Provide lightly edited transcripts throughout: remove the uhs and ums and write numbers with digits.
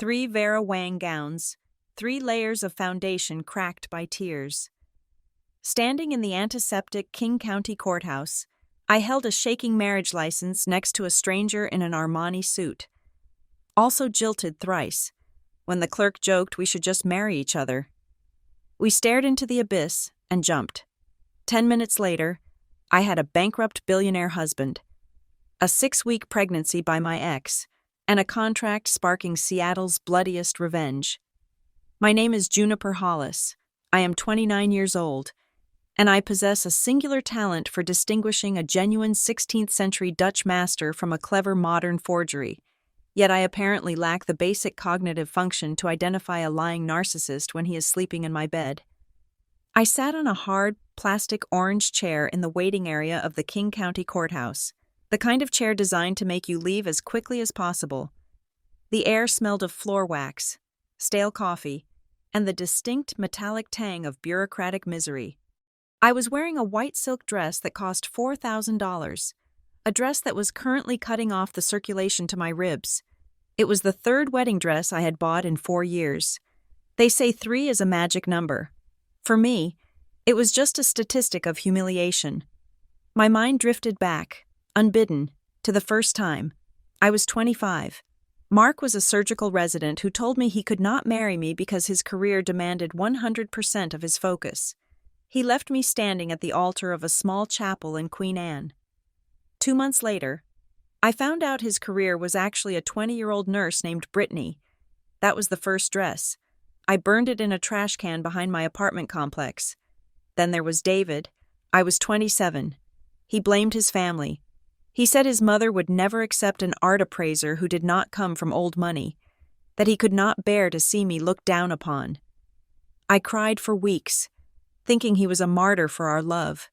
3 Vera Wang gowns, 3 layers of foundation cracked by tears. Standing in the antiseptic King County Courthouse, I held a shaking marriage license next to a stranger in an Armani suit. Also jilted thrice, when the clerk joked we should just marry each other. We stared into the abyss and jumped. 10 minutes later, I had a bankrupt billionaire husband, a 6-week pregnancy by my ex, and a contract sparking Seattle's bloodiest revenge. My name is Juniper Hollis. I am 29 years old, and I possess a singular talent for distinguishing a genuine 16th-century Dutch master from a clever modern forgery. Yet I apparently lack the basic cognitive function to identify a lying narcissist when he is sleeping in my bed. I sat on a hard, plastic orange chair in the waiting area of the King County Courthouse, the kind of chair designed to make you leave as quickly as possible. The air smelled of floor wax, stale coffee, and the distinct metallic tang of bureaucratic misery. I was wearing a white silk dress that cost $4,000, a dress that was currently cutting off the circulation to my ribs. It was the 3rd wedding dress I had bought in 4 years. They say 3 is a magic number. For me, it was just a statistic of humiliation. My mind drifted back, unbidden, to the first time. I was 25. Mark was a surgical resident who told me he could not marry me because his career demanded 100% of his focus. He left me standing at the altar of a small chapel in Queen Anne. 2 months later, I found out his career was actually a 20-year-old nurse named Brittany. That was the first dress. I burned it in a trash can behind my apartment complex. Then there was David. I was 27. He blamed his family. He said his mother would never accept an art appraiser who did not come from old money, that he could not bear to see me looked down upon. I cried for weeks, thinking he was a martyr for our love.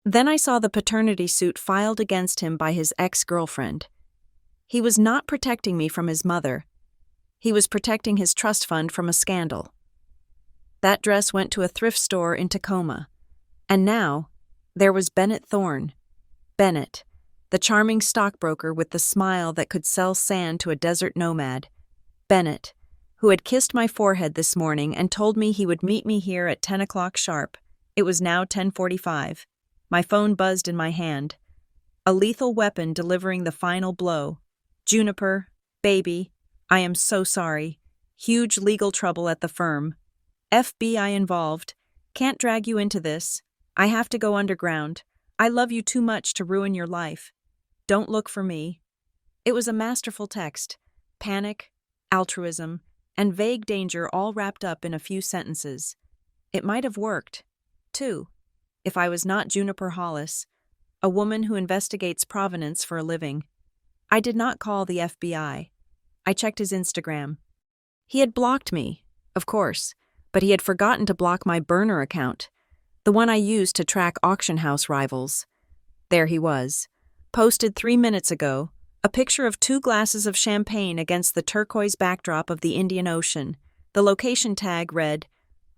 Then I saw the paternity suit filed against him by his ex-girlfriend. He was not protecting me from his mother. He was protecting his trust fund from a scandal. That dress went to a thrift store in Tacoma. And now, there was Bennett Thorne. Bennett, the charming stockbroker with the smile that could sell sand to a desert nomad. Bennett, who had kissed my forehead this morning and told me he would meet me here at 10 o'clock sharp. It was now 10:45. My phone buzzed in my hand. A lethal weapon delivering the final blow. Juniper, baby, I am so sorry. Huge legal trouble at the firm. FBI involved. Can't drag you into this. I have to go underground. I love you too much to ruin your life. Don't look for me. It was a masterful text. Panic, altruism, and vague danger all wrapped up in a few sentences. It might have worked, too, if I was not Juniper Hollis, a woman who investigates provenance for a living. I did not call the FBI. I checked his Instagram. He had blocked me, of course, but he had forgotten to block my burner account, the one I used to track auction house rivals. There he was, posted 3 minutes ago, a picture of 2 glasses of champagne against the turquoise backdrop of the Indian Ocean. The location tag read,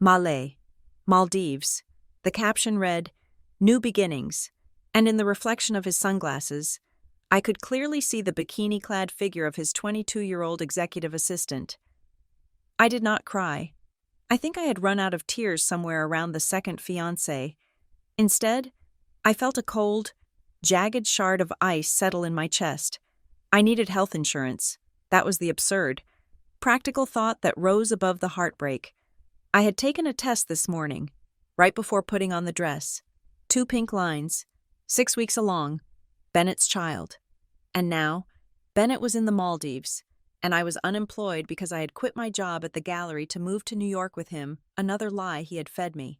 Malé, Maldives. The caption read, New Beginnings, and in the reflection of his sunglasses, I could clearly see the bikini-clad figure of his 22-year-old executive assistant. I did not cry. I think I had run out of tears somewhere around the second fiancé. Instead, I felt a cold, jagged shard of ice settle in my chest. I needed health insurance. That was the absurd, practical thought that rose above the heartbreak. I had taken a test this morning, right before putting on the dress. 2 pink lines, 6 weeks along, Bennett's child. And now, Bennett was in the Maldives, and I was unemployed because I had quit my job at the gallery to move to New York with him, another lie he had fed me.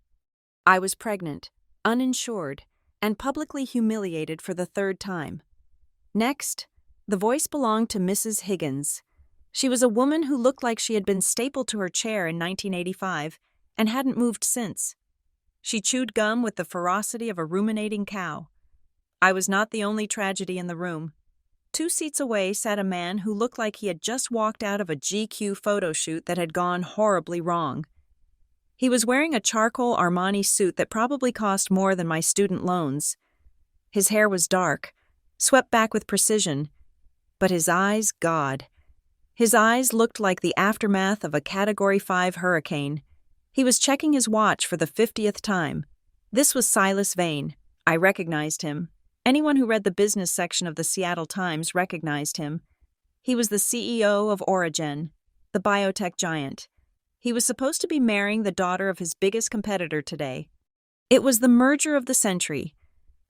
I was pregnant, uninsured, and publicly humiliated for the 3rd time. Next, the voice belonged to Mrs. Higgins. She was a woman who looked like she had been stapled to her chair in 1985 and hadn't moved since. She chewed gum with the ferocity of a ruminating cow. I was not the only tragedy in the room. 2 seats away sat a man who looked like he had just walked out of a GQ photo shoot that had gone horribly wrong. He was wearing a charcoal Armani suit that probably cost more than my student loans. His hair was dark, swept back with precision, but his eyes, God, His eyes looked like the aftermath of a Category 5 hurricane. He was checking his watch for the 50th time. This was Silas Vane. I recognized him. Anyone who read the business section of the Seattle Times recognized him. He was the CEO of Origen, the biotech giant. He was supposed to be marrying the daughter of his biggest competitor today. It was the merger of the century,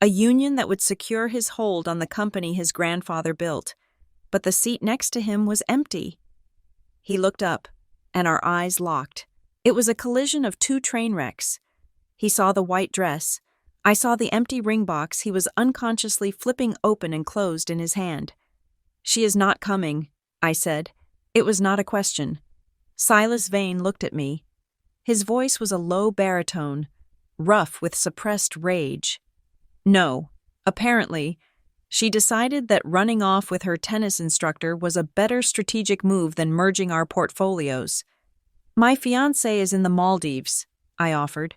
a union that would secure his hold on the company his grandfather built. But the seat next to him was empty. He looked up, and our eyes locked. It was a collision of two train wrecks. He saw the white dress. I saw the empty ring box he was unconsciously flipping open and closed in his hand. "She is not coming," I said. It was not a question. Silas Vane looked at me. His voice was a low baritone, rough with suppressed rage. No, apparently, she decided that running off with her tennis instructor was a better strategic move than merging our portfolios. "My fiancé is in the Maldives," I offered,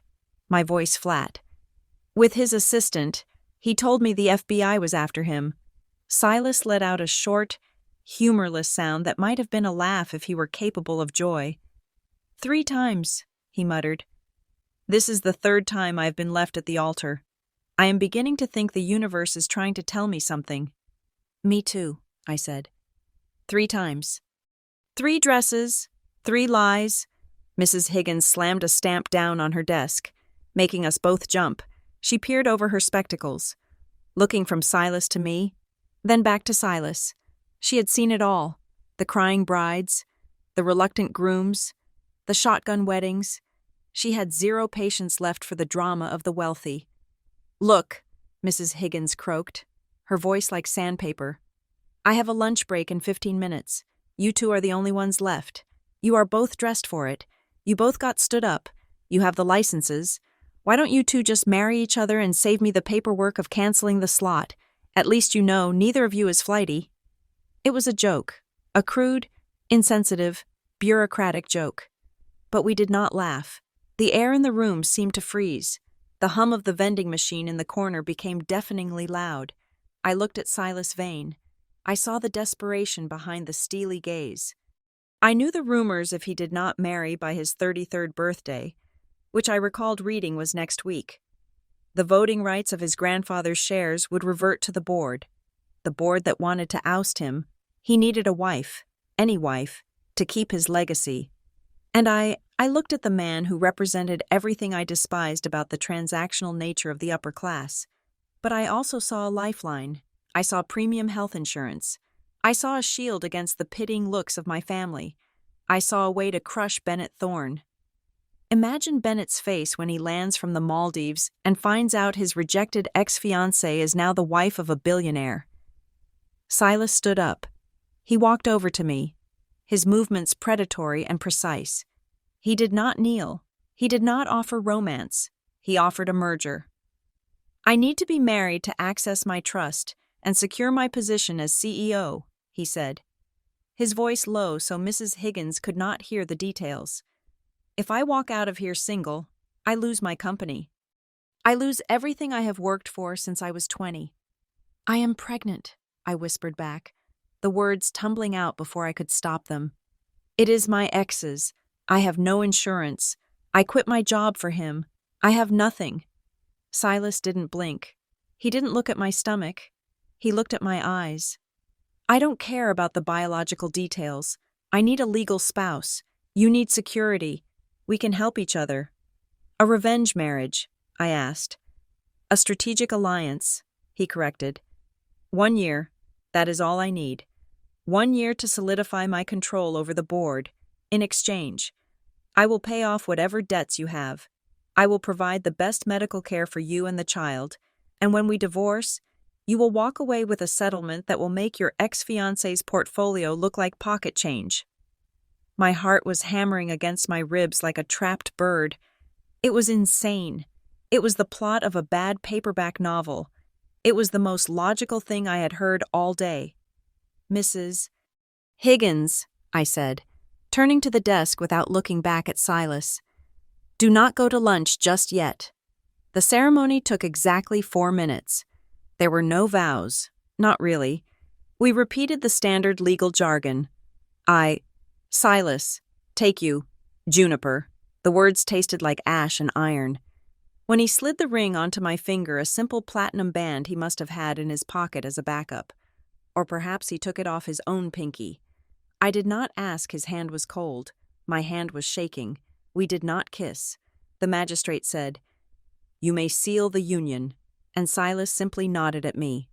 my voice flat. "With his assistant. He told me the FBI was after him." Silas let out a short, humorless sound that might have been a laugh if he were capable of joy. "3 times," he muttered. "This is the 3rd time I've been left at the altar. I am beginning to think the universe is trying to tell me something." "Me too," I said. 3 times. 3 dresses, 3 lies." Mrs. Higgins slammed a stamp down on her desk, making us both jump. She peered over her spectacles, looking from Silas to me, then back to Silas. She had seen it all: the crying brides, the reluctant grooms, the shotgun weddings. She had 0 patience left for the drama of the wealthy. "Look," Mrs. Higgins croaked, her voice like sandpaper. "I have a lunch break in 15 minutes. You 2 are the only ones left. You are both dressed for it. You both got stood up. You have the licenses. Why don't you 2 just marry each other and save me the paperwork of canceling the slot? At least you know neither of you is flighty." It was a joke, a crude, insensitive, bureaucratic joke. But we did not laugh. The air in the room seemed to freeze. The hum of the vending machine in the corner became deafeningly loud. I looked at Silas Vane. I saw the desperation behind the steely gaze. I knew the rumors if he did not marry by his 33rd birthday, which I recalled reading was next week. The voting rights of his grandfather's shares would revert to the board that wanted to oust him. He needed a wife, any wife, to keep his legacy. And I looked at the man who represented everything I despised about the transactional nature of the upper class. But I also saw a lifeline. I saw premium health insurance. I saw a shield against the pitying looks of my family. I saw a way to crush Bennett Thorne. Imagine Bennett's face when he lands from the Maldives and finds out his rejected ex-fiancée is now the wife of a billionaire. Silas stood up. He walked over to me, his movements predatory and precise. He did not kneel. He did not offer romance. He offered a merger. "I need to be married to access my trust and secure my position as CEO," he said, his voice low so Mrs. Higgins could not hear the details. "If I walk out of here single, I lose my company. I lose everything I have worked for since I was 20. "I am pregnant," I whispered back, the words tumbling out before I could stop them. "It is my ex's. I have no insurance. I quit my job for him. I have nothing." Silas didn't blink. He didn't look at my stomach. He looked at my eyes. "I don't care about the biological details. I need a legal spouse. You need security. We can help each other." "A revenge marriage?" I asked. "A strategic alliance," he corrected. 1 year. That is all I need. 1 year to solidify my control over the board. In exchange, I will pay off whatever debts you have. I will provide the best medical care for you and the child. And when we divorce, you will walk away with a settlement that will make your ex-fiancé's portfolio look like pocket change. My heart was hammering against my ribs like a trapped bird. It was insane. It was the plot of a bad paperback novel. It was the most logical thing I had heard all day. "Mrs. Higgins," I said, turning to the desk without looking back at Silas. "Do not go to lunch just yet." The ceremony took exactly 4 minutes. There were no vows. Not really. We repeated the standard legal jargon. Silas, take you, Juniper. The words tasted like ash and iron. When he slid the ring onto my finger, a simple platinum band he must have had in his pocket as a backup. Or perhaps he took it off his own pinky. I did not ask, his hand was cold. My hand was shaking. We did not kiss. The magistrate said, "You may seal the union," and Silas simply nodded at me.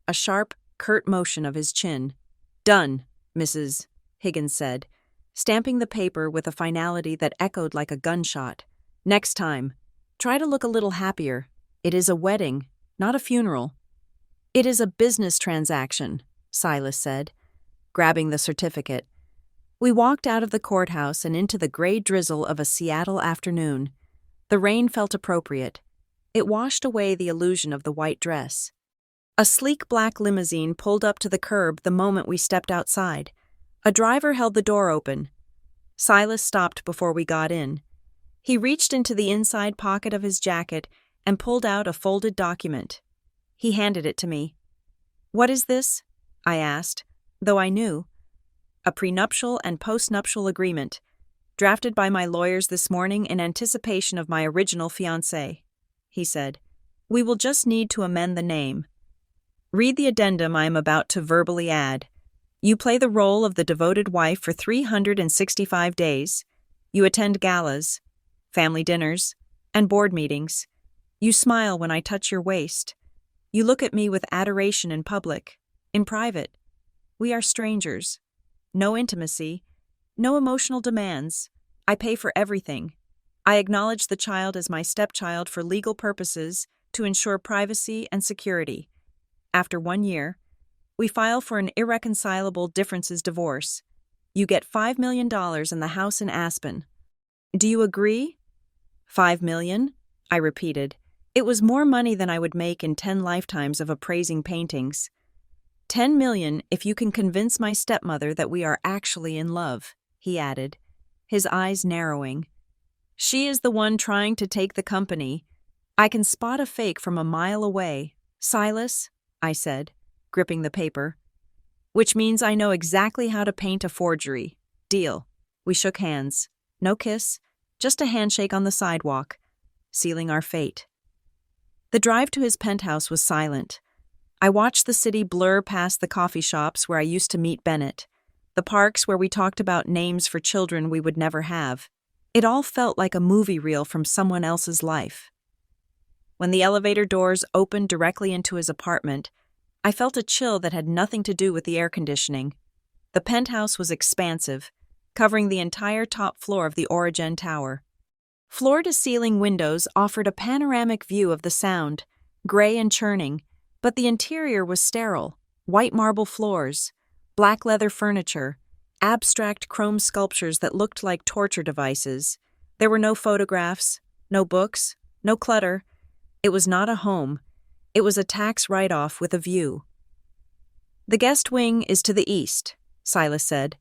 A sharp, curt motion of his chin. "Done, Mrs." Higgins said, stamping the paper with a finality that echoed like a gunshot. "Next time, try to look a little happier. It is a wedding, not a funeral." "It is a business transaction," Silas said, grabbing the certificate. We walked out of the courthouse and into the gray drizzle of a Seattle afternoon. The rain felt appropriate. It washed away the illusion of the white dress. A sleek black limousine pulled up to the curb the moment we stepped outside. A driver held the door open. Silas stopped before we got in. He reached into the inside pocket of his jacket and pulled out a folded document. He handed it to me. "What is this?" I asked, though I knew. "A prenuptial and postnuptial agreement, drafted by my lawyers this morning in anticipation of my original fiancé," he said. "We will just need to amend the name. Read the addendum I am about to verbally add. You play the role of the devoted wife for 365 days. You attend galas, family dinners, and board meetings. You smile when I touch your waist. You look at me with adoration in public. In private, we are strangers. No intimacy, no emotional demands. I pay for everything. I acknowledge the child as my stepchild for legal purposes to ensure privacy and security. After 1 year, we file for an irreconcilable differences divorce. You get $5 million in the house in Aspen. Do you agree?" $5 million? I repeated. It was more money than I would make in 10 lifetimes of appraising paintings. $10 million if you can convince my stepmother that we are actually in love, he added, his eyes narrowing. She is the one trying to take the company. I can spot a fake from a mile away. Silas, I said, gripping the paper. Which means I know exactly how to paint a forgery. Deal. We shook hands. No kiss, just a handshake on the sidewalk, sealing our fate. The drive to his penthouse was silent. I watched the city blur past the coffee shops where I used to meet Bennett, the parks where we talked about names for children we would never have. It all felt like a movie reel from someone else's life. When the elevator doors opened directly into his apartment, I felt a chill that had nothing to do with the air conditioning. The penthouse was expansive, covering the entire top floor of the Origin Tower. Floor-to-ceiling windows offered a panoramic view of the Sound, gray and churning, but the interior was sterile, white marble floors, black leather furniture, abstract chrome sculptures that looked like torture devices. There were no photographs, no books, no clutter. It was not a home. It was a tax write-off with a view. "The guest wing is to the east," Silas said,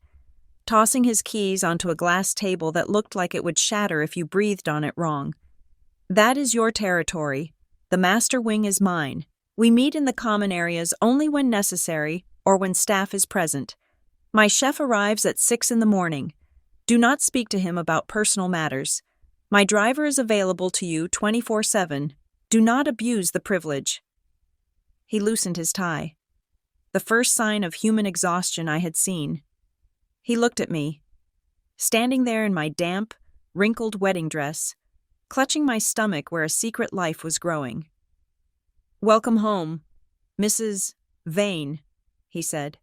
tossing his keys onto a glass table that looked like it would shatter if you breathed on it wrong. "That is your territory. The master wing is mine. We meet in the common areas only when necessary or when staff is present. My chef arrives at 6 a.m. Do not speak to him about personal matters. My driver is available to you 24/7. Do not abuse the privilege." He loosened his tie. The first sign of human exhaustion I had seen. He looked at me, standing there in my damp, wrinkled wedding dress, clutching my stomach where a secret life was growing. "Welcome home, Mrs. Vane," he said.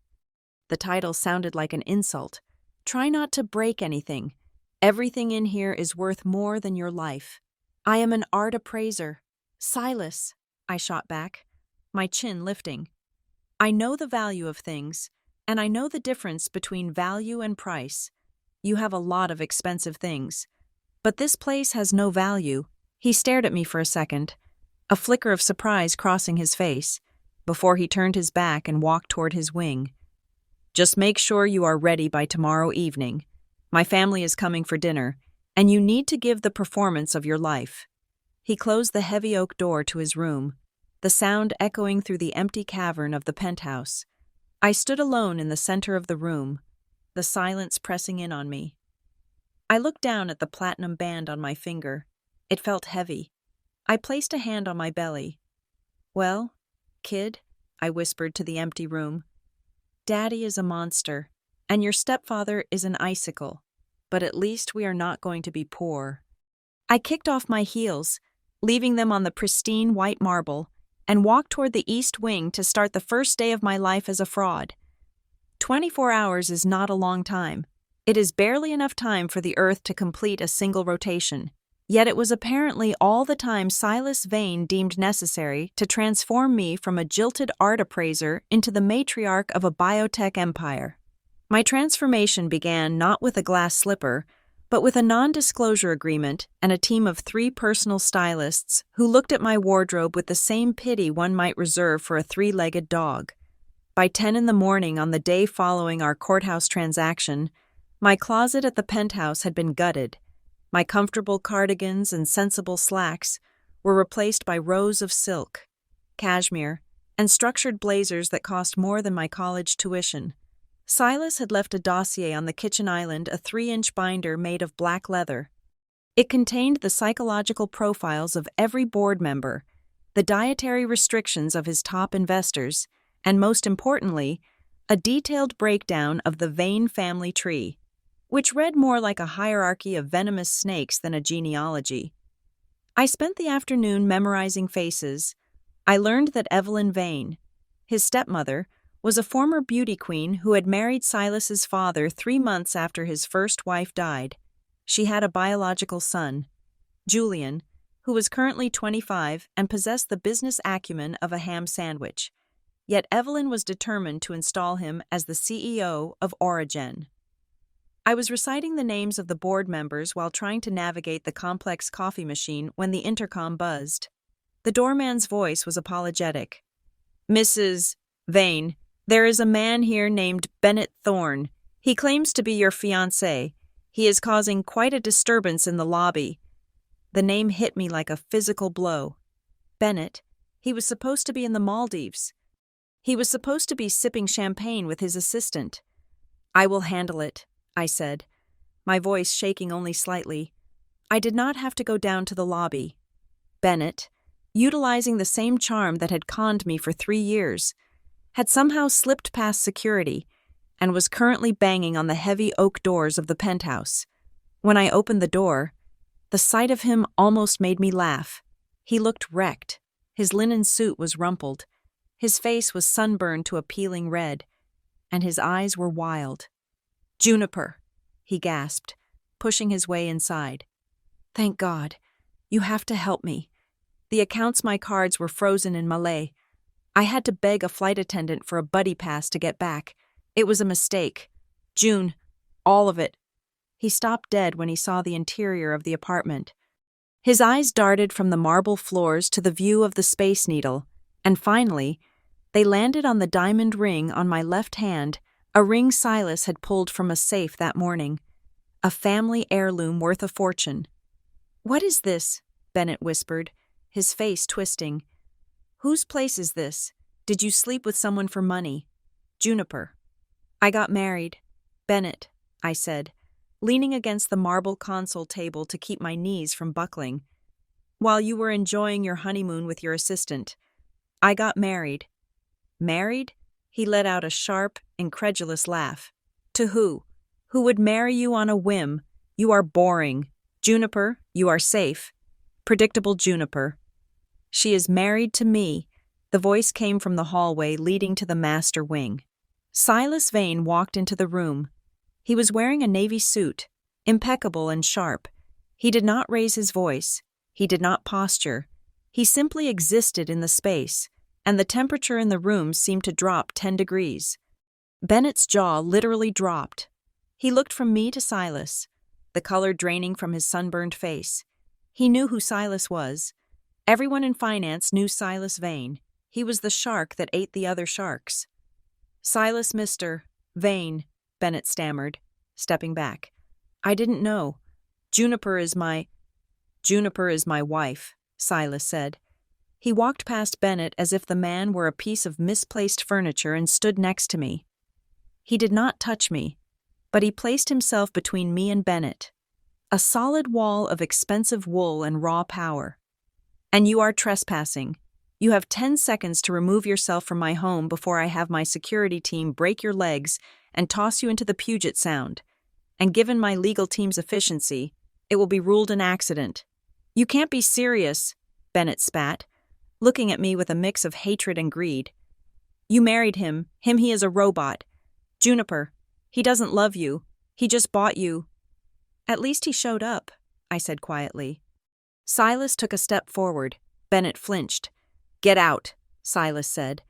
The title sounded like an insult. "Try not to break anything. Everything in here is worth more than your life. I am an art appraiser." "Silas," I shot back, my chin lifting. "I know the value of things, and I know the difference between value and price. You have a lot of expensive things. But this place has no value." He stared at me for a second, a flicker of surprise crossing his face, before he turned his back and walked toward his wing. "Just make sure you are ready by tomorrow evening. My family is coming for dinner, and you need to give the performance of your life." He closed the heavy oak door to his room, the sound echoing through the empty cavern of the penthouse. I stood alone in the center of the room. the silence pressing in on me. I looked down at the platinum band on my finger. It felt heavy. I placed a hand on my belly. "Well, kid," I whispered to the empty room, "Daddy is a monster, and your stepfather is an icicle, but at least we are not going to be poor." I kicked off my heels, leaving them on the pristine white marble, and walked toward the east wing to start the first day of my life as a fraud. 24 hours is not a long time. It is barely enough time for the Earth to complete a single rotation. Yet it was apparently all the time Silas Vane deemed necessary to transform me from a jilted art appraiser into the matriarch of a biotech empire. My transformation began not with a glass slipper, but with a non-disclosure agreement and a team of 3 personal stylists who looked at my wardrobe with the same pity one might reserve for a 3-legged dog. By 10 in the morning on the day following our courthouse transaction, my closet at the penthouse had been gutted. My comfortable cardigans and sensible slacks were replaced by rows of silk, cashmere, and structured blazers that cost more than my college tuition. Silas had left a dossier on the kitchen island, a 3-inch binder made of black leather. It contained the psychological profiles of every board member, the dietary restrictions of his top investors, and most importantly, a detailed breakdown of the Vane family tree, which read more like a hierarchy of venomous snakes than a genealogy. I spent the afternoon memorizing faces. I learned that Evelyn Vane, his stepmother, was a former beauty queen who had married Silas's father 3 months after his first wife died. She had a biological son, Julian, who was currently 25 and possessed the business acumen of a ham sandwich. Yet Evelyn was determined to install him as the CEO of Origin. I was reciting the names of the board members while trying to navigate the complex coffee machine when the intercom buzzed. The doorman's voice was apologetic. "Mrs. Vane, there is a man here named Bennett Thorne. He claims to be your fiancé. He is causing quite a disturbance in the lobby." The name hit me like a physical blow. Bennett, he was supposed to be in the Maldives. He was supposed to be sipping champagne with his assistant. "I will handle it," I said, my voice shaking only slightly. I did not have to go down to the lobby. Bennett, utilizing the same charm that had conned me for 3 years, had somehow slipped past security and was currently banging on the heavy oak doors of the penthouse. When I opened the door, the sight of him almost made me laugh. He looked wrecked. His linen suit was rumpled. His face was sunburned to a peeling red, and his eyes were wild. "Juniper," he gasped, pushing his way inside. "Thank God. You have to help me. The accounts my cards were frozen in Malay. I had to beg a flight attendant for a buddy pass to get back. It was a mistake. June, all of it." He stopped dead when he saw the interior of the apartment. His eyes darted from the marble floors to the view of the Space Needle, and finally, they landed on the diamond ring on my left hand, a ring Silas had pulled from a safe that morning. A family heirloom worth a fortune. "What is this?" Bennett whispered, his face twisting. "Whose place is this? Did you sleep with someone for money?" "Juniper." "I got married." "Bennett," I said, leaning against the marble console table to keep my knees from buckling. "While you were enjoying your honeymoon with your assistant. I got married." "Married?" He let out a sharp, incredulous laugh. "To who? Who would marry you on a whim? You are boring. Juniper, you are safe. Predictable Juniper." "She is married to me." The voice came from the hallway leading to the master wing. Silas Vane walked into the room. He was wearing a navy suit, impeccable and sharp. He did not raise his voice. He did not posture. He simply existed in the space, and the temperature in the room seemed to drop 10 degrees. Bennett's jaw literally dropped. He looked from me to Silas, the color draining from his sunburned face. He knew who Silas was. Everyone in finance knew Silas Vane. He was the shark that ate the other sharks. "Silas Mr. Vane," Bennett stammered, stepping back. "I didn't know. Juniper is my wife," Silas said. He walked past Bennett as if the man were a piece of misplaced furniture and stood next to me. He did not touch me. but he placed himself between me and Bennett. A solid wall of expensive wool and raw power. And you are trespassing. You have 10 seconds to remove yourself from my home before I have my security team break your legs and toss you into the Puget Sound. And given my legal team's efficiency, it will be ruled an accident. You can't be serious, Bennett spat, looking at me with a mix of hatred and greed. You married him. He is a robot. Juniper, he doesn't love you. He just bought you. At least he showed up, I said quietly. Silas took a step forward. Bennett flinched. Get out, Silas said.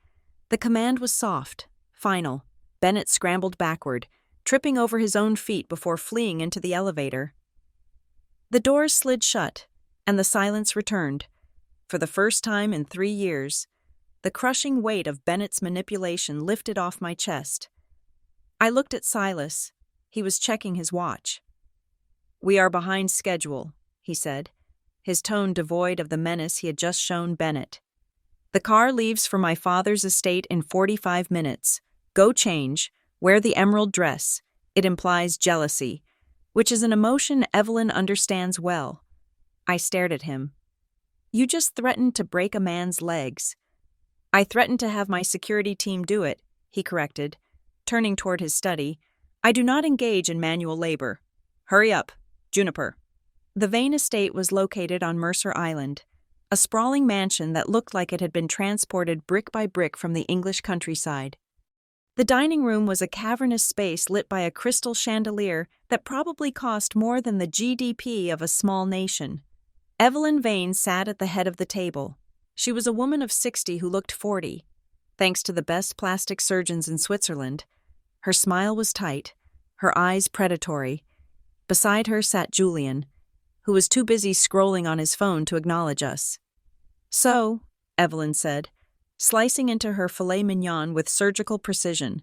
The command was soft, final. Bennett scrambled backward, tripping over his own feet before fleeing into the elevator. The doors slid shut, and the silence returned. For the first time in 3 years, the crushing weight of Bennett's manipulation lifted off my chest. I looked at Silas. He was checking his watch. We are behind schedule, he said, his tone devoid of the menace he had just shown Bennett. The car leaves for my father's estate in 45 minutes. Go change, wear the emerald dress. It implies jealousy, which is an emotion Evelyn understands well. I stared at him. You just threatened to break a man's legs. I threatened to have my security team do it, he corrected, turning toward his study. I do not engage in manual labor. Hurry up, Juniper. The Vane estate was located on Mercer Island, a sprawling mansion that looked like it had been transported brick by brick from the English countryside. The dining room was a cavernous space lit by a crystal chandelier that probably cost more than the GDP of a small nation. Evelyn Vane sat at the head of the table. She was a woman of 60 who looked 40. Thanks to the best plastic surgeons in Switzerland, her smile was tight, her eyes predatory. Beside her sat Julian, who was too busy scrolling on his phone to acknowledge us. So, Evelyn said, slicing into her filet mignon with surgical precision.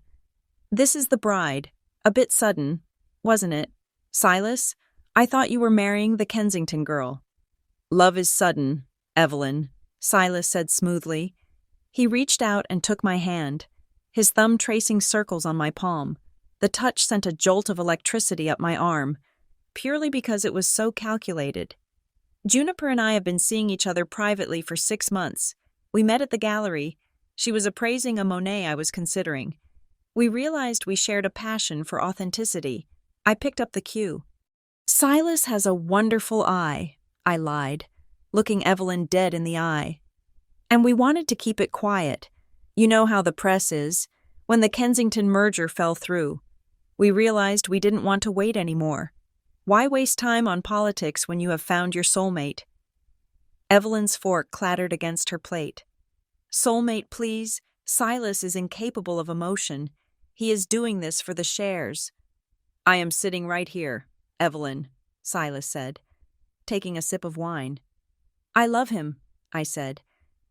This is the bride. A bit sudden, wasn't it? Silas, I thought you were marrying the Kensington girl. Love is sudden, Evelyn, Silas said smoothly. He reached out and took my hand, his thumb tracing circles on my palm. The touch sent a jolt of electricity up my arm, purely because it was so calculated. Juniper and I have been seeing each other privately for 6 months. We met at the gallery. She was appraising a Monet I was considering. We realized we shared a passion for authenticity. I picked up the cue. Silas has a wonderful eye, I lied, looking Evelyn dead in the eye. And we wanted to keep it quiet. You know how the press is. When the Kensington merger fell through, we realized we didn't want to wait anymore. Why waste time on politics when you have found your soulmate? Evelyn's fork clattered against her plate. Soulmate, please. Silas is incapable of emotion. He is doing this for the shares. I am sitting right here, Evelyn, Silas said, taking a sip of wine. I love him, I said,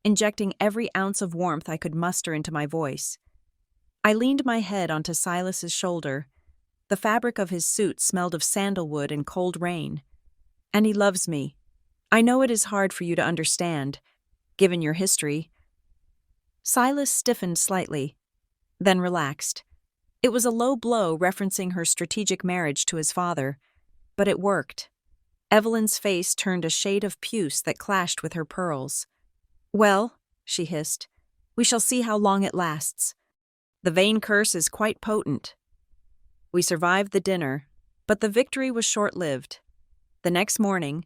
injecting every ounce of warmth I could muster into my voice. I leaned my head onto Silas's shoulder. The fabric of his suit smelled of sandalwood and cold rain. And he loves me. I know it is hard for you to understand, given your history. Silas stiffened slightly, then relaxed. It was a low blow referencing her strategic marriage to his father, but it worked. Evelyn's face turned a shade of puce that clashed with her pearls. Well, she hissed, we shall see how long it lasts. The Vane curse is quite potent. We survived the dinner, but the victory was short-lived. The next morning,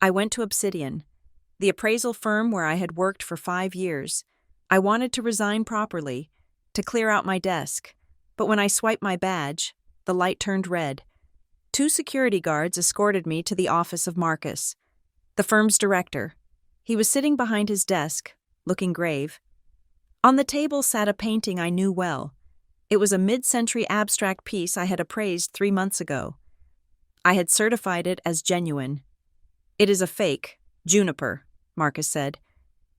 I went to Obsidian, the appraisal firm where I had worked for 5 years. I wanted to resign properly, to clear out my desk, but when I swiped my badge, the light turned red. 2 security guards escorted me to the office of Marcus, the firm's director. He was sitting behind his desk, looking grave. On the table sat a painting I knew well. It was a mid-century abstract piece I had appraised 3 months ago. I had certified it as genuine. It is a fake, Juniper, Marcus said,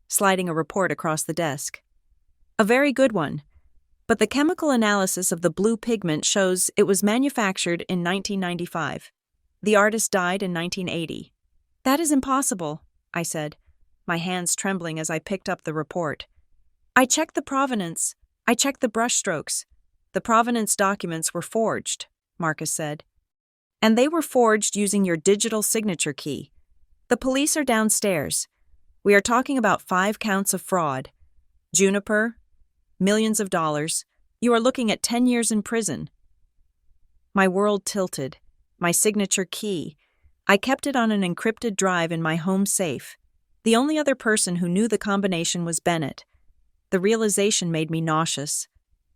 sliding a report across the desk. A very good one, but the chemical analysis of the blue pigment shows it was manufactured in 1995. The artist died in 1980. That is impossible, I said, my hands trembling as I picked up the report. I checked the provenance. I checked the brushstrokes. The provenance documents were forged, Marcus said. And they were forged using your digital signature key. The police are downstairs. We are talking about 5 counts of fraud. Juniper, millions of dollars. You are looking at 10 years in prison. My world tilted. My signature key. I kept it on an encrypted drive in my home safe. The only other person who knew the combination was Bennett. The realization made me nauseous.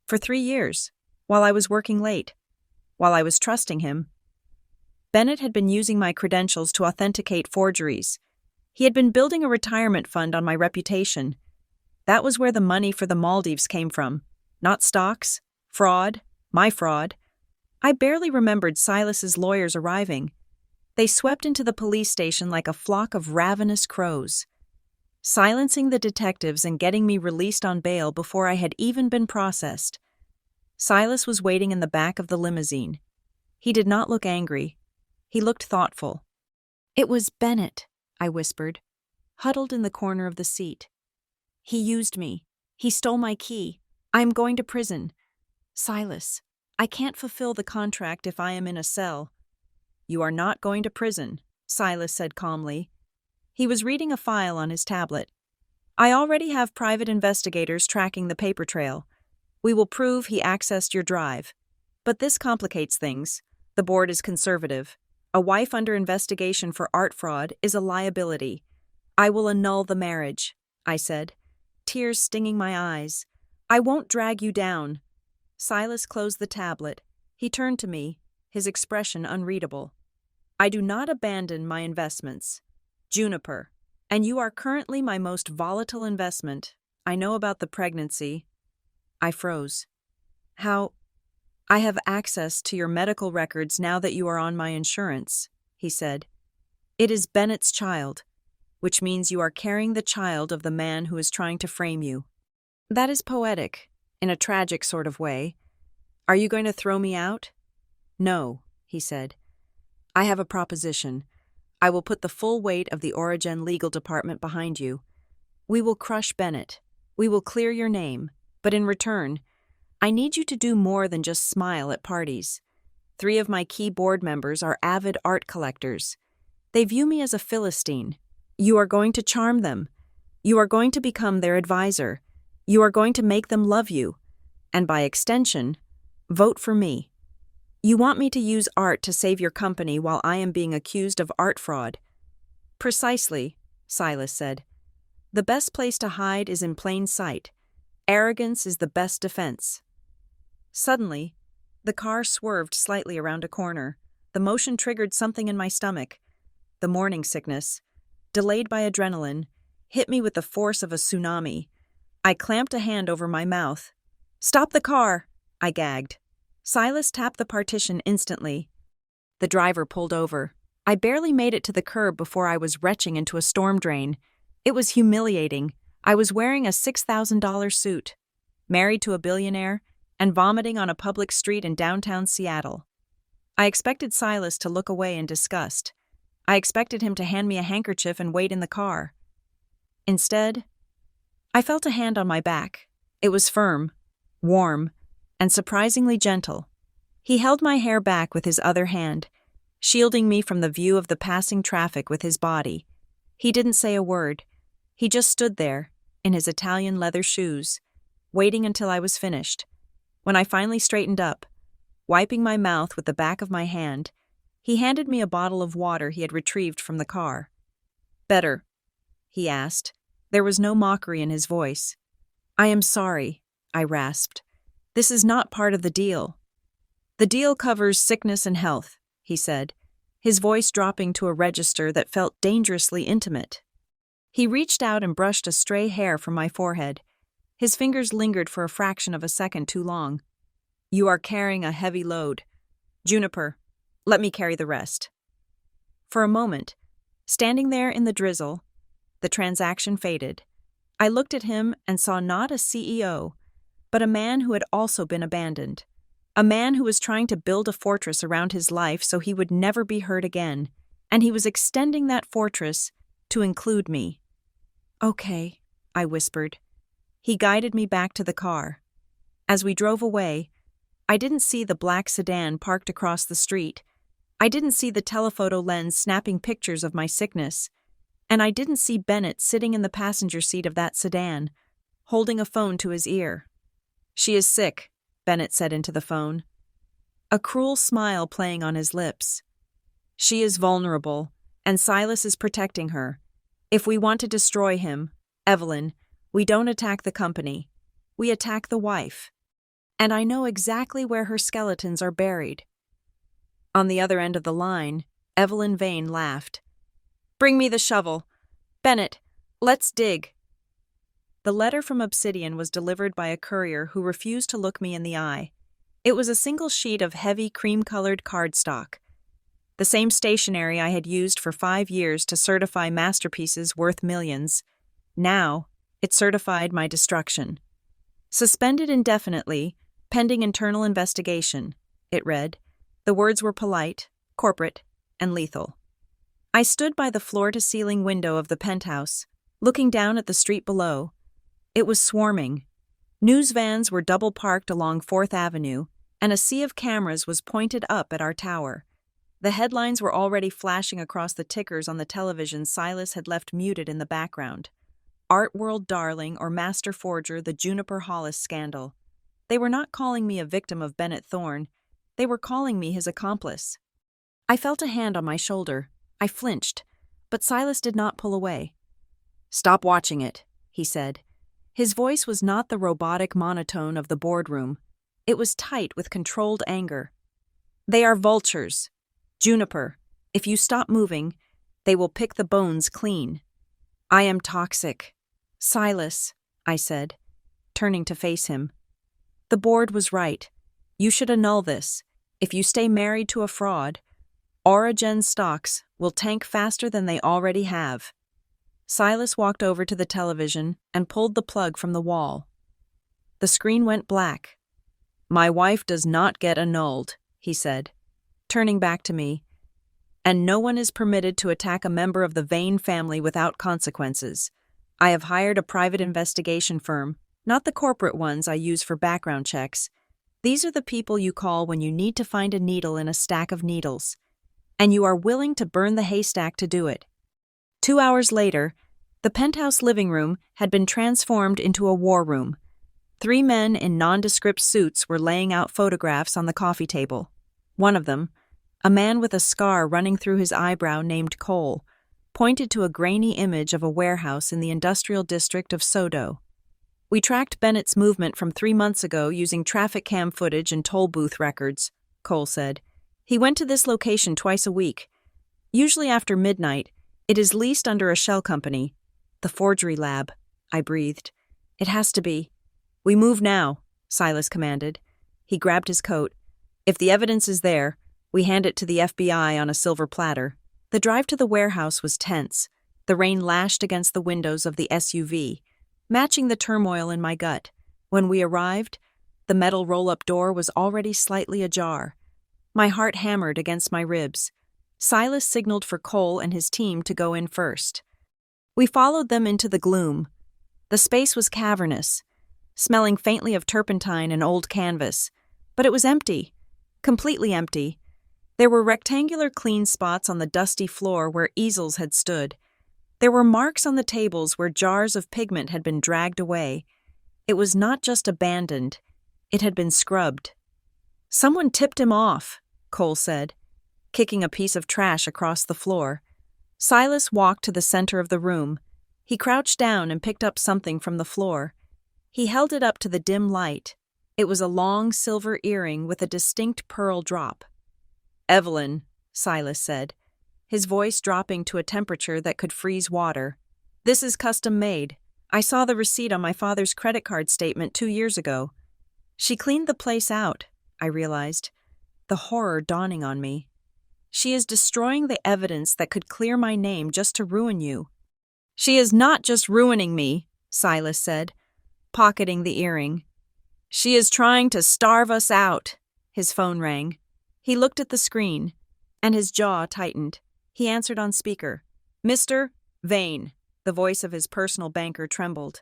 For 3 years, while I was working late, while I was trusting him, Bennett had been using my credentials to authenticate forgeries. He had been building a retirement fund on my reputation. That was where the money for the Maldives came from. Not stocks, fraud, my fraud. I barely remembered Silas's lawyers arriving. They swept into the police station like a flock of ravenous crows, silencing the detectives and getting me released on bail before I had even been processed. Silas was waiting in the back of the limousine. He did not look angry. He looked thoughtful. It was Bennett, I whispered, huddled in the corner of the seat. He used me. He stole my key. I am going to prison. Silas, I can't fulfill the contract if I am in a cell. You are not going to prison, Silas said calmly. He was reading a file on his tablet. I already have private investigators tracking the paper trail. We will prove he accessed your drive. But this complicates things. The board is conservative. A wife under investigation for art fraud is a liability. I will annul the marriage, I said, tears stinging my eyes. I won't drag you down. Silas closed the tablet. He turned to me, his expression unreadable. I do not abandon my investments. Juniper, and you are currently my most volatile investment. I know about the pregnancy. I froze. How? I have access to your medical records now that you are on my insurance, he said. It is Bennett's child, which means you are carrying the child of the man who is trying to frame you. That is poetic, in a tragic sort of way. Are you going to throw me out? No, he said. I have a proposition. I will put the full weight of the Origen legal department behind you. We will crush Bennett. We will clear your name. But in return, I need you to do more than just smile at parties. 3 of my key board members are avid art collectors. They view me as a Philistine. You are going to charm them. You are going to become their advisor. You are going to make them love you. And by extension, vote for me. You want me to use art to save your company while I am being accused of art fraud. Precisely, Silas said. The best place to hide is in plain sight. Arrogance is the best defense. Suddenly, the car swerved slightly around a corner. The motion triggered something in my stomach. The morning sickness, delayed by adrenaline, hit me with the force of a tsunami. I clamped a hand over my mouth. Stop the car, I gagged. Silas tapped the partition instantly. The driver pulled over. I barely made it to the curb before I was retching into a storm drain. It was humiliating. I was wearing a $6,000 suit, married to a billionaire, and vomiting on a public street in downtown Seattle. I expected Silas to look away in disgust. I expected him to hand me a handkerchief and wait in the car. Instead, I felt a hand on my back. It was firm, warm, and surprisingly gentle. He held my hair back with his other hand, shielding me from the view of the passing traffic with his body. He didn't say a word. He just stood there, in his Italian leather shoes, waiting until I was finished. When I finally straightened up, wiping my mouth with the back of my hand, he handed me a bottle of water he had retrieved from the car. Better, he asked. There was no mockery in his voice. I am sorry, I rasped. This is not part of the deal. The deal covers sickness and health, he said, his voice dropping to a register that felt dangerously intimate. He reached out and brushed a stray hair from my forehead. His fingers lingered for a fraction of a second too long. You are carrying a heavy load. Juniper, let me carry the rest. For a moment, standing there in the drizzle, the transaction faded. I looked at him and saw not a CEO, but a man who had also been abandoned. A man who was trying to build a fortress around his life so he would never be hurt again, and he was extending that fortress to include me. Okay, I whispered. He guided me back to the car. As we drove away, I didn't see the black sedan parked across the street. I didn't see the telephoto lens snapping pictures of my sickness. And I didn't see Bennett sitting in the passenger seat of that sedan, holding a phone to his ear. "She is sick," Bennett said into the phone, a cruel smile playing on his lips. "She is vulnerable, and Silas is protecting her. If we want to destroy him, Evelyn, we don't attack the company. We attack the wife. And I know exactly where her skeletons are buried." On the other end of the line, Evelyn Vane laughed. "Bring me the shovel. Bennett, let's dig." The letter from Obsidian was delivered by a courier who refused to look me in the eye. It was a single sheet of heavy cream-colored cardstock, the same stationery I had used for 5 years to certify masterpieces worth millions. Now, it certified my destruction. "Suspended indefinitely, pending internal investigation," it read. The words were polite, corporate, and lethal. I stood by the floor-to-ceiling window of the penthouse, looking down at the street below. It was swarming. News vans were double-parked along 4th Avenue, and a sea of cameras was pointed up at our tower. The headlines were already flashing across the tickers on the television Silas had left muted in the background. Art World Darling or Master Forger, the Juniper Hollis scandal. They were not calling me a victim of Bennett Thorne. They were calling me his accomplice. I felt a hand on my shoulder. I flinched, but Silas did not pull away. "Stop watching it," he said. His voice was not the robotic monotone of the boardroom. It was tight with controlled anger. "They are vultures. Juniper, if you stop moving, they will pick the bones clean. I am toxic." "Silas," I said, turning to face him. "The board was right. You should annul this. If you stay married to a fraud, Auragen stocks will tank faster than they already have." Silas walked over to the television and pulled the plug from the wall. The screen went black. "My wife does not get annulled," he said, turning back to me. "And no one is permitted to attack a member of the Vane family without consequences. I have hired a private investigation firm, not the corporate ones I use for background checks. These are the people you call when you need to find a needle in a stack of needles. And you are willing to burn the haystack to do it." 2 hours later, the penthouse living room had been transformed into a war room. 3 men in nondescript suits were laying out photographs on the coffee table. One of them, a man with a scar running through his eyebrow named Cole, pointed to a grainy image of a warehouse in the industrial district of Sodo. "We tracked Bennett's movement from 3 months ago using traffic cam footage and toll booth records," Cole said. "He went to this location twice a week. Usually after midnight, it is leased under a shell company. The forgery lab," I breathed. "It has to be." "We move now," Silas commanded. He grabbed his coat. "If the evidence is there, we hand it to the FBI on a silver platter." The drive to the warehouse was tense. The rain lashed against the windows of the SUV, matching the turmoil in my gut. When we arrived, the metal roll-up door was already slightly ajar. My heart hammered against my ribs. Silas signaled for Cole and his team to go in first. We followed them into the gloom. The space was cavernous, smelling faintly of turpentine and old canvas, but it was empty, completely empty. There were rectangular clean spots on the dusty floor where easels had stood. There were marks on the tables where jars of pigment had been dragged away. It was not just abandoned, it had been scrubbed. "Someone tipped him off," Cole said, kicking a piece of trash across the floor. Silas walked to the center of the room. He crouched down and picked up something from the floor. He held it up to the dim light. It was a long silver earring with a distinct pearl drop. "Evelyn," Silas said, his voice dropping to a temperature that could freeze water. "This is custom made. I saw the receipt on my father's credit card statement 2 years ago." She cleaned the place out, I realized, the horror dawning on me. "She is destroying the evidence that could clear my name just to ruin you." "She is not just ruining me," Silas said, pocketing the earring. "She is trying to starve us out." His phone rang. He looked at the screen, and his jaw tightened. He answered on speaker. "Mr. Vane," the voice of his personal banker trembled.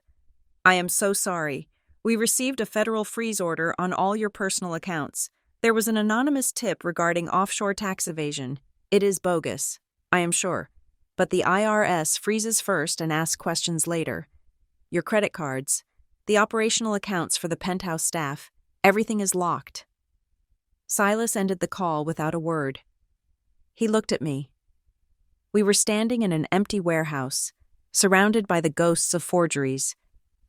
"I am so sorry. We received a federal freeze order on all your personal accounts. There was an anonymous tip regarding offshore tax evasion. It is bogus, I am sure. But the IRS freezes first and asks questions later. Your credit cards, the operational accounts for the penthouse staff, everything is locked. Silas ended the call without a word. He looked at me. We were standing in an empty warehouse, surrounded by the ghosts of forgeries.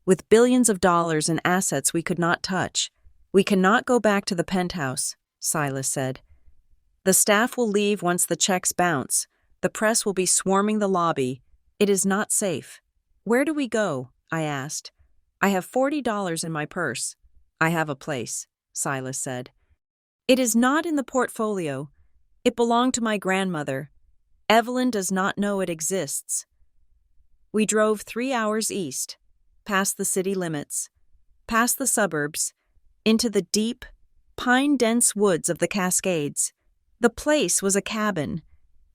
With billions of dollars in assets we could not touch. We cannot go back to the penthouse, Silas said. The staff will leave once the checks bounce. The press will be swarming the lobby. It is not safe. Where do we go? I asked. I have $40 in my purse. I have a place, Silas said. It is not in the portfolio. It belonged to my grandmother. Evelyn does not know it exists. We drove 3 hours east, past the city limits, past the suburbs, into the deep, pine-dense woods of the Cascades. The place was a cabin.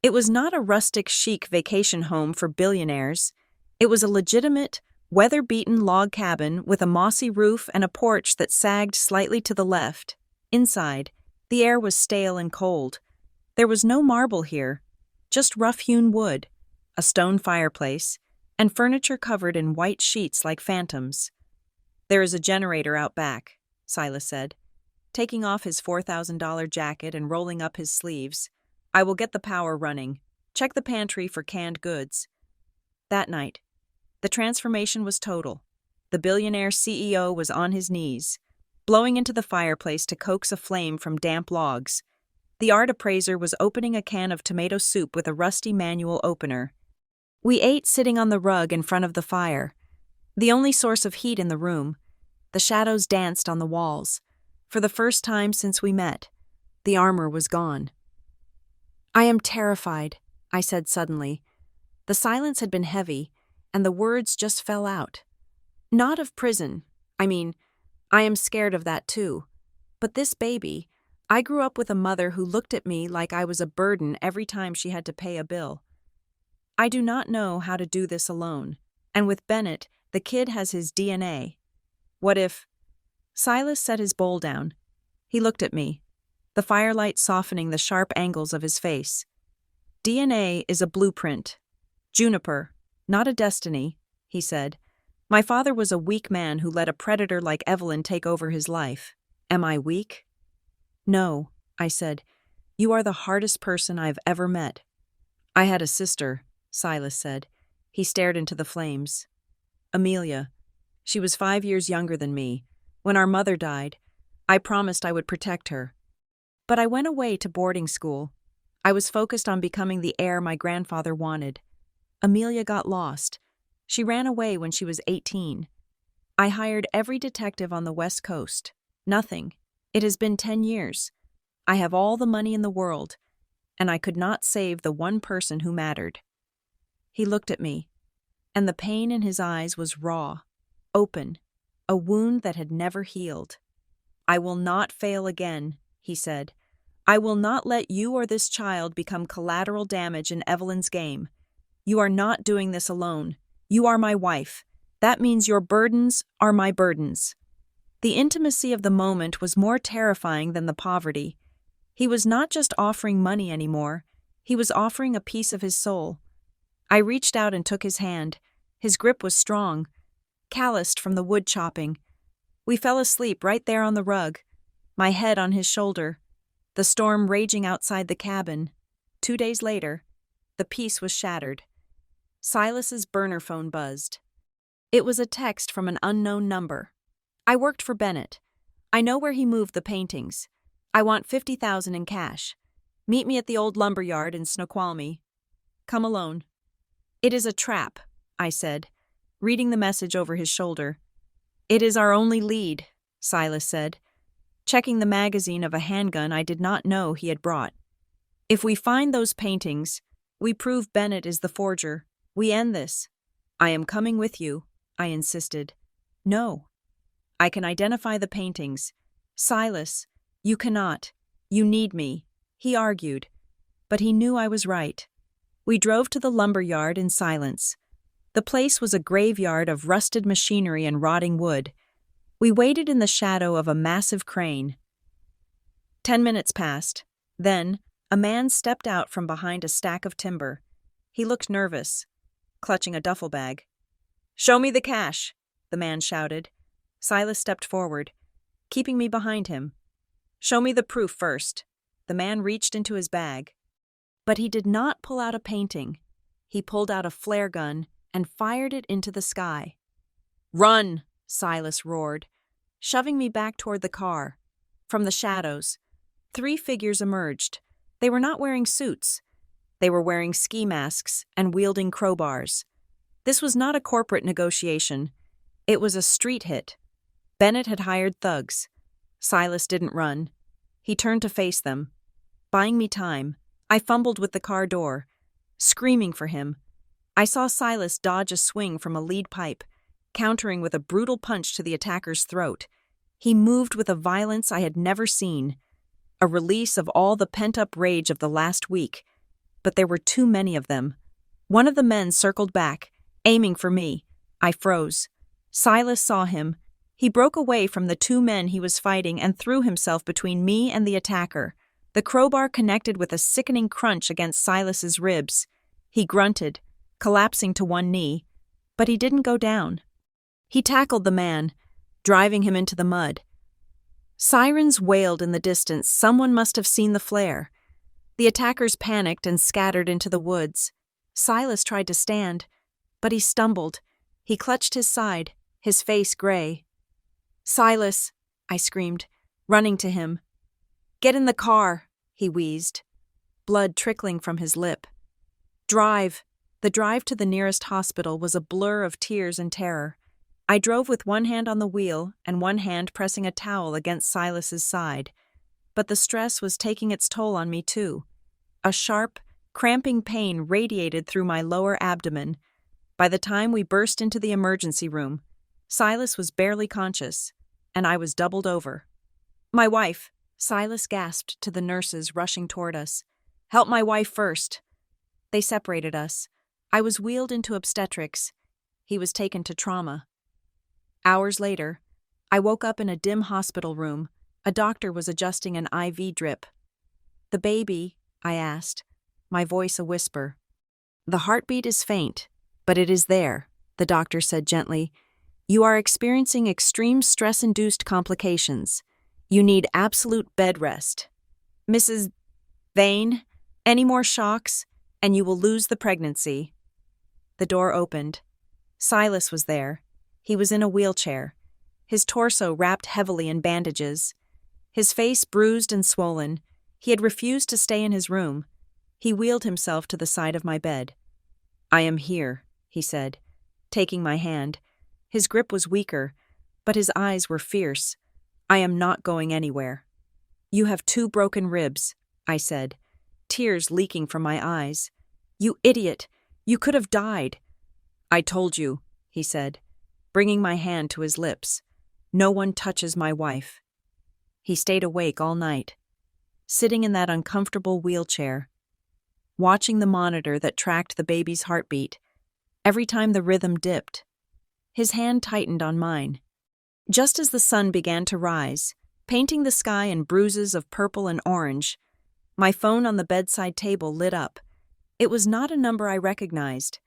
It was not a rustic chic vacation home for billionaires. It was a legitimate, weather-beaten log cabin with a mossy roof and a porch that sagged slightly to the left. Inside, the air was stale and cold. There was no marble here, just rough-hewn wood, a stone fireplace, and furniture covered in white sheets like phantoms. There is a generator out back, Silas said, taking off his $4,000 jacket and rolling up his sleeves. I will get the power running. Check the pantry for canned goods. That night, the transformation was total. The billionaire CEO was on his knees, blowing into the fireplace to coax a flame from damp logs. The art appraiser was opening a can of tomato soup with a rusty manual opener. We ate sitting on the rug in front of the fire, the only source of heat in the room. The shadows danced on the walls. For the first time since we met, the armor was gone. I am terrified, I said suddenly. The silence had been heavy, and the words just fell out. Not of prison. I am scared of that too. But this baby, I grew up with a mother who looked at me like I was a burden every time she had to pay a bill. I do not know how to do this alone, and with Bennett, the kid has his DNA. What if... Silas set his bowl down. He looked at me, the firelight softening the sharp angles of his face. DNA is a blueprint. Juniper, not a destiny, he said. My father was a weak man who let a predator like Evelyn take over his life. Am I weak? No, I said. You are the hardest person I've ever met. I had a sister, Silas said. He stared into the flames. Amelia. She was 5 years younger than me. When our mother died, I promised I would protect her. But I went away to boarding school. I was focused on becoming the heir my grandfather wanted. Amelia got lost. She ran away when she was 18. I hired every detective on the West Coast. Nothing. It has been 10 years. I have all the money in the world, and I could not save the one person who mattered. He looked at me, and the pain in his eyes was raw, open, a wound that had never healed. I will not fail again, he said. I will not let you or this child become collateral damage in Evelyn's game. You are not doing this alone. You are my wife. That means your burdens are my burdens. The intimacy of the moment was more terrifying than the poverty. He was not just offering money anymore. He was offering a piece of his soul. I reached out and took his hand. His grip was strong, calloused from the wood chopping. We fell asleep right there on the rug, my head on his shoulder, the storm raging outside the cabin. 2 days later, the peace was shattered. Silas's burner phone buzzed. It was a text from an unknown number. I worked for Bennett. I know where he moved the paintings. I want $50,000 in cash. Meet me at the old lumber yard in Snoqualmie. Come alone. It is a trap, I said, reading the message over his shoulder. It is our only lead, Silas said, checking the magazine of a handgun I did not know he had brought. If we find those paintings, we prove Bennett is the forger. We end this. I am coming with you, I insisted. No. I can identify the paintings. Silas, you cannot. You need me, he argued. But he knew I was right. We drove to the lumber yard in silence. The place was a graveyard of rusted machinery and rotting wood. We waited in the shadow of a massive crane. 10 minutes passed. Then, a man stepped out from behind a stack of timber. He looked nervous, clutching a duffel bag. "Show me the cash," the man shouted. Silas stepped forward, keeping me behind him. "Show me the proof first." The man reached into his bag. But he did not pull out a painting. He pulled out a flare gun and fired it into the sky. "Run!" Silas roared, shoving me back toward the car. From the shadows, 3 figures emerged. They were not wearing suits. They were wearing ski masks and wielding crowbars. This was not a corporate negotiation. It was a street hit. Bennett had hired thugs. Silas didn't run. He turned to face them. Buying me time, I fumbled with the car door, screaming for him. I saw Silas dodge a swing from a lead pipe, countering with a brutal punch to the attacker's throat. He moved with a violence I had never seen, a release of all the pent-up rage of the last week. But there were too many of them. One of the men circled back, aiming for me. I froze. Silas saw him. He broke away from the 2 men he was fighting and threw himself between me and the attacker. The crowbar connected with a sickening crunch against Silas's ribs. He grunted, collapsing to one knee, but he didn't go down. He tackled the man, driving him into the mud. Sirens wailed in the distance. Someone must have seen the flare. The attackers panicked and scattered into the woods. Silas tried to stand, but he stumbled. He clutched his side, his face gray. "Silas," I screamed, running to him. "Get in the car," he wheezed, blood trickling from his lip. "Drive." The drive to the nearest hospital was a blur of tears and terror. I drove with one hand on the wheel and one hand pressing a towel against Silas's side. But the stress was taking its toll on me too. A sharp, cramping pain radiated through my lower abdomen. By the time we burst into the emergency room, Silas was barely conscious, and I was doubled over. "My wife," Silas gasped to the nurses rushing toward us. "Help my wife first." They separated us. I was wheeled into obstetrics. He was taken to trauma. Hours later, I woke up in a dim hospital room. A doctor was adjusting an IV drip. "The baby?" I asked, my voice a whisper. "The heartbeat is faint, but it is there," the doctor said gently. "You are experiencing extreme stress-induced complications. You need absolute bed rest. Mrs. Vane, any more shocks, and you will lose the pregnancy." The door opened. Silas was there. He was in a wheelchair, his torso wrapped heavily in bandages, his face bruised and swollen. He had refused to stay in his room. He wheeled himself to the side of my bed. "I am here," he said, taking my hand. His grip was weaker, but his eyes were fierce. "I am not going anywhere." "You have 2 broken ribs," I said, tears leaking from my eyes. "You idiot! You could have died." "I told you," he said, bringing my hand to his lips. "No one touches my wife." He stayed awake all night, sitting in that uncomfortable wheelchair, watching the monitor that tracked the baby's heartbeat. Every time the rhythm dipped, his hand tightened on mine. Just as the sun began to rise, painting the sky in bruises of purple and orange, my phone on the bedside table lit up. It was not a number I recognized,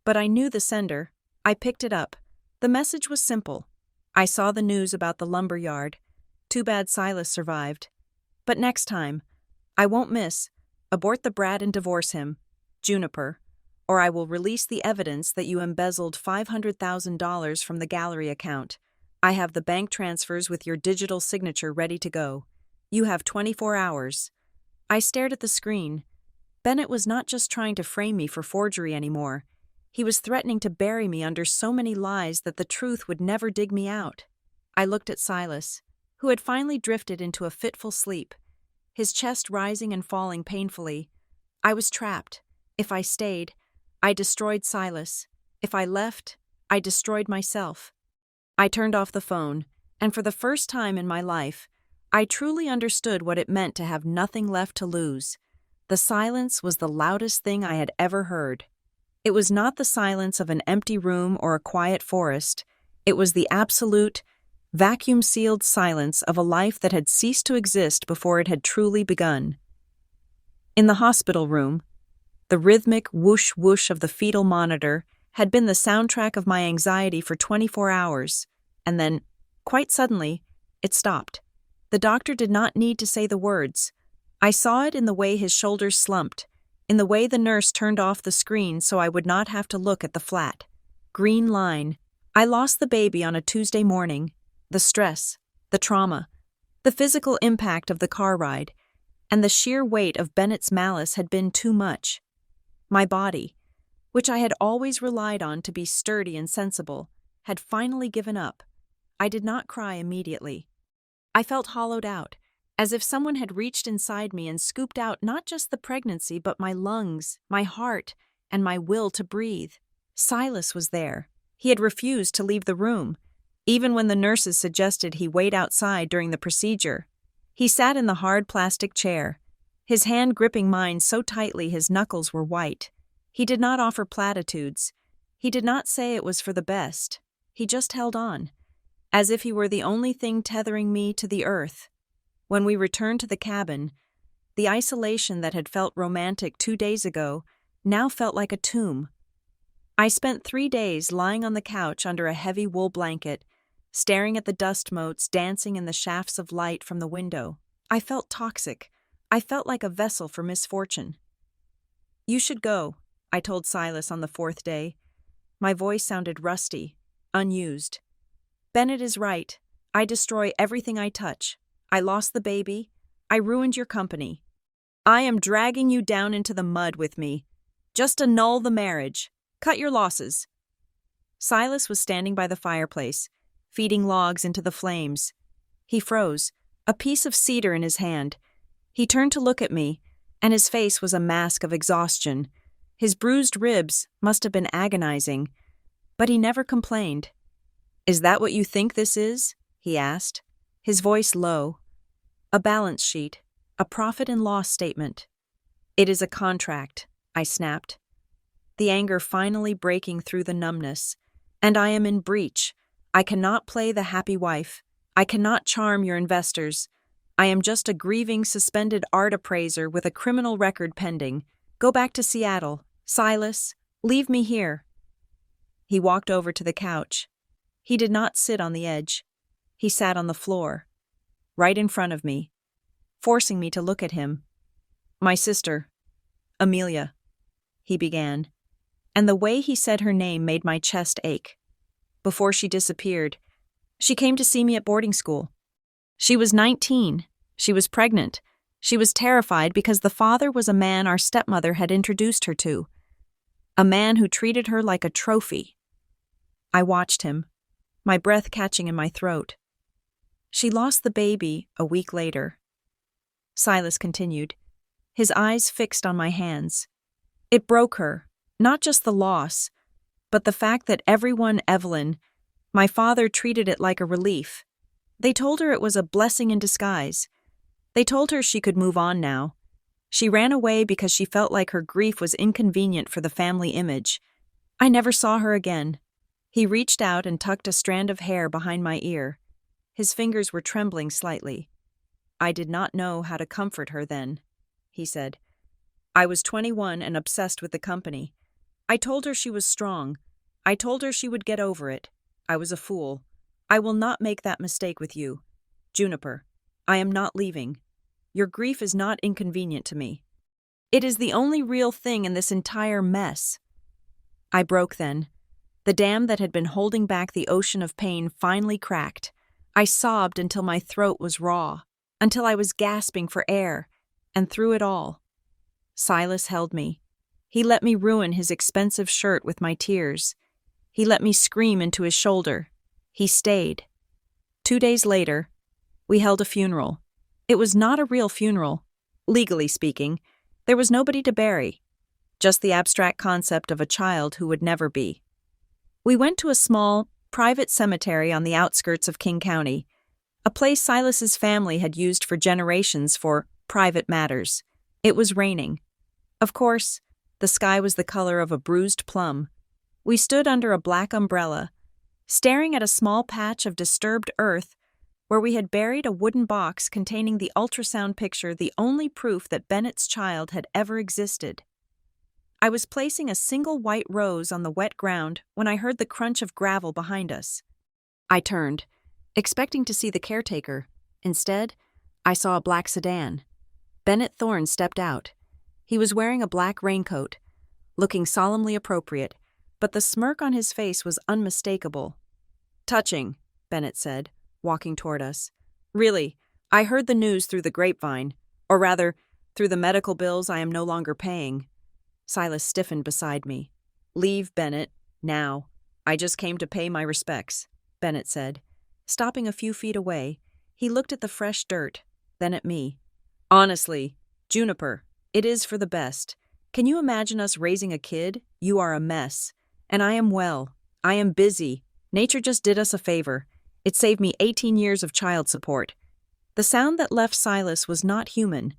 but I knew the sender. I picked it up. The message was simple. I saw the news about the lumber yard. Too bad Silas survived. But next time, I won't miss. Abort the brat and divorce him, Juniper, or I will release the evidence that you embezzled $500,000 from the gallery account. I have the bank transfers with your digital signature ready to go. You have 24 hours. I stared at the screen. Bennett was not just trying to frame me for forgery anymore. He was threatening to bury me under so many lies that the truth would never dig me out. I looked at Silas, who had finally drifted into a fitful sleep, his chest rising and falling painfully. I was trapped. If I stayed, I destroyed Silas. If I left, I destroyed myself. I turned off the phone, and for the first time in my life, I truly understood what it meant to have nothing left to lose. The silence was the loudest thing I had ever heard. It was not the silence of an empty room or a quiet forest. It was the absolute, vacuum-sealed silence of a life that had ceased to exist before it had truly begun. In the hospital room, the rhythmic whoosh-whoosh of the fetal monitor had been the soundtrack of my anxiety for 24 hours, and then, quite suddenly, it stopped. The doctor did not need to say the words. I saw it in the way his shoulders slumped, in the way the nurse turned off the screen so I would not have to look at the flat, green line. I lost the baby on a Tuesday morning. The stress, the trauma, the physical impact of the car ride, and the sheer weight of Bennett's malice had been too much. My body, which I had always relied on to be sturdy and sensible, had finally given up. I did not cry immediately. I felt hollowed out, as if someone had reached inside me and scooped out not just the pregnancy but my lungs, my heart, and my will to breathe. Silas was there. He had refused to leave the room, even when the nurses suggested he wait outside during the procedure. He sat in the hard plastic chair, his hand gripping mine so tightly his knuckles were white. He did not offer platitudes. He did not say it was for the best. He just held on, as if he were the only thing tethering me to the earth. When we returned to the cabin, the isolation that had felt romantic 2 days ago now felt like a tomb. I spent 3 days lying on the couch under a heavy wool blanket, staring at the dust motes dancing in the shafts of light from the window. I felt toxic. I felt like a vessel for misfortune. "You should go," I told Silas on the 4th day. My voice sounded rusty, unused. "Bennett is right. I destroy everything I touch. I lost the baby. I ruined your company. I am dragging you down into the mud with me. Just annul the marriage. Cut your losses." Silas was standing by the fireplace, feeding logs into the flames. He froze, a piece of cedar in his hand. He turned to look at me, and his face was a mask of exhaustion. His bruised ribs must have been agonizing, but he never complained. "Is that what you think this is?" he asked, his voice low. "A balance sheet, a profit and loss statement." "It is a contract," I snapped, the anger finally breaking through the numbness. "And I am in breach. I cannot play the happy wife. I cannot charm your investors. I am just a grieving suspended art appraiser with a criminal record pending. Go back to Seattle. Silas, leave me here." He walked over to the couch. He did not sit on the edge. He sat on the floor, right in front of me, forcing me to look at him. "My sister, Amelia," he began, and the way he said her name made my chest ache. "Before she disappeared, she came to see me at boarding school. She was 19. She was pregnant. She was terrified because the father was a man our stepmother had introduced her to, a man who treated her like a trophy." I watched him, my breath catching in my throat. "She lost the baby a week later," Silas continued, his eyes fixed on my hands. "It broke her, not just the loss, but the fact that everyone, Evelyn, my father, treated it like a relief. They told her it was a blessing in disguise. They told her she could move on now. She ran away because she felt like her grief was inconvenient for the family image. I never saw her again." He reached out and tucked a strand of hair behind my ear. His fingers were trembling slightly. "I did not know how to comfort her then," he said. "I was 21 and obsessed with the company. I told her she was strong. I told her she would get over it. I was a fool. I will not make that mistake with you. Juniper, I am not leaving. Your grief is not inconvenient to me. It is the only real thing in this entire mess." I broke then. The dam that had been holding back the ocean of pain finally cracked. I sobbed until my throat was raw, until I was gasping for air, and through it all, Silas held me. He let me ruin his expensive shirt with my tears. He let me scream into his shoulder. He stayed. 2 days later, we held a funeral. It was not a real funeral. Legally speaking, there was nobody to bury, just the abstract concept of a child who would never be. We went to a small, private cemetery on the outskirts of King County, a place Silas's family had used for generations for private matters. It was raining. Of course, the sky was the color of a bruised plum. We stood under a black umbrella, staring at a small patch of disturbed earth where we had buried a wooden box containing the ultrasound picture, the only proof that Bennett's child had ever existed. I was placing a single white rose on the wet ground when I heard the crunch of gravel behind us. I turned, expecting to see the caretaker. Instead, I saw a black sedan. Bennett Thorne stepped out. He was wearing a black raincoat, looking solemnly appropriate, but the smirk on his face was unmistakable. "Touching," Bennett said, walking toward us. "Really, I heard the news through the grapevine, or rather, through the medical bills I am no longer paying." Silas stiffened beside me. "Leave, Bennett, now. I just came to pay my respects," Bennett said. Stopping a few feet away, he looked at the fresh dirt, then at me. "Honestly, Juniper, it is for the best. Can you imagine us raising a kid? You are a mess. And I am well. I am busy. Nature just did us a favor. It saved me 18 years of child support." The sound that left Silas was not human.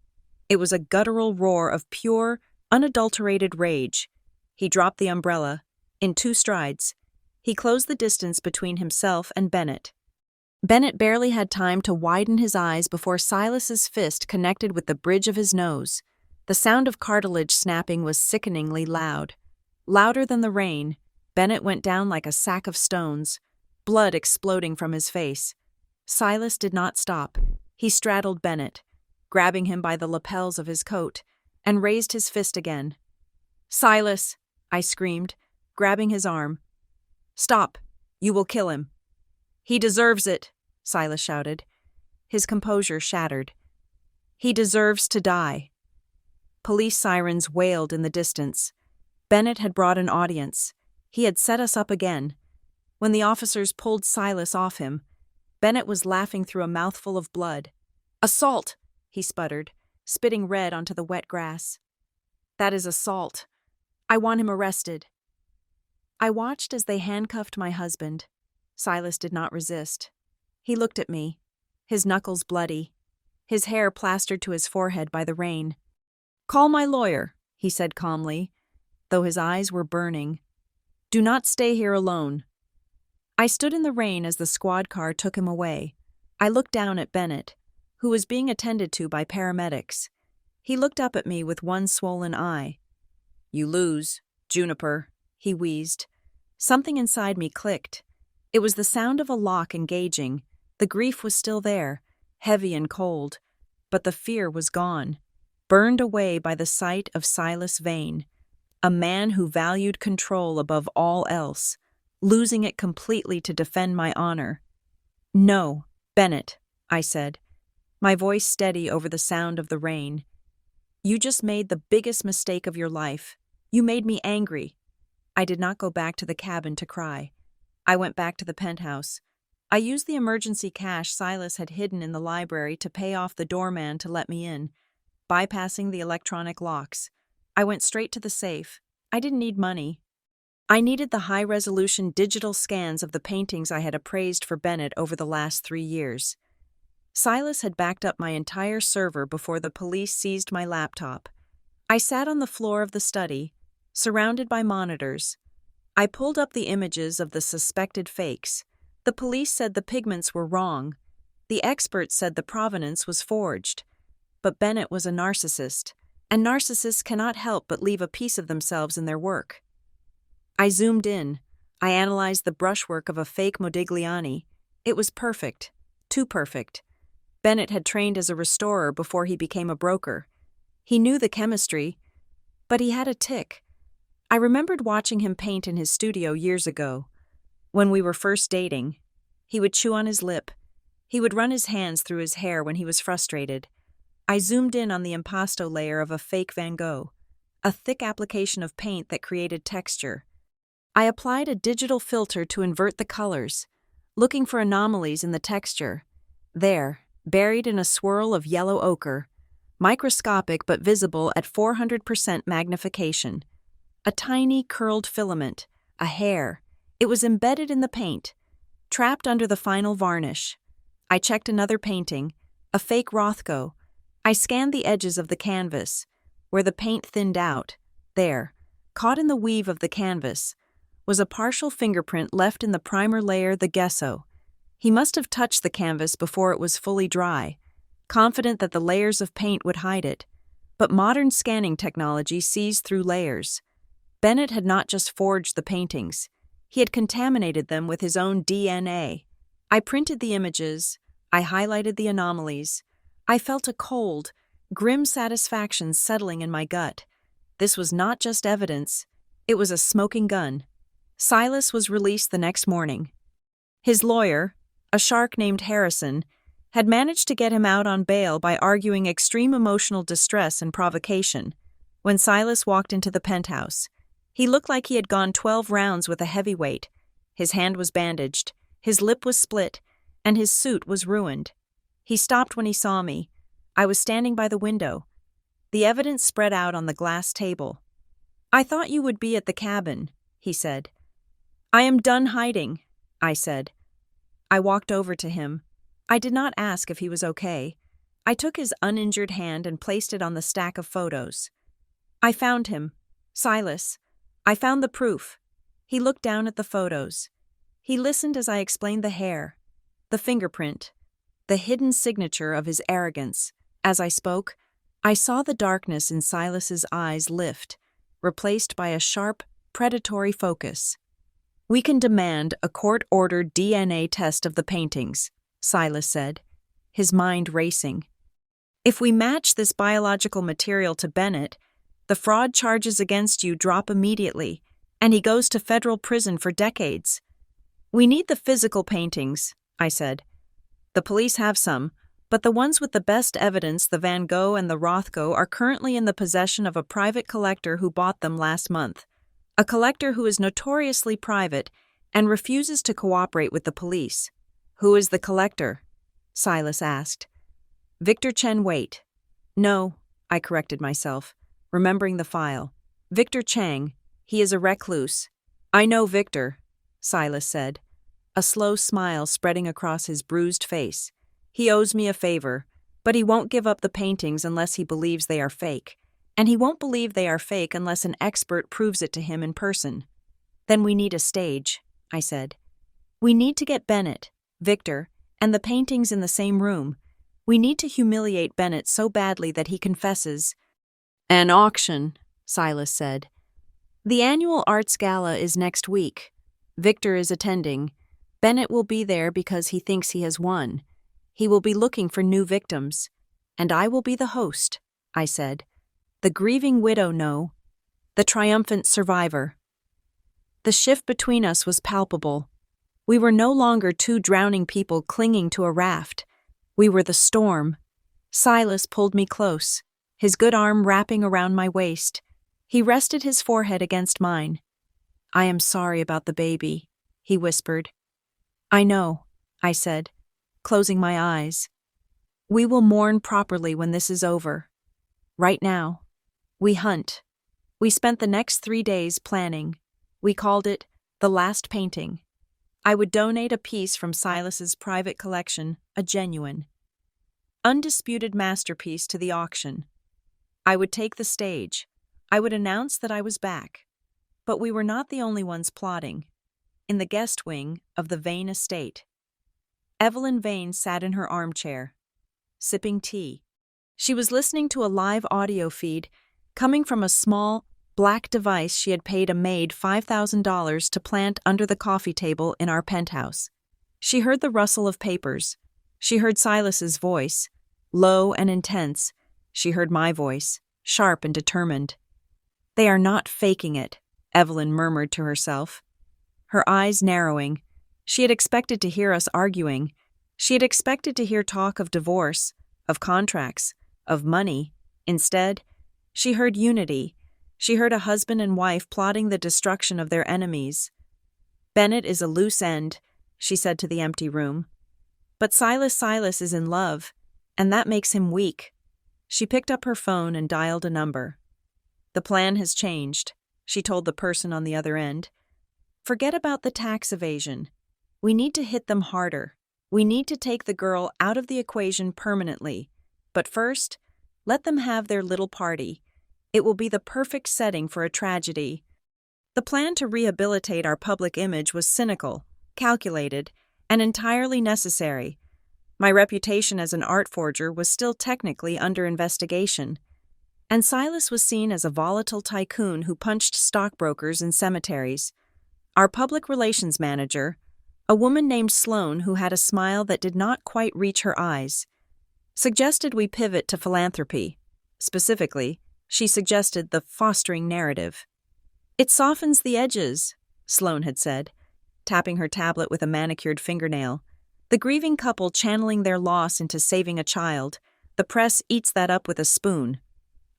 It was a guttural roar of pure, unadulterated rage. He dropped the umbrella. In 2 strides, he closed the distance between himself and Bennett. Bennett barely had time to widen his eyes before Silas's fist connected with the bridge of his nose. The sound of cartilage snapping was sickeningly loud. Louder than the rain, Bennett went down like a sack of stones, blood exploding from his face. Silas did not stop. He straddled Bennett, grabbing him by the lapels of his coat, and raised his fist again. "Silas!" I screamed, grabbing his arm. "Stop! You will kill him." "He deserves it," Silas shouted. His composure shattered. "He deserves to die." Police sirens wailed in the distance. Bennett had brought an audience. He had set us up again. When the officers pulled Silas off him, Bennett was laughing through a mouthful of blood. "Assault!" he sputtered, spitting red onto the wet grass. "That is assault. I want him arrested." I watched as they handcuffed my husband. Silas did not resist. He looked at me, his knuckles bloody, his hair plastered to his forehead by the rain. "Call my lawyer," he said calmly, though his eyes were burning. "Do not stay here alone." I stood in the rain as the squad car took him away. I looked down at Bennett, who was being attended to by paramedics. He looked up at me with one swollen eye. "You lose, Juniper," he wheezed. Something inside me clicked. It was the sound of a lock engaging. The grief was still there, heavy and cold, but the fear was gone, burned away by the sight of Silas Vane, a man who valued control above all else, losing it completely to defend my honor. "No, Bennett," I said, my voice steady over the sound of the rain. "You just made the biggest mistake of your life. You made me angry." I did not go back to the cabin to cry. I went back to the penthouse. I used the emergency cash Silas had hidden in the library to pay off the doorman to let me in, bypassing the electronic locks. I went straight to the safe. I didn't need money. I needed the high-resolution digital scans of the paintings I had appraised for Bennett over the last 3 years. Silas had backed up my entire server before the police seized my laptop. I sat on the floor of the study, surrounded by monitors. I pulled up the images of the suspected fakes. The police said the pigments were wrong. The experts said the provenance was forged. But Bennett was a narcissist, and narcissists cannot help but leave a piece of themselves in their work. I zoomed in. I analyzed the brushwork of a fake Modigliani. It was perfect. Too perfect. Bennett had trained as a restorer before he became a broker. He knew the chemistry, but he had a tic. I remembered watching him paint in his studio years ago. When we were first dating, he would chew on his lip. He would run his hands through his hair when he was frustrated. I zoomed in on the impasto layer of a fake Van Gogh, a thick application of paint that created texture. I applied a digital filter to invert the colors, looking for anomalies in the texture. There, buried in a swirl of yellow ochre, microscopic but visible at 400% magnification. A tiny, curled filament, a hair. It was embedded in the paint, trapped under the final varnish. I checked another painting, a fake Rothko. I scanned the edges of the canvas, where the paint thinned out. There, caught in the weave of the canvas, was a partial fingerprint left in the primer layer, the gesso. He must have touched the canvas before it was fully dry, confident that the layers of paint would hide it. But modern scanning technology sees through layers. Bennett had not just forged the paintings, he had contaminated them with his own DNA. I printed the images, I highlighted the anomalies. I felt a cold, grim satisfaction settling in my gut. This was not just evidence, it was a smoking gun. Silas was released the next morning. His lawyer, a shark named Harrison, had managed to get him out on bail by arguing extreme emotional distress and provocation. When Silas walked into the penthouse, he looked like he had gone 12 rounds with a heavyweight. His hand was bandaged, his lip was split, and his suit was ruined. He stopped when he saw me. I was standing by the window. The evidence spread out on the glass table. "I thought you would be at the cabin," he said. "I am done hiding," I said. I walked over to him. I did not ask if he was okay. I took his uninjured hand and placed it on the stack of photos. "I found him. Silas. I found the proof." He looked down at the photos. He listened as I explained the hair, the fingerprint, the hidden signature of his arrogance. As I spoke, I saw the darkness in Silas's eyes lift, replaced by a sharp, predatory focus. "We can demand a court-ordered DNA test of the paintings," Silas said, his mind racing. "If we match this biological material to Bennett, the fraud charges against you drop immediately, and he goes to federal prison for decades." "We need the physical paintings," I said. "The police have some, but the ones with the best evidence, the Van Gogh and the Rothko, are currently in the possession of a private collector who bought them last month. A collector who is notoriously private and refuses to cooperate with the police." "Who is the collector?" Silas asked. "Victor Chen Wait." "No," I corrected myself, remembering the file. "Victor Chang. He is a recluse." "I know Victor," Silas said, a slow smile spreading across his bruised face. "He owes me a favor, but he won't give up the paintings unless he believes they are fake. And he won't believe they are fake unless an expert proves it to him in person." "Then we need a stage," I said. "We need to get Bennett, Victor, and the paintings in the same room. We need to humiliate Bennett so badly that he confesses." "An auction," Silas said. "The annual arts gala is next week. Victor is attending. Bennett will be there because he thinks he has won. He will be looking for new victims. And I will be the host," I said. "The grieving widow, no. The triumphant survivor." The shift between us was palpable. We were no longer two drowning people clinging to a raft. We were the storm. Silas pulled me close, his good arm wrapping around my waist. He rested his forehead against mine. "I am sorry about the baby," he whispered. "I know," I said, closing my eyes. "We will mourn properly when this is over. Right now, we hunt." We spent the next 3 days planning. We called it The Last Painting. I would donate a piece from Silas's private collection, a genuine, undisputed masterpiece, to the auction. I would take the stage. I would announce that I was back. But we were not the only ones plotting. In the guest wing of the Vane estate, Evelyn Vane sat in her armchair, sipping tea. She was listening to a live audio feed coming from a small, black device she had paid a maid $5,000 to plant under the coffee table in our penthouse. She heard the rustle of papers. She heard Silas's voice, low and intense. She heard my voice, sharp and determined. "They are not faking it," Evelyn murmured to herself, her eyes narrowing. She had expected to hear us arguing. She had expected to hear talk of divorce, of contracts, of money. Instead, she heard unity. She heard a husband and wife plotting the destruction of their enemies. "Bennett is a loose end," she said to the empty room. "But Silas is in love, and that makes him weak." She picked up her phone and dialed a number. "The plan has changed," she told the person on the other end. "Forget about the tax evasion. We need to hit them harder. We need to take the girl out of the equation permanently. But first, let them have their little party. It will be the perfect setting for a tragedy." The plan to rehabilitate our public image was cynical, calculated, and entirely necessary. My reputation as an art forger was still technically under investigation, and Silas was seen as a volatile tycoon who punched stockbrokers in cemeteries. Our public relations manager, a woman named Sloane who had a smile that did not quite reach her eyes, suggested we pivot to philanthropy. Specifically, she suggested the fostering narrative. "It softens the edges," Sloane had said, tapping her tablet with a manicured fingernail. "The grieving couple channeling their loss into saving a child. The press eats that up with a spoon."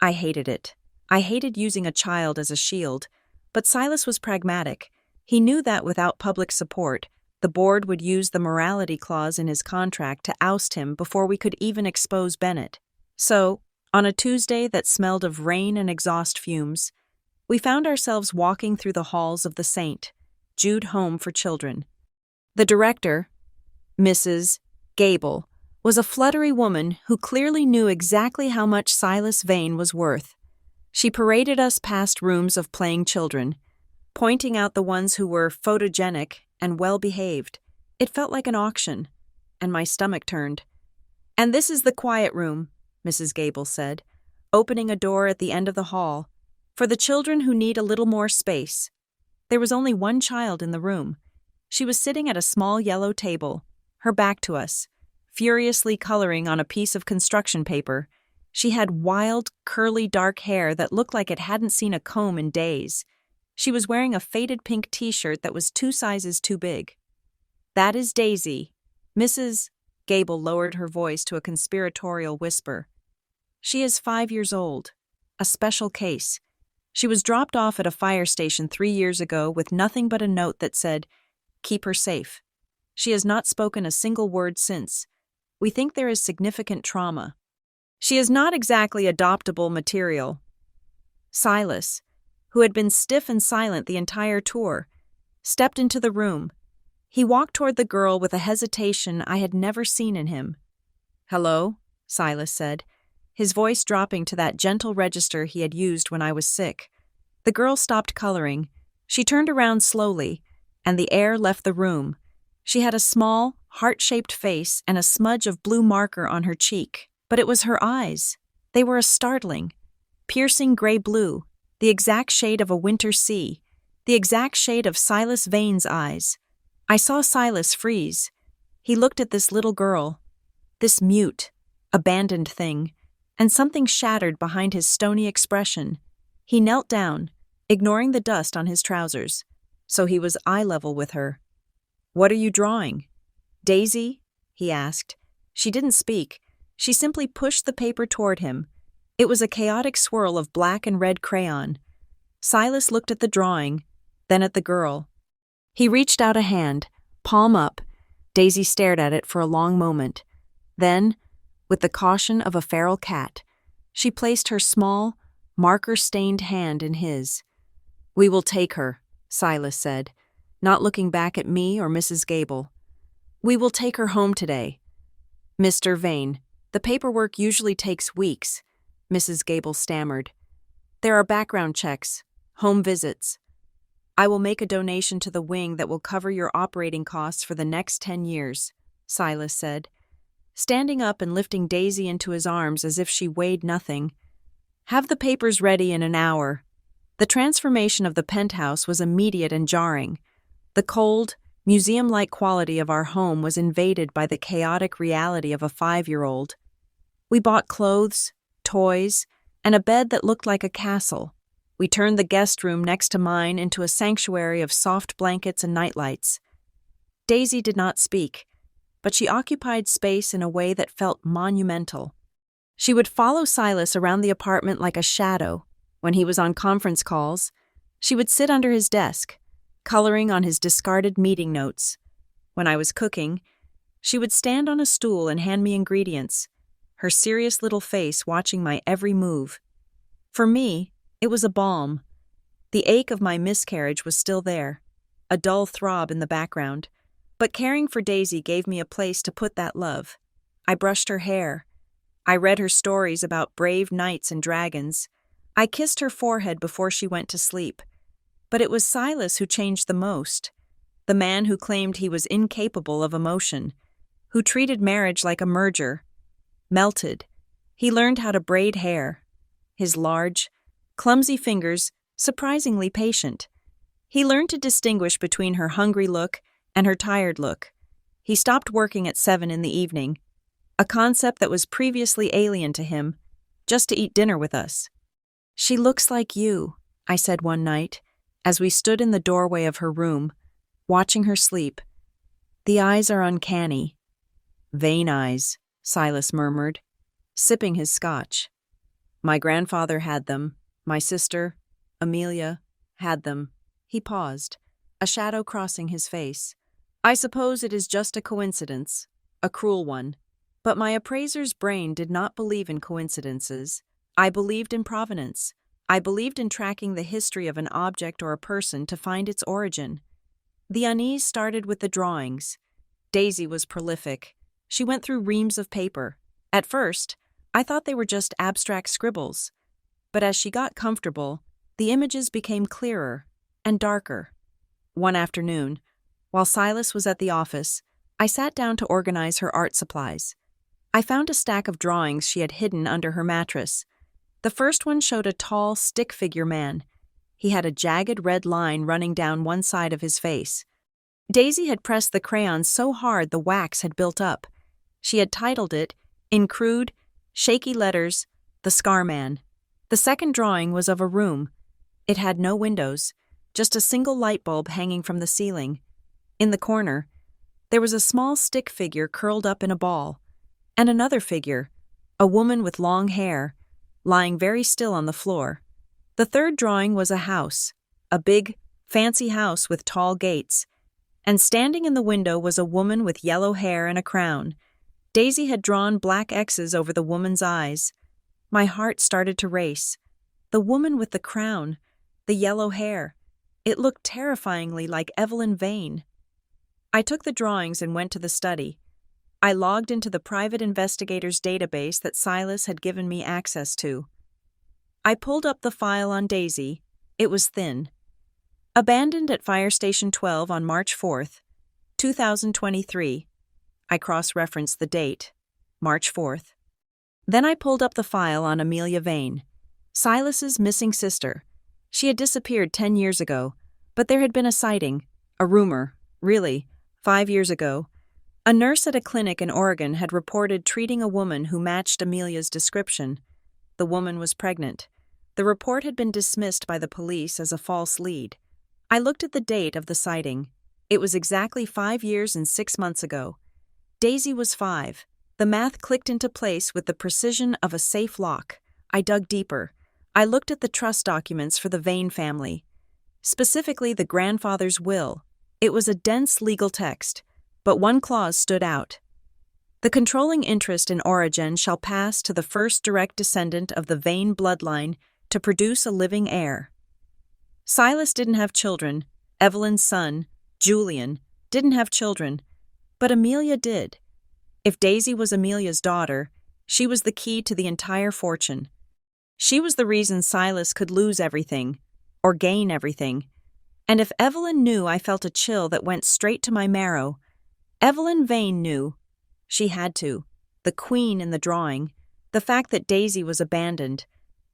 I hated it. I hated using a child as a shield, but Silas was pragmatic. He knew that without public support, the board would use the morality clause in his contract to oust him before we could even expose Bennett. So, on a Tuesday that smelled of rain and exhaust fumes, we found ourselves walking through the halls of the St. Jude Home for Children. The director, Mrs. Gable, was a fluttery woman who clearly knew exactly how much Silas Vane was worth. She paraded us past rooms of playing children, pointing out the ones who were photogenic and well-behaved. It felt like an auction, and my stomach turned. "And this is the quiet room," Mrs. Gable said, opening a door at the end of the hall, "for the children who need a little more space." There was only one child in the room. She was sitting at a small yellow table, her back to us, furiously coloring on a piece of construction paper. She had wild, curly dark hair that looked like it hadn't seen a comb in days. She was wearing a faded pink t-shirt that was 2 sizes too big. "That is Daisy." Mrs. Gable lowered her voice to a conspiratorial whisper. "She is 5 years old. A special case. She was dropped off at a fire station 3 years ago with nothing but a note that said, 'Keep her safe.' She has not spoken a single word since. We think there is significant trauma. She is not exactly adoptable material." Silas, who had been stiff and silent the entire tour, stepped into the room. He walked toward the girl with a hesitation I had never seen in him. "Hello," Silas said, his voice dropping to that gentle register he had used when I was sick. The girl stopped coloring. She turned around slowly, and the air left the room. She had a small, heart-shaped face and a smudge of blue marker on her cheek, but it was her eyes. They were a startling, piercing gray-blue, the exact shade of a winter sea, the exact shade of Silas Vane's eyes. I saw Silas freeze. He looked at this little girl, this mute, abandoned thing, and something shattered behind his stony expression. He knelt down, ignoring the dust on his trousers, so he was eye level with her. "What are you drawing?" "Daisy?" he asked. She didn't speak. She simply pushed the paper toward him. It was a chaotic swirl of black and red crayon. Silas looked at the drawing, then at the girl. He reached out a hand, palm up. Daisy stared at it for a long moment. Then, with the caution of a feral cat, she placed her small, marker-stained hand in his. "We will take her," Silas said, not looking back at me or Mrs. Gable. "We will take her home today." "Mr. Vane, the paperwork usually takes weeks," Mrs. Gable stammered. "There are background checks, home visits. I will make a donation to the wing that will cover your operating costs for the next 10 years, Silas said, standing up and lifting Daisy into his arms as if she weighed nothing. "Have the papers ready in an hour." The transformation of the penthouse was immediate and jarring. The cold, museum-like quality of our home was invaded by the chaotic reality of a 5-year-old. We bought clothes, toys, and a bed that looked like a castle. We turned the guest room next to mine into a sanctuary of soft blankets and nightlights. Daisy did not speak, but she occupied space in a way that felt monumental. She would follow Silas around the apartment like a shadow. When he was on conference calls, she would sit under his desk, coloring on his discarded meeting notes. When I was cooking, she would stand on a stool and hand me ingredients, her serious little face watching my every move. For me, it was a balm. The ache of my miscarriage was still there, a dull throb in the background, but caring for Daisy gave me a place to put that love. I brushed her hair. I read her stories about brave knights and dragons. I kissed her forehead before she went to sleep. But it was Silas who changed the most. The man who claimed he was incapable of emotion, who treated marriage like a merger, melted. He learned how to braid hair. His large, clumsy fingers, surprisingly patient. He learned to distinguish between her hungry look and her tired look. He stopped working at 7 in the evening, a concept that was previously alien to him, just to eat dinner with us. "She looks like you," I said one night, as we stood in the doorway of her room, watching her sleep. "The eyes are uncanny." "Vain eyes," Silas murmured, sipping his scotch. "My grandfather had them. My sister, Amelia, had them." He paused, a shadow crossing his face. "I suppose it is just a coincidence, a cruel one. But my appraiser's brain did not believe in coincidences. I believed in provenance. I believed in tracking the history of an object or a person to find its origin. The unease started with the drawings. Daisy was prolific. She went through reams of paper. At first, I thought they were just abstract scribbles. But as she got comfortable, the images became clearer and darker. One afternoon, while Silas was at the office, I sat down to organize her art supplies. I found a stack of drawings she had hidden under her mattress. The first one showed a tall, stick-figure man. He had a jagged red line running down one side of his face. Daisy had pressed the crayon so hard the wax had built up. She had titled it, in crude, shaky letters, "The Scar Man." The second drawing was of a room. It had no windows, just a single light bulb hanging from the ceiling. In the corner, there was a small stick figure curled up in a ball, and another figure, a woman with long hair, lying very still on the floor. The third drawing was a house, a big, fancy house with tall gates, and standing in the window was a woman with yellow hair and a crown. Daisy had drawn black X's over the woman's eyes. My heart started to race. The woman with the crown, the yellow hair. It looked terrifyingly like Evelyn Vane. I took the drawings and went to the study. I logged into the private investigator's database that Silas had given me access to. I pulled up the file on Daisy. It was thin. Abandoned at Fire Station 12 on March 4th, 2023. I cross-referenced the date, March 4th. Then I pulled up the file on Amelia Vane, Silas's missing sister. She had disappeared 10 years ago, but there had been a sighting, a rumor, really, 5 years ago. A nurse at a clinic in Oregon had reported treating a woman who matched Amelia's description. The woman was pregnant. The report had been dismissed by the police as a false lead. I looked at the date of the sighting. It was exactly 5 years and 6 months ago. Daisy was 5. The math clicked into place with the precision of a safe lock. I dug deeper. I looked at the trust documents for the Vane family, specifically the grandfather's will. It was a dense legal text, but one clause stood out. The controlling interest in origin shall pass to the first direct descendant of the Vane bloodline to produce a living heir. Silas didn't have children. Evelyn's son, Julian, didn't have children, but Amelia did. If Daisy was Amelia's daughter, she was the key to the entire fortune. She was the reason Silas could lose everything, or gain everything. And if Evelyn knew, I felt a chill that went straight to my marrow. Evelyn Vane knew. She had to. The queen in the drawing. The fact that Daisy was abandoned.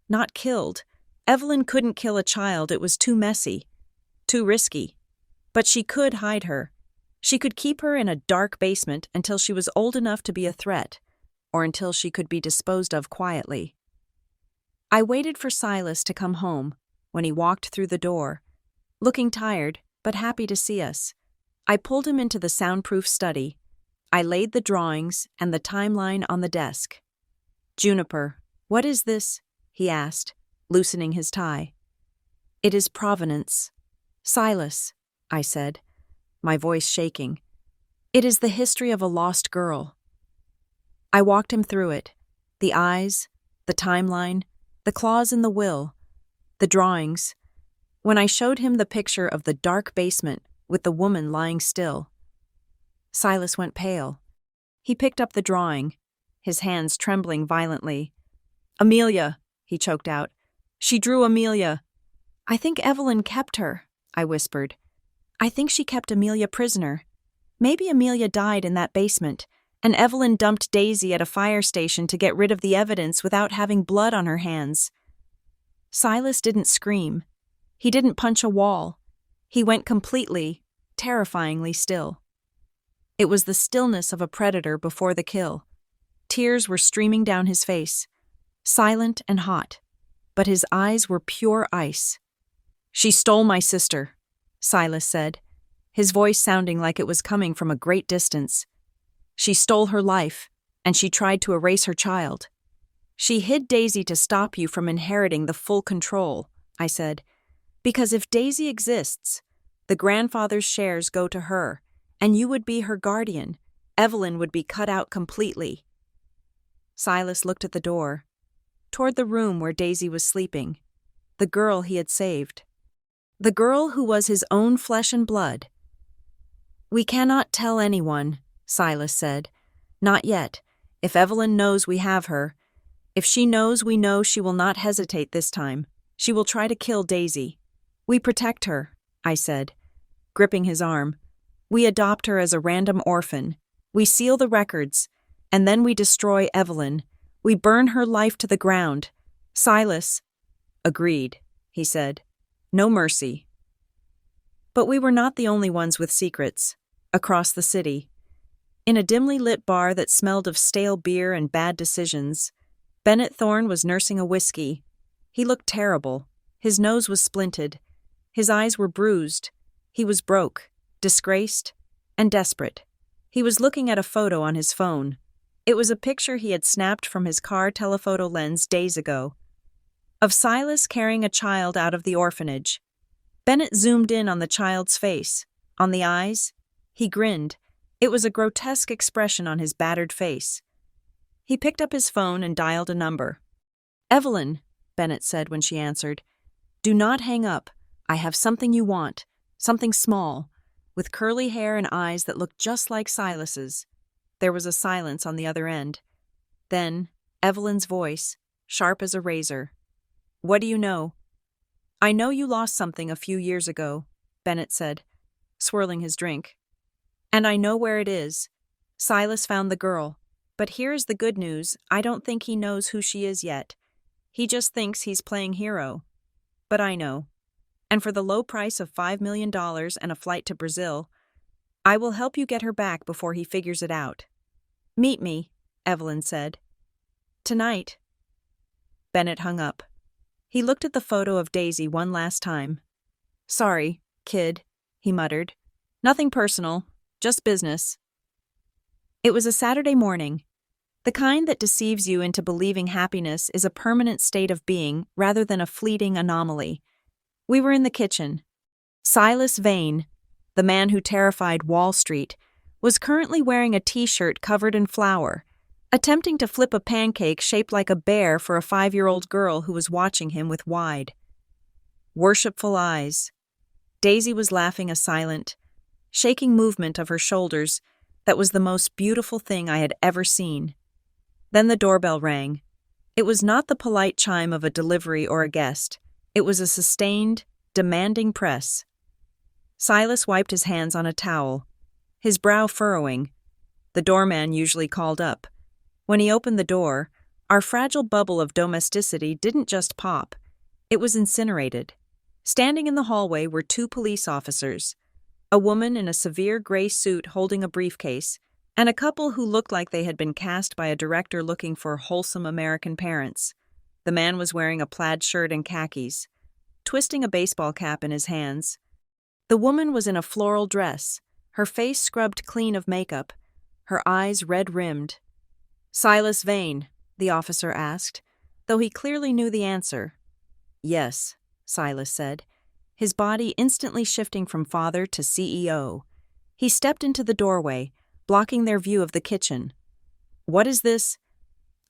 Not killed. Evelyn couldn't kill a child, it was too messy. Too risky. But she could hide her. She could keep her in a dark basement until she was old enough to be a threat, or until she could be disposed of quietly. I waited for Silas to come home when he walked through the door, looking tired but happy to see us. I pulled him into the soundproof study. I laid the drawings and the timeline on the desk. "Juniper, what is this?" he asked, loosening his tie. "It is provenance." "Silas," I said, my voice shaking. "It is the history of a lost girl." I walked him through it. The eyes, the timeline, the clause in the will, the drawings. When I showed him the picture of the dark basement with the woman lying still, Silas went pale. He picked up the drawing, his hands trembling violently. "Amelia," he choked out. "She drew Amelia." "I think Evelyn kept her," I whispered. I think she kept Amelia prisoner. Maybe Amelia died in that basement, and Evelyn dumped Daisy at a fire station to get rid of the evidence without having blood on her hands. Silas didn't scream. He didn't punch a wall. He went completely, terrifyingly still. It was the stillness of a predator before the kill. Tears were streaming down his face, silent and hot, but his eyes were pure ice. She stole my sister, Silas said, his voice sounding like it was coming from a great distance. She stole her life, and she tried to erase her child. She hid Daisy to stop you from inheriting the full control, I said, because if Daisy exists, the grandfather's shares go to her, and you would be her guardian. Evelyn would be cut out completely. Silas looked at the door, toward the room where Daisy was sleeping, the girl he had saved. The girl who was his own flesh and blood. We cannot tell anyone, Silas said. Not yet. If Evelyn knows we have her, if she knows we know, she will not hesitate this time. She will try to kill Daisy. We protect her, I said, gripping his arm. We adopt her as a random orphan. We seal the records, and then we destroy Evelyn. We burn her life to the ground. Silas. Agreed, he said. No mercy. But we were not the only ones with secrets. Across the city, in a dimly lit bar that smelled of stale beer and bad decisions, Bennett Thorne was nursing a whiskey. He looked terrible. His nose was splinted. His eyes were bruised. He was broke, disgraced, and desperate. He was looking at a photo on his phone. It was a picture he had snapped from his car telephoto lens days ago, of Silas carrying a child out of the orphanage. Bennett zoomed in on the child's face, on the eyes. He grinned. It was a grotesque expression on his battered face. He picked up his phone and dialed a number. Evelyn, Bennett said when she answered. Do not hang up. I have something you want. Something small, with curly hair and eyes that looked just like Silas's. There was a silence on the other end. Then, Evelyn's voice, sharp as a razor. What do you know? I know you lost something a few years ago, Bennett said, swirling his drink. And I know where it is. Silas found the girl. But here's the good news. I don't think he knows who she is yet. He just thinks he's playing hero. But I know. And for the low price of $5 million and a flight to Brazil, I will help you get her back before he figures it out. Meet me, Evelyn said. Tonight. Bennett hung up. He looked at the photo of Daisy one last time. Sorry, kid, he muttered. Nothing personal. Just business. It was a Saturday morning. The kind that deceives you into believing happiness is a permanent state of being rather than a fleeting anomaly. We were in the kitchen. Silas Vane, the man who terrified Wall Street, was currently wearing a t-shirt covered in flour, attempting to flip a pancake shaped like a bear for a 5-year-old girl who was watching him with wide, worshipful eyes. Daisy was laughing a silent, shaking movement of her shoulders that was the most beautiful thing I had ever seen. Then the doorbell rang. It was not the polite chime of a delivery or a guest. It was a sustained, demanding press. Silas wiped his hands on a towel, his brow furrowing. The doorman usually called up. When he opened the door, our fragile bubble of domesticity didn't just pop. It was incinerated. Standing in the hallway were 2 police officers, a woman in a severe gray suit holding a briefcase, and a couple who looked like they had been cast by a director looking for wholesome American parents. The man was wearing a plaid shirt and khakis, twisting a baseball cap in his hands. The woman was in a floral dress, her face scrubbed clean of makeup, her eyes red-rimmed. Silas Vane, the officer asked, though he clearly knew the answer. Yes, Silas said, his body instantly shifting from father to CEO. He stepped into the doorway, blocking their view of the kitchen. What is this?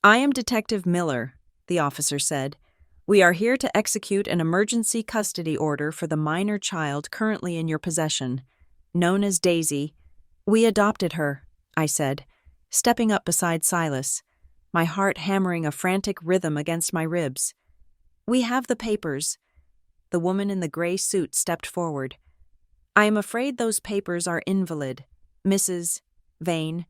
I am Detective Miller, the officer said. We are here to execute an emergency custody order for the minor child currently in your possession, known as Daisy. We adopted her, I said, stepping up beside Silas, my heart hammering a frantic rhythm against my ribs. We have the papers. the woman in the gray suit stepped forward. "I am afraid those papers are invalid, Mrs. Vane.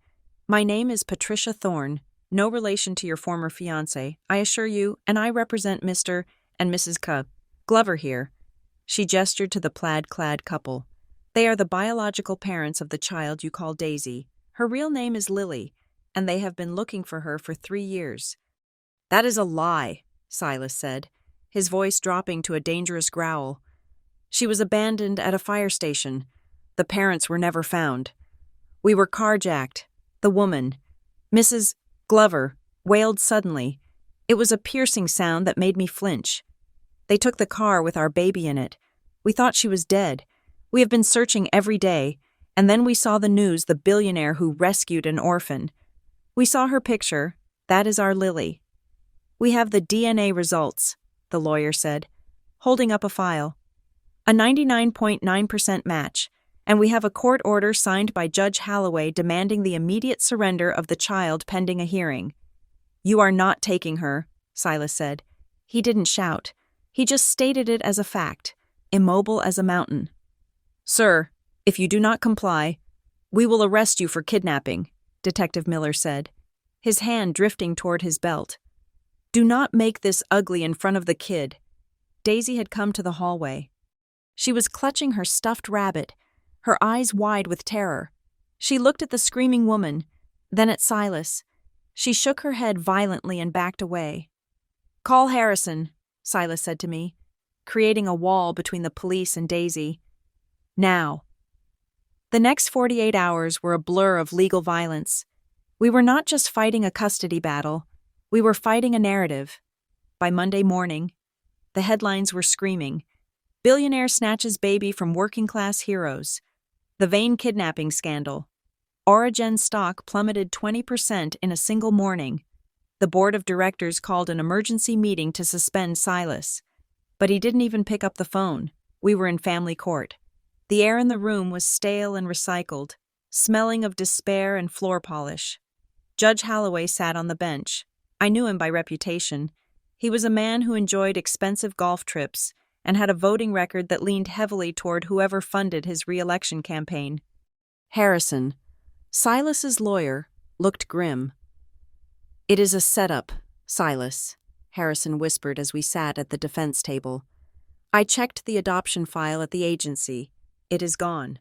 My name is Patricia Thorne, no relation to your former fiancé, I assure you, and I represent Mr. and Mrs. Glover here." She gestured to the plaid-clad couple. "They are the biological parents of the child you call Daisy. Her real name is Lily, and they have been looking for her for 3 years." "That is a lie," Silas said, his voice dropping to a dangerous growl. "She was abandoned at a fire station. The parents were never found. We were carjacked. The woman, Mrs. Glover, wailed suddenly. It was a piercing sound that made me flinch. They took the car with our baby in it. We thought she was dead. We have been searching every day, and then we saw the news, the billionaire who rescued an orphan. We saw her picture. That is our Lily. We have the DNA results," the lawyer said, holding up a file. "A 99.9% match, and we have a court order signed by Judge Holloway demanding the immediate surrender of the child pending a hearing." "You are not taking her," Silas said. He didn't shout. He just stated it as a fact, immobile as a mountain. "Sir, if you do not comply, we will arrest you for kidnapping," Detective Miller said, his hand drifting toward his belt. "Do not make this ugly in front of the kid." Daisy had come to the hallway. She was clutching her stuffed rabbit, her eyes wide with terror. She looked at the screaming woman, then at Silas. She shook her head violently and backed away. "Call Harrison," Silas said to me, creating a wall between the police and Daisy. "Now." The next 48 hours were a blur of legal violence. We were not just fighting a custody battle, we were fighting a narrative. By Monday morning, the headlines were screaming, "Billionaire snatches baby from working-class heroes," "The Vane kidnapping scandal," "Origen stock plummeted 20% in a single morning." The board of directors called an emergency meeting to suspend Silas. But he didn't even pick up the phone. We were in family court. The air in the room was stale and recycled, smelling of despair and floor polish. Judge Holloway sat on the bench. I knew him by reputation. He was a man who enjoyed expensive golf trips and had a voting record that leaned heavily toward whoever funded his re-election campaign. Harrison, Silas's lawyer, looked grim. "It is a setup, Silas," Harrison whispered as we sat at the defense table. "I checked the adoption file at the agency. It is gone.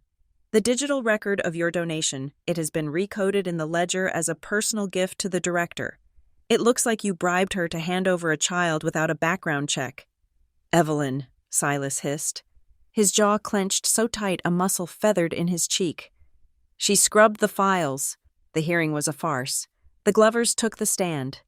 The digital record of your donation, it has been recoded in the ledger as a personal gift to the director. It looks like you bribed her to hand over a child without a background check." "Evelyn," Silas hissed. His jaw clenched so tight a muscle feathered in his cheek. "She scrubbed the files." The hearing was a farce. The Glovers took the stand.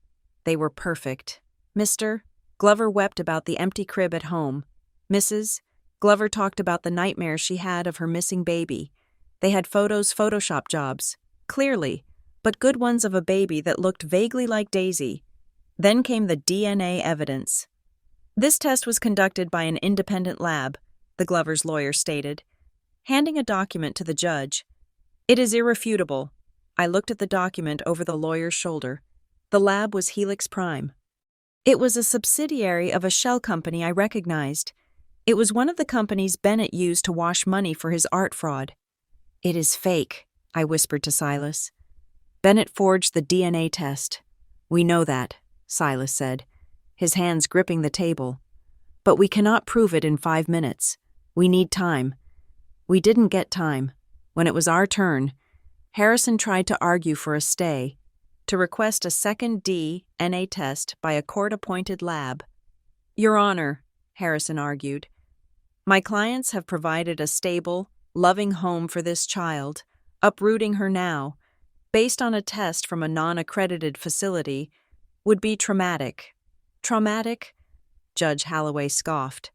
They were perfect. Mr. Glover wept about the empty crib at home. Mrs. Glover talked about the nightmares she had of her missing baby. They had Photoshop jobs, clearly, but good ones of a baby that looked vaguely like Daisy. Then came the DNA evidence. "This test was conducted by an independent lab," the Glovers' lawyer stated, handing a document to the judge. "It is irrefutable." I looked at the document over the lawyer's shoulder. The lab was Helix Prime. It was a subsidiary of a shell company I recognized. It was one of the companies Bennett used to wash money for his art fraud. "It is fake," I whispered to Silas. "Bennett forged the DNA test." "We know that," Silas said, his hands gripping the table. "But we cannot prove it in 5 minutes. We need time." We didn't get time. When it was our turn, Harrison tried to argue for a stay, to request a second DNA test by a court-appointed lab. "Your Honor," Harrison argued, "my clients have provided a stable, loving home for this child. Uprooting her now, based on a test from a non-accredited facility, would be traumatic." "Traumatic?" Judge Holloway scoffed.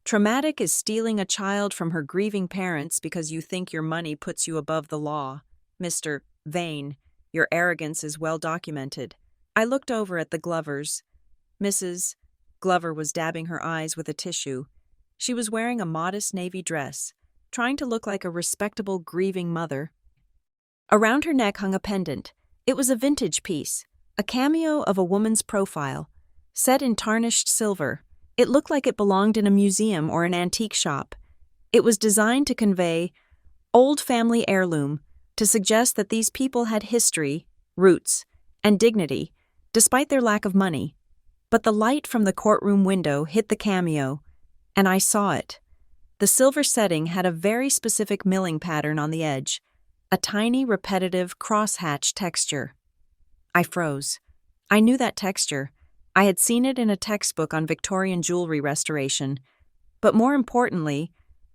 "Traumatic is stealing a child from her grieving parents because you think your money puts you above the law. Mr. Vane, your arrogance is well documented." I looked over at the Glovers. Mrs. Glover was dabbing her eyes with a tissue. She was wearing a modest navy dress, trying to look like a respectable grieving mother. Around her neck hung a pendant. It was a vintage piece, a cameo of a woman's profile, set in tarnished silver. It looked like it belonged in a museum or an antique shop. It was designed to convey old family heirloom, to suggest that these people had history, roots, and dignity, despite their lack of money. But the light from the courtroom window hit the cameo, and I saw it. The silver setting had a very specific milling pattern on the edge, a tiny, repetitive, crosshatch texture. I froze. I knew that texture. I had seen it in a textbook on Victorian jewelry restoration. But more importantly,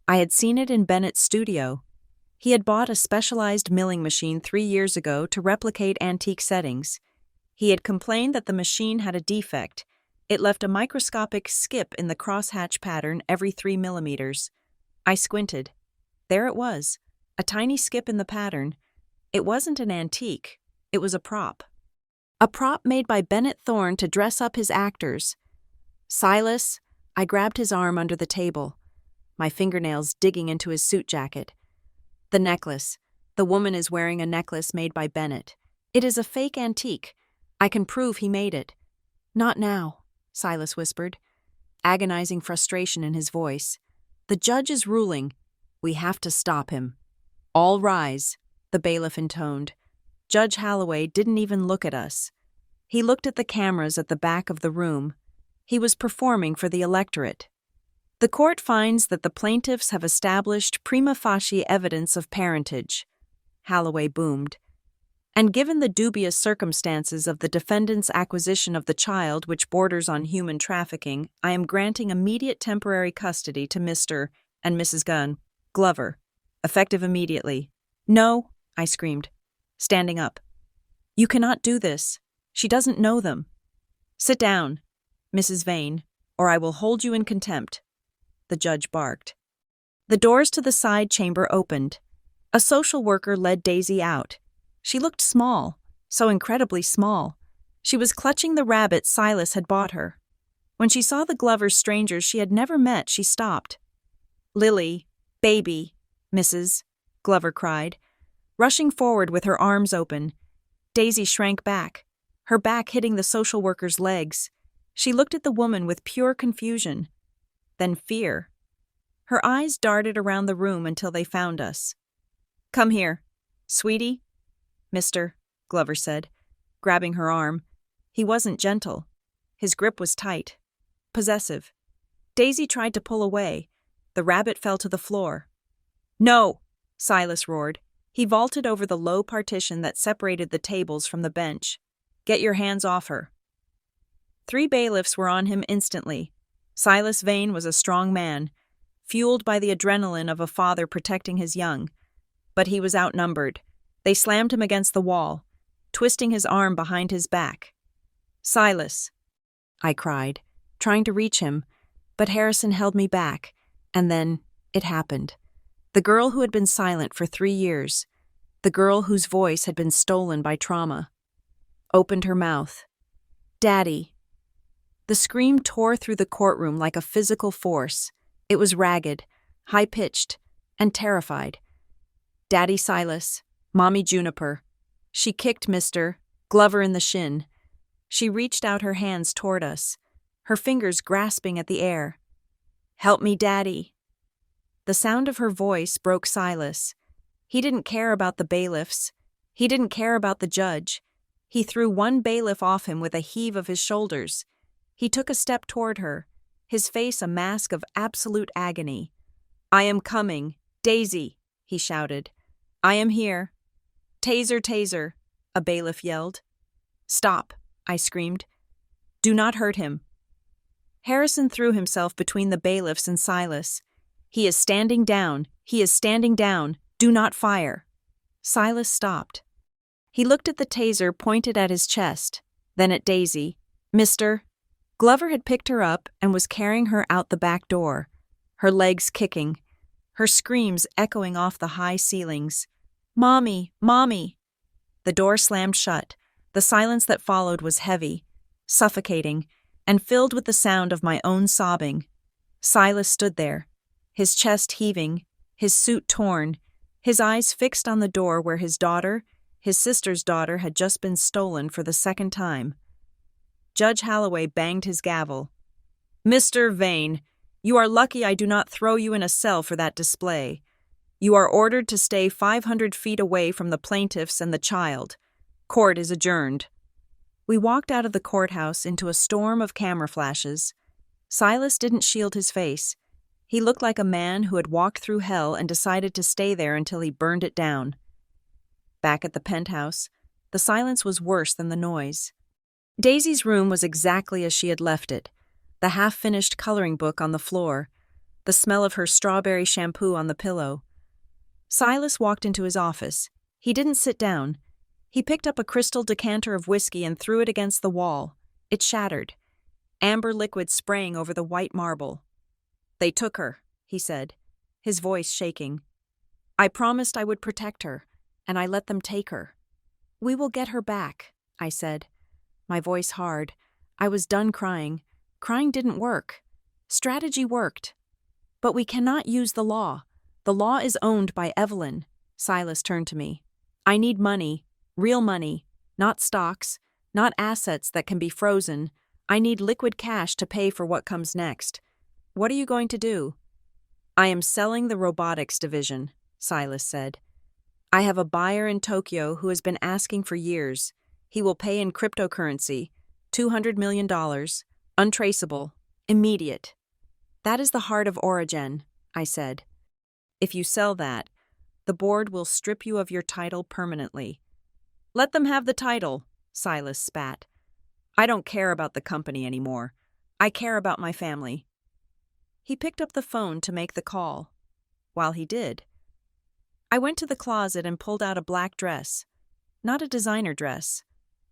I had seen it in Bennett's studio. He had bought a specialized milling machine 3 years ago to replicate antique settings. He had complained that the machine had a defect. It left a microscopic skip in the crosshatch pattern every 3 millimeters. I squinted. There it was, a tiny skip in the pattern. It wasn't an antique. It was a prop. A prop made by Bennett Thorne to dress up his actors. Silas, I grabbed his arm under the table, my fingernails digging into his suit jacket. The necklace. The woman is wearing a necklace made by Bennett. It is a fake antique. I can prove he made it. Not now, Silas whispered, agonizing frustration in his voice. The judge is ruling. We have to stop him. All rise, the bailiff intoned. Judge Holloway didn't even look at us. He looked at the cameras at the back of the room. He was performing for the electorate. The court finds that the plaintiffs have established prima facie evidence of parentage, Holloway boomed. And given the dubious circumstances of the defendant's acquisition of the child which borders on human trafficking, I am granting immediate temporary custody to Mr. and Mrs. Glover, effective immediately. No, I screamed, standing up. You cannot do this. She doesn't know them. Sit down, Mrs. Vane, or I will hold you in contempt, the judge barked. The doors to the side chamber opened. A social worker led Daisy out. She looked small, so incredibly small. She was clutching the rabbit Silas had bought her. When she saw the Glovers strangers she had never met, she stopped. Lily, baby, Mrs., Glover cried, rushing forward with her arms open. Daisy shrank back, her back hitting the social worker's legs. She looked at the woman with pure confusion, then fear. Her eyes darted around the room until they found us. Come here, sweetie. Mr., Glover said, grabbing her arm. He wasn't gentle. His grip was tight, possessive. Daisy tried to pull away. The rabbit fell to the floor. No, Silas roared. He vaulted over the low partition that separated the tables from the bench. Get your hands off her. 3 bailiffs were on him instantly. Silas Vane was a strong man, fueled by the adrenaline of a father protecting his young. But he was outnumbered. They slammed him against the wall, twisting his arm behind his back. Silas, I cried, trying to reach him, but Harrison held me back, and then it happened. The girl who had been silent for 3 years, the girl whose voice had been stolen by trauma, opened her mouth. Daddy. The scream tore through the courtroom like a physical force. It was ragged, high-pitched, and terrified. Daddy Silas, Mommy Juniper. She kicked Mr. Glover in the shin. She reached out her hands toward us, her fingers grasping at the air. Help me, Daddy. The sound of her voice broke Silas. He didn't care about the bailiffs. He didn't care about the judge. He threw one bailiff off him with a heave of his shoulders. He took a step toward her, his face a mask of absolute agony. I am coming, Daisy, he shouted. I am here. Taser, taser, a bailiff yelled. Stop, I screamed. Do not hurt him. Harrison threw himself between the bailiffs and Silas. He is standing down. He is standing down. Do not fire. Silas stopped. He looked at the taser pointed at his chest, then at Daisy. Mr. Glover had picked her up and was carrying her out the back door, her legs kicking, her screams echoing off the high ceilings. Mommy, Mommy! The door slammed shut. The silence that followed was heavy, suffocating, and filled with the sound of my own sobbing. Silas stood there, his chest heaving, his suit torn, his eyes fixed on the door where his daughter, his sister's daughter, had just been stolen for the second time. Judge Holloway banged his gavel. Mr. Vane, you are lucky I do not throw you in a cell for that display. You are ordered to stay 500 feet away from the plaintiffs and the child. Court is adjourned." We walked out of the courthouse into a storm of camera flashes. Silas didn't shield his face. He looked like a man who had walked through hell and decided to stay there until he burned it down. Back at the penthouse, the silence was worse than the noise. Daisy's room was exactly as she had left it, the half-finished coloring book on the floor, the smell of her strawberry shampoo on the pillow. Silas walked into his office. He didn't sit down. He picked up a crystal decanter of whiskey and threw it against the wall. It shattered, amber liquid spraying over the white marble. "They took her," he said, his voice shaking. "I promised I would protect her, and I let them take her." "We will get her back," I said, my voice hard. I was done crying. Crying didn't work. Strategy worked. "But we cannot use the law. The law is owned by Evelyn." Silas turned to me. "I need money, real money, not stocks, not assets that can be frozen. I need liquid cash to pay for what comes next. What are you going to do?" "I am selling the robotics division," Silas said. "I have a buyer in Tokyo who has been asking for years. He will pay in cryptocurrency, $200 million, untraceable, immediate." "That is the heart of Origin," I said. "If you sell that, the board will strip you of your title permanently." "Let them have the title," Silas spat. "I don't care about the company anymore. I care about my family." He picked up the phone to make the call. While he did, I went to the closet and pulled out a black dress. Not a designer dress.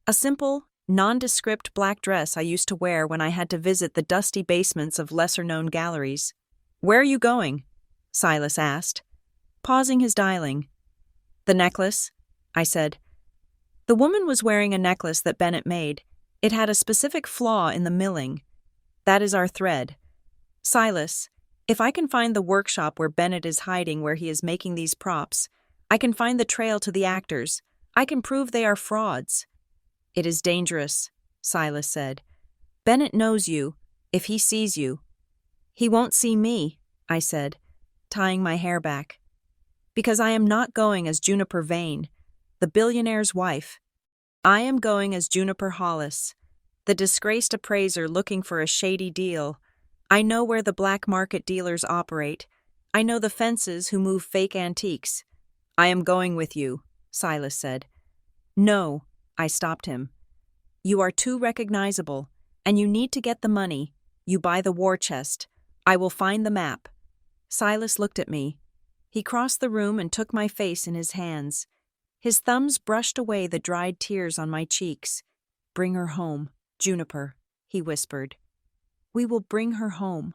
A simple, nondescript black dress I used to wear when I had to visit the dusty basements of lesser-known galleries. "Where are you going?" Silas asked, pausing his dialing. "The necklace," I said. The woman was wearing a necklace that Bennett made. It had a specific flaw in the milling. "That is our thread. Silas, if I can find the workshop where Bennett is hiding where he is making these props, I can find the trail to the actors. I can prove they are frauds." "It is dangerous," Silas said. "Bennett knows you, if he sees you." "He won't see me," I said, tying my hair back. "Because I am not going as Juniper Vane, the billionaire's wife. I am going as Juniper Hollis, the disgraced appraiser looking for a shady deal. I know where the black market dealers operate. I know the fences who move fake antiques." "I am going with you," Silas said. "No," I stopped him. "You are too recognizable, and you need to get the money. You buy the war chest. I will find the map." Silas looked at me. He crossed the room and took my face in his hands. His thumbs brushed away the dried tears on my cheeks. "Bring her home, Juniper," he whispered. "We will bring her home,"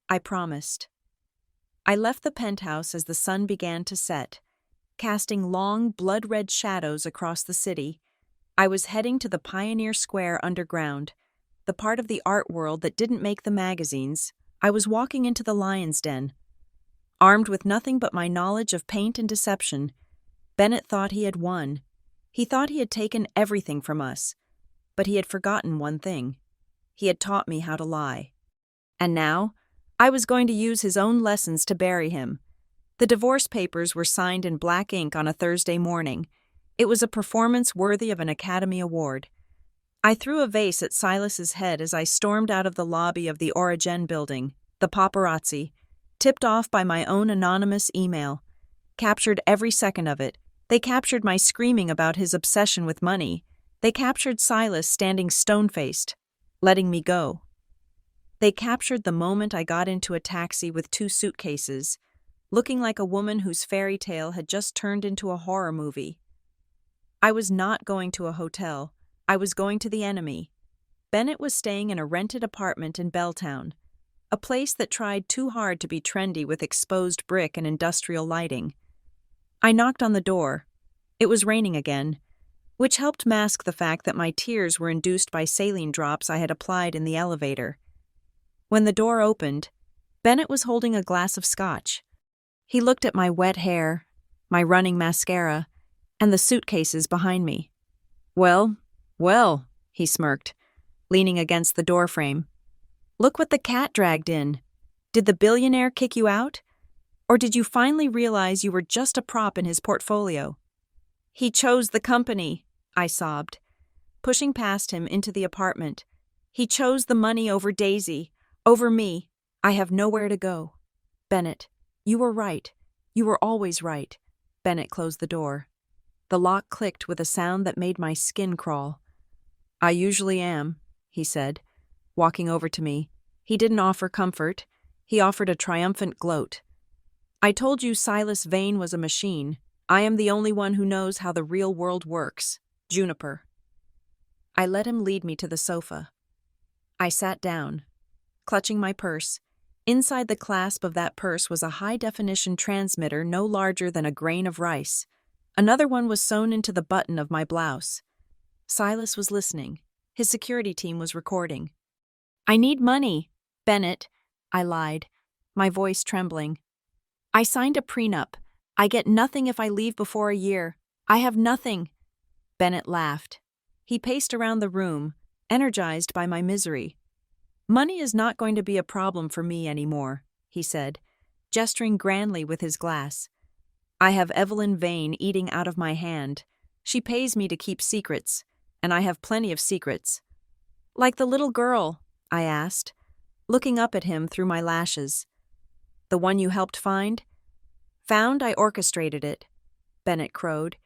I promised. I left the penthouse as the sun began to set, casting long, blood-red shadows across the city. I was heading to the Pioneer Square underground, the part of the art world that didn't make the magazines. I was walking into the lion's den. Armed with nothing but my knowledge of paint and deception, Bennett thought he had won. He thought he had taken everything from us. But he had forgotten one thing. He had taught me how to lie. And now, I was going to use his own lessons to bury him. The divorce papers were signed in black ink on a Thursday morning. It was a performance worthy of an Academy Award. I threw a vase at Silas's head as I stormed out of the lobby of the Origin building. The paparazzi, tipped off by my own anonymous email, captured every second of it. They captured my screaming about his obsession with money. They captured Silas standing stone-faced, letting me go. They captured the moment I got into a taxi with 2 suitcases, looking like a woman whose fairy tale had just turned into a horror movie. I was not going to a hotel. I was going to the enemy. Bennett was staying in a rented apartment in Belltown, a place that tried too hard to be trendy with exposed brick and industrial lighting. I knocked on the door. It was raining again, which helped mask the fact that my tears were induced by saline drops I had applied in the elevator. When the door opened, Bennett was holding a glass of scotch. He looked at my wet hair, my running mascara, and the suitcases behind me. Well, he smirked, leaning against the doorframe. Look what the cat dragged in. Did the billionaire kick you out? Or did you finally realize you were just a prop in his portfolio? He chose the company, I sobbed, pushing past him into the apartment. He chose the money over Daisy, over me. I have nowhere to go. Bennett, you were right. You were always right. Bennett closed the door. The lock clicked with a sound that made my skin crawl. I usually am, he said, walking over to me. He didn't offer comfort. He offered a triumphant gloat. I told you Silas Vane was a machine. I am the only one who knows how the real world works. Juniper. I let him lead me to the sofa. I sat down, clutching my purse. Inside the clasp of that purse was a high-definition transmitter no larger than a grain of rice. Another one was sewn into the button of my blouse. Silas was listening. His security team was recording. I need money, Bennett, I lied, my voice trembling. I signed a prenup. I get nothing if I leave before a year. I have nothing. Bennett laughed. He paced around the room, energized by my misery. Money is not going to be a problem for me anymore, he said, gesturing grandly with his glass. I have Evelyn Vane eating out of my hand. She pays me to keep secrets, and I have plenty of secrets. Like the little girl, I asked, looking up at him through my lashes. The one you helped find? Found, I orchestrated it, Bennett crowed.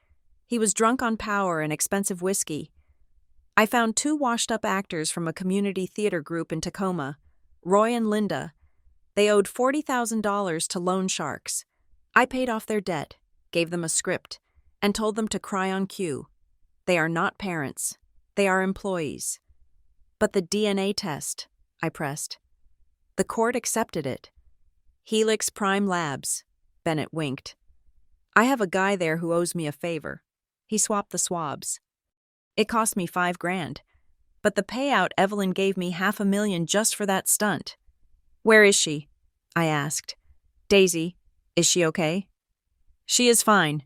He was drunk on power and expensive whiskey. I found 2 washed-up actors from a community theater group in Tacoma, Roy and Linda. They owed $40,000 to loan sharks. I paid off their debt, gave them a script, and told them to cry on cue. They are not parents. They are employees. But the DNA test, I pressed. The court accepted it. Helix Prime Labs, Bennett winked. I have a guy there who owes me a favor. He swapped the swabs. It cost me $5,000, but the payout Evelyn gave me $500,000 just for that stunt. Where is she? I asked. Daisy, is she okay? She is fine.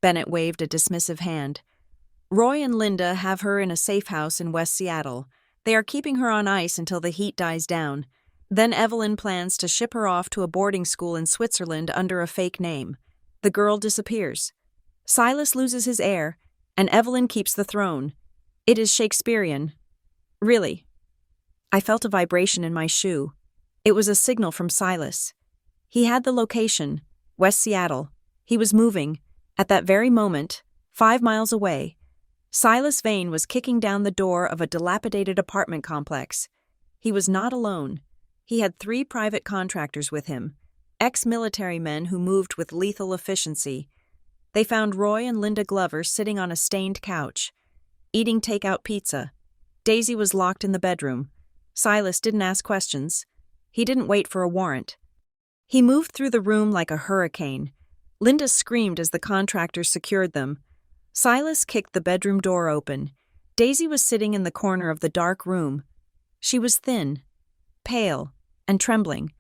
Bennett waved a dismissive hand. Roy and Linda have her in a safe house in West Seattle. They are keeping her on ice until the heat dies down. Then Evelyn plans to ship her off to a boarding school in Switzerland under a fake name. The girl disappears. Silas loses his heir, and Evelyn keeps the throne. It is Shakespearean. Really. I felt a vibration in my shoe. It was a signal from Silas. He had the location, West Seattle. He was moving. At that very moment, 5 miles away, Silas Vane was kicking down the door of a dilapidated apartment complex. He was not alone. He had 3 private contractors with him, ex-military men who moved with lethal efficiency. They found Roy and Linda Glover sitting on a stained couch, eating takeout pizza. Daisy was locked in the bedroom. Silas didn't ask questions. He didn't wait for a warrant. He moved through the room like a hurricane. Linda screamed as the contractors secured them. Silas kicked the bedroom door open. Daisy was sitting in the corner of the dark room. She was thin, pale, and trembling.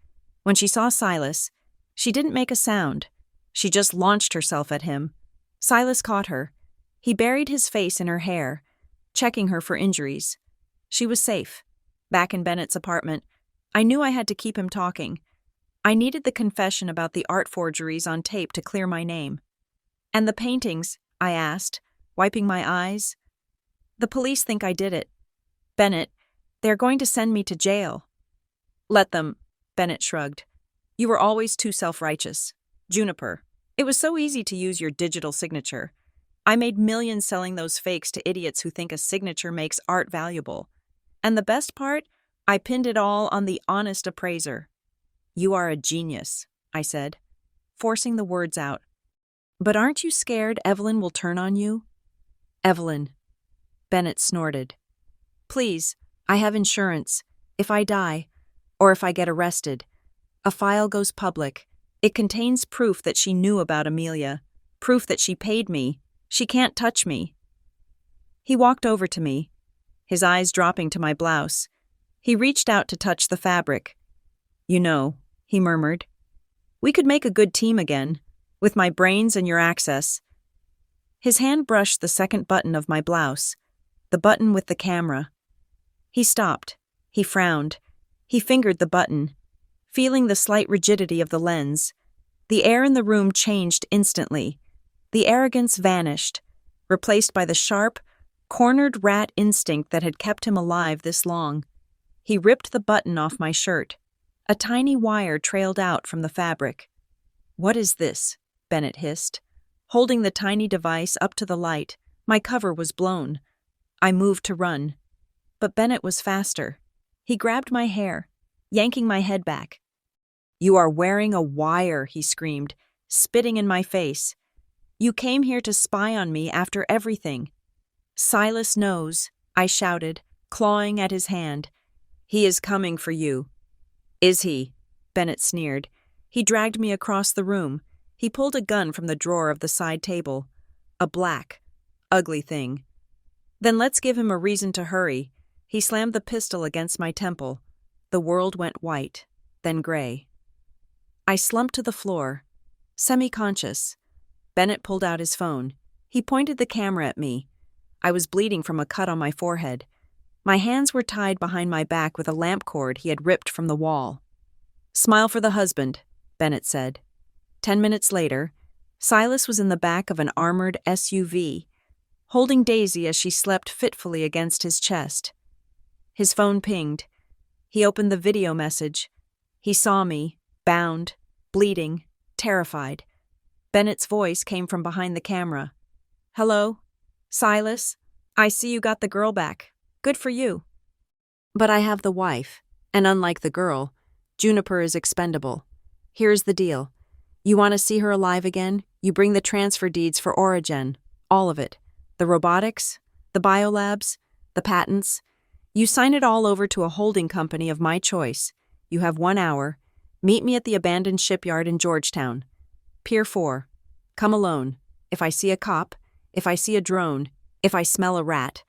When she saw Silas, she didn't make a sound. She just launched herself at him. Silas caught her. He buried his face in her hair, checking her for injuries. She was safe. Back in Bennett's apartment, I knew I had to keep him talking. I needed the confession about the art forgeries on tape to clear my name. And the paintings, I asked, wiping my eyes. The police think I did it. Bennett, they're going to send me to jail. Let them, Bennett shrugged. You were always too self-righteous. Juniper, it was so easy to use your digital signature. I made millions selling those fakes to idiots who think a signature makes art valuable. And the best part? I pinned it all on the honest appraiser. You are a genius, I said, forcing the words out. But aren't you scared Evelyn will turn on you? Evelyn. Bennett snorted. Please, I have insurance. If I die, or if I get arrested, a file goes public. It contains proof that she knew about Amelia, proof that she paid me. She can't touch me. He walked over to me, his eyes dropping to my blouse. He reached out to touch the fabric. You know, he murmured, we could make a good team again, with my brains and your access. His hand brushed the second button of my blouse, the button with the camera. He stopped. He frowned. He fingered the button, feeling the slight rigidity of the lens. The air in the room changed instantly. The arrogance vanished, replaced by the sharp, cornered rat instinct that had kept him alive this long. He ripped the button off my shirt. A tiny wire trailed out from the fabric. "What is this?" Bennett hissed. Holding the tiny device up to the light, my cover was blown. I moved to run. But Bennett was faster. He grabbed my hair, yanking my head back. "You are wearing a wire," he screamed, spitting in my face. "You came here to spy on me after everything." "Silas knows," I shouted, clawing at his hand. "He is coming for you." "Is he?" Bennett sneered. He dragged me across the room. He pulled a gun from the drawer of the side table. A black, ugly thing. "Then let's give him a reason to hurry." He slammed the pistol against my temple. The world went white, then gray. I slumped to the floor, semi-conscious. Bennett pulled out his phone. He pointed the camera at me. I was bleeding from a cut on my forehead. My hands were tied behind my back with a lamp cord he had ripped from the wall. "Smile for the husband," Bennett said. 10 minutes later, Silas was in the back of an armored SUV, holding Daisy as she slept fitfully against his chest. His phone pinged. He opened the video message. He saw me, bound, bleeding, terrified. Bennett's voice came from behind the camera. "Hello? Silas? I see you got the girl back. Good for you. But I have the wife, and unlike the girl, Juniper is expendable. Here's the deal. You want to see her alive again? You bring the transfer deeds for Origen, all of it. The robotics, the biolabs, the patents. You sign it all over to a holding company of my choice. You have 1 hour. Meet me at the abandoned shipyard in Georgetown. Pier 4. Come alone. If I see a cop, if I see a drone, if I smell a rat."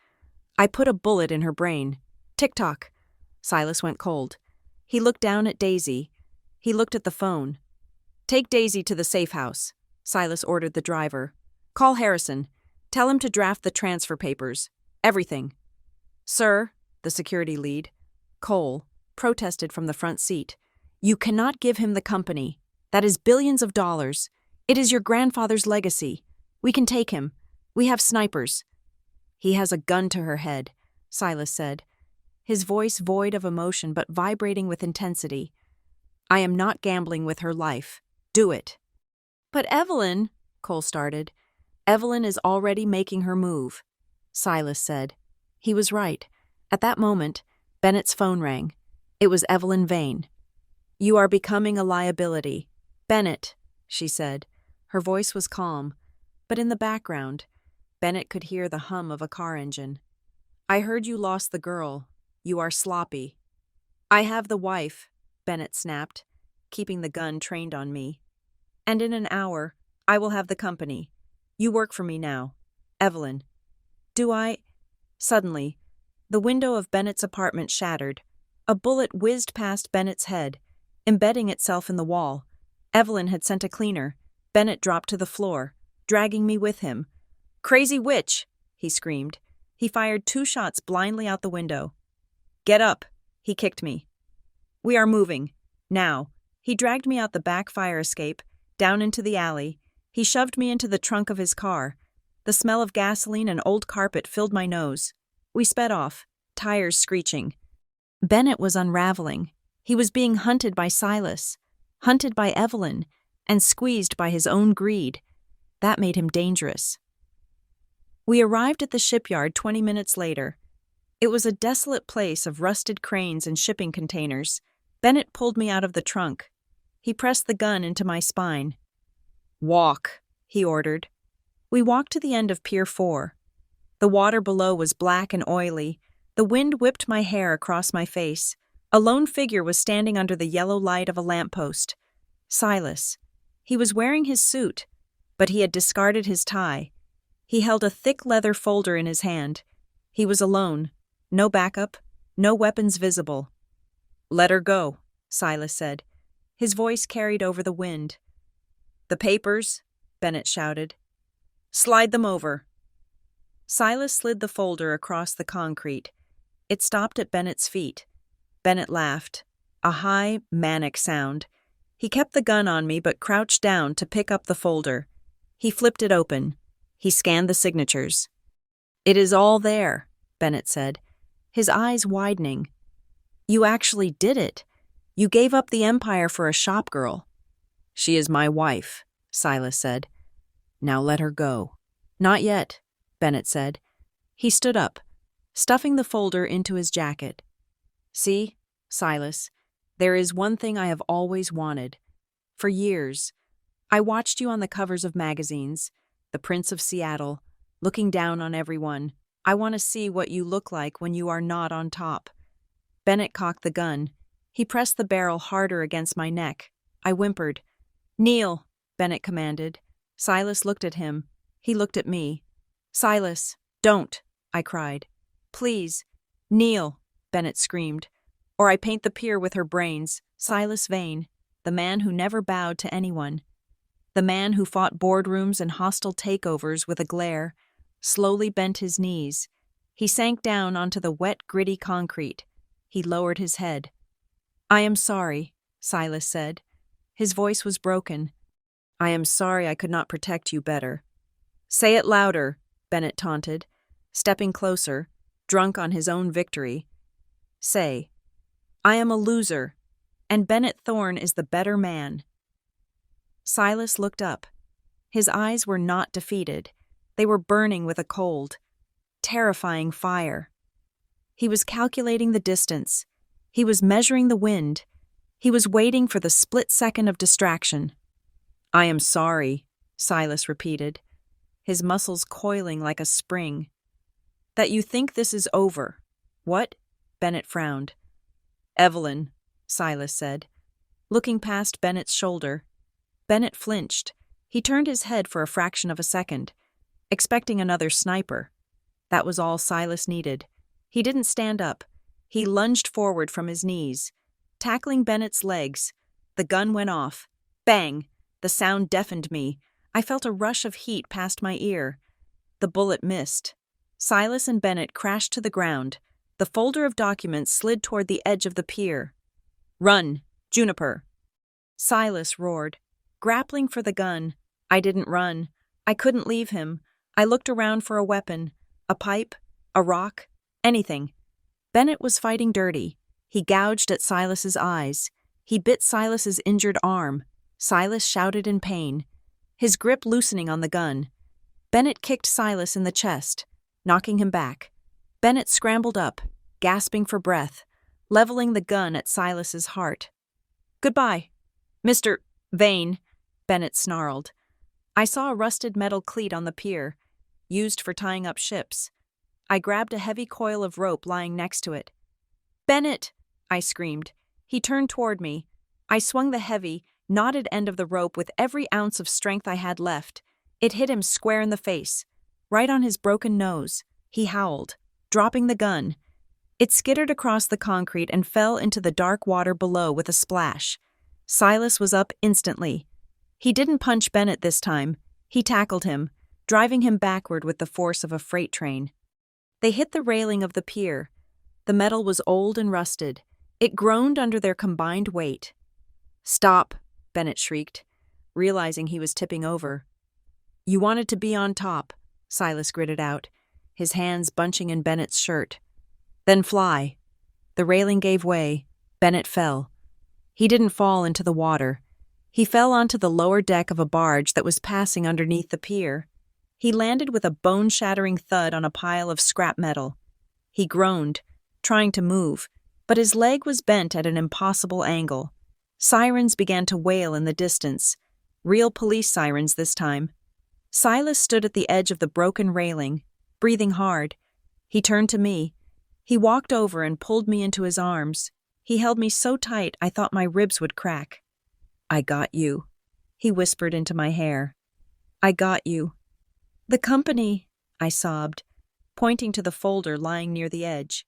I put a bullet in her brain. Tick-tock. Silas went cold. He looked down at Daisy. He looked at the phone. "Take Daisy to the safe house," Silas ordered the driver. "Call Harrison. Tell him to draft the transfer papers. Everything." "Sir," the security lead, Cole, protested from the front seat. "You cannot give him the company. That is billions of dollars. It is your grandfather's legacy. We can take him. We have snipers." "He has a gun to her head," Silas said, his voice void of emotion but vibrating with intensity. "I am not gambling with her life. Do it." "But Evelyn," Cole started. "Evelyn is already making her move," Silas said. He was right. At that moment, Bennett's phone rang. It was Evelyn Vane. "You are becoming a liability. Bennett," she said. Her voice was calm, but in the background, Bennett could hear the hum of a car engine. "I heard you lost the girl. You are sloppy." "I have the wife," Bennett snapped, keeping the gun trained on me. "And in an hour, I will have the company. You work for me now. Evelyn." "Do I—" Suddenly, the window of Bennett's apartment shattered. A bullet whizzed past Bennett's head, embedding itself in the wall. Evelyn had sent a cleaner. Bennett dropped to the floor, dragging me with him. "Crazy witch!" he screamed. He fired 2 shots blindly out the window. "Get up!" He kicked me. "We are moving. Now." He dragged me out the back fire escape, down into the alley. He shoved me into the trunk of his car. The smell of gasoline and old carpet filled my nose. We sped off, tires screeching. Bennett was unraveling. He was being hunted by Silas, hunted by Evelyn, and squeezed by his own greed. That made him dangerous. We arrived at the shipyard 20 minutes later. It was a desolate place of rusted cranes and shipping containers. Bennett pulled me out of the trunk. He pressed the gun into my spine. "Walk," he ordered. We walked to the end of Pier 4. The water below was black and oily. The wind whipped my hair across my face. A lone figure was standing under the yellow light of a lamppost. Silas. He was wearing his suit, but he had discarded his tie. He held a thick leather folder in his hand. He was alone. No backup, no weapons visible. "Let her go," Silas said. His voice carried over the wind. "The papers," Bennett shouted. "Slide them over." Silas slid the folder across the concrete. It stopped at Bennett's feet. Bennett laughed. a high, manic sound. He kept the gun on me but crouched down to pick up the folder. He flipped it open. He scanned the signatures. "It is all there," Bennett said, his eyes widening. "You actually did it. You gave up the empire for a shop girl." "She is my wife," Silas said. "Now let her go." "Not yet," Bennett said. He stood up, stuffing the folder into his jacket. "See, Silas, there is one thing I have always wanted. For years, I watched you on the covers of magazines, the Prince of Seattle, looking down on everyone. I want to see what you look like when you are not on top." Bennett cocked the gun. He pressed the barrel harder against my neck. I whimpered. "Kneel," Bennett commanded. Silas looked at him. He looked at me. "Silas, don't," I cried. "Please, kneel," Bennett screamed. "Or I paint the pier with her brains." Silas Vane, the man who never bowed to anyone. The man who fought boardrooms and hostile takeovers with a glare, slowly bent his knees. He sank down onto the wet, gritty concrete. He lowered his head. "I am sorry," Silas said. His voice was broken. "I am sorry I could not protect you better." "Say it louder," Bennett taunted, stepping closer, drunk on his own victory. "Say, I am a loser, and Bennett Thorne is the better man." Silas looked up. His eyes were not defeated. They were burning with a cold, terrifying fire. He was calculating the distance. He was measuring the wind. He was waiting for the split second of distraction. "I am sorry," Silas repeated, his muscles coiling like a spring. "That you think this is over." "What?" Bennett frowned. "Evelyn," Silas said, looking past Bennett's shoulder. Bennett flinched. He turned his head for a fraction of a second, expecting another sniper. That was all Silas needed. He didn't stand up. He lunged forward from his knees, tackling Bennett's legs. The gun went off. Bang! The sound deafened me. I felt a rush of heat past my ear. The bullet missed. Silas and Bennett crashed to the ground. The folder of documents slid toward the edge of the pier. "Run, Juniper!" Silas roared, grappling for the gun. I didn't run. I couldn't leave him. I looked around for a weapon, a pipe, a rock, anything. Bennett was fighting dirty. He gouged at Silas's eyes. He bit Silas's injured arm. Silas shouted in pain, his grip loosening on the gun. Bennett kicked Silas in the chest, knocking him back. Bennett scrambled up, gasping for breath, leveling the gun at Silas's heart. "Goodbye, Mr. Vane," Bennett snarled. I saw a rusted metal cleat on the pier, used for tying up ships. I grabbed a heavy coil of rope lying next to it. "Bennett!" I screamed. He turned toward me. I swung the heavy, knotted end of the rope with every ounce of strength I had left. It hit him square in the face, right on his broken nose. He howled, dropping the gun. It skittered across the concrete and fell into the dark water below with a splash. Silas was up instantly. He didn't punch Bennett this time. He tackled him, driving him backward with the force of a freight train. They hit the railing of the pier. The metal was old and rusted. It groaned under their combined weight. "Stop," Bennett shrieked, realizing he was tipping over. "You wanted to be on top," Silas gritted out, his hands bunching in Bennett's shirt. "Then fly." The railing gave way. Bennett fell. He didn't fall into the water. He fell onto the lower deck of a barge that was passing underneath the pier. He landed with a bone-shattering thud on a pile of scrap metal. He groaned, trying to move, but his leg was bent at an impossible angle. Sirens began to wail in the distance, real police sirens this time. Silas stood at the edge of the broken railing, breathing hard. He turned to me. He walked over and pulled me into his arms. He held me so tight I thought my ribs would crack. "I got you," he whispered into my hair. "I got you." "The company," I sobbed, pointing to the folder lying near the edge.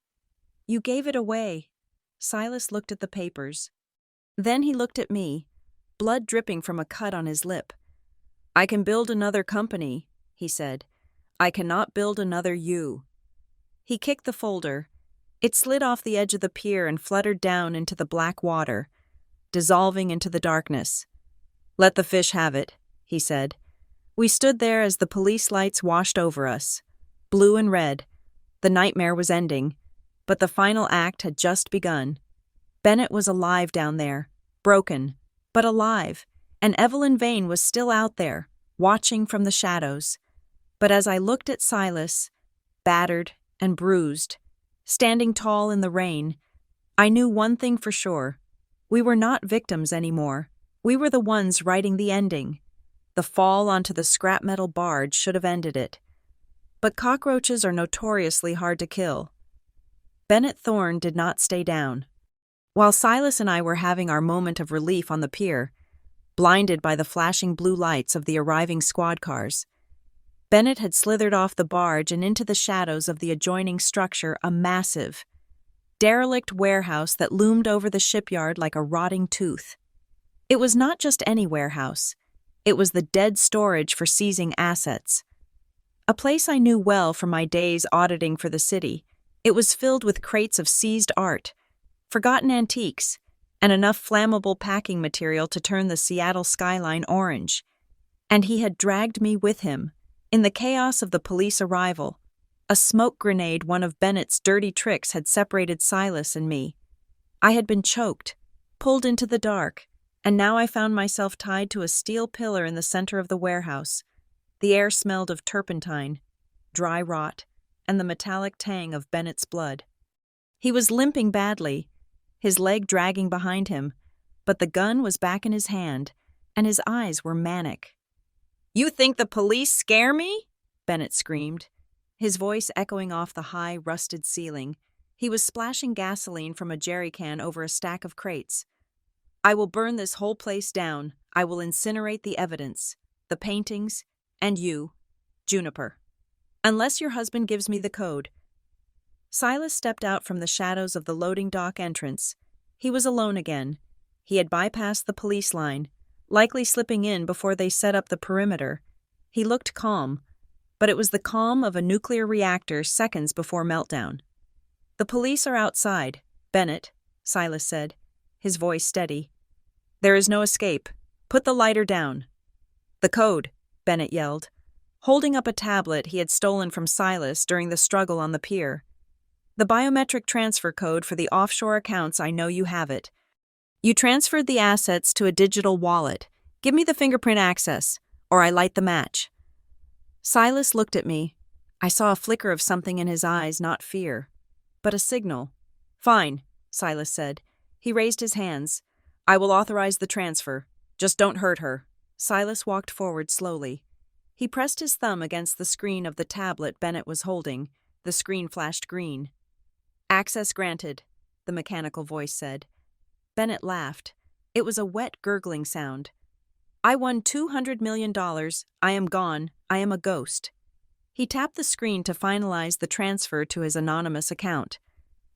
"You gave it away." Silas looked at the papers. Then he looked at me, blood dripping from a cut on his lip. "I can build another company," he said. "I cannot build another you." He kicked the folder. It slid off the edge of the pier and fluttered down into the black water, dissolving into the darkness. "Let the fish have it," he said. We stood there as the police lights washed over us, blue and red. The nightmare was ending, but the final act had just begun. Bennett was alive down there, broken, but alive, and Evelyn Vane was still out there, watching from the shadows. But as I looked at Silas, battered and bruised, standing tall in the rain, I knew one thing for sure. We were not victims anymore. We were the ones writing the ending. The fall onto the scrap metal barge should have ended it. But cockroaches are notoriously hard to kill. Bennett Thorne did not stay down. While Silas and I were having our moment of relief on the pier, blinded by the flashing blue lights of the arriving squad cars, Bennett had slithered off the barge and into the shadows of the adjoining structure, a massive, derelict warehouse that loomed over the shipyard like a rotting tooth. It was not just any warehouse. It was the dead storage for seizing assets. A place I knew well from my days auditing for the city. It was filled with crates of seized art, forgotten antiques, and enough flammable packing material to turn the Seattle skyline orange. And he had dragged me with him. In the chaos of the police arrival, a smoke grenade, one of Bennett's dirty tricks, had separated Silas and me. I had been choked, pulled into the dark, and now I found myself tied to a steel pillar in the center of the warehouse. The air smelled of turpentine, dry rot, and the metallic tang of Bennett's blood. He was limping badly, his leg dragging behind him, but the gun was back in his hand, and his eyes were manic. "You think the police scare me?" Bennett screamed, his voice echoing off the high, rusted ceiling. He was splashing gasoline from a jerry can over a stack of crates. "I will burn this whole place down. I will incinerate the evidence, the paintings, and you, Juniper. Unless your husband gives me the code." Silas stepped out from the shadows of the loading dock entrance. He was alone again. He had bypassed the police line, likely slipping in before they set up the perimeter. He looked calm, but it was the calm of a nuclear reactor seconds before meltdown. "The police are outside, Bennett," Silas said, his voice steady. "There is no escape. Put the lighter down." "The code," Bennett yelled, holding up a tablet he had stolen from Silas during the struggle on the pier. "The biometric transfer code for the offshore accounts. I know you have it. You transferred the assets to a digital wallet. Give me the fingerprint access, or I light the match." Silas looked at me. I saw a flicker of something in his eyes, not fear, but a signal. "Fine," Silas said. He raised his hands. "I will authorize the transfer. Just don't hurt her." Silas walked forward slowly. He pressed his thumb against the screen of the tablet Bennett was holding. The screen flashed green. "Access granted," the mechanical voice said. Bennett laughed. It was a wet, gurgling sound. "I won $200 million. I am gone. I am a ghost." He tapped the screen to finalize the transfer to his anonymous account.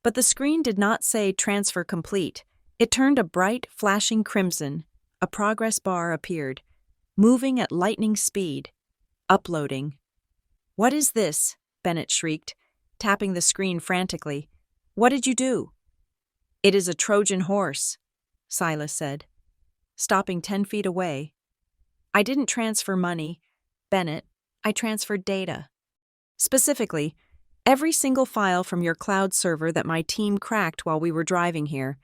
But the screen did not say transfer complete. It turned a bright, flashing crimson. A progress bar appeared, moving at lightning speed. Uploading. "What is this?" Bennett shrieked, tapping the screen frantically. "What did you do?" "It is a Trojan horse," Silas said, stopping 10 feet away. "I didn't transfer money, Bennett. I transferred data. Specifically, every single file from your cloud server that my team cracked while we were driving here.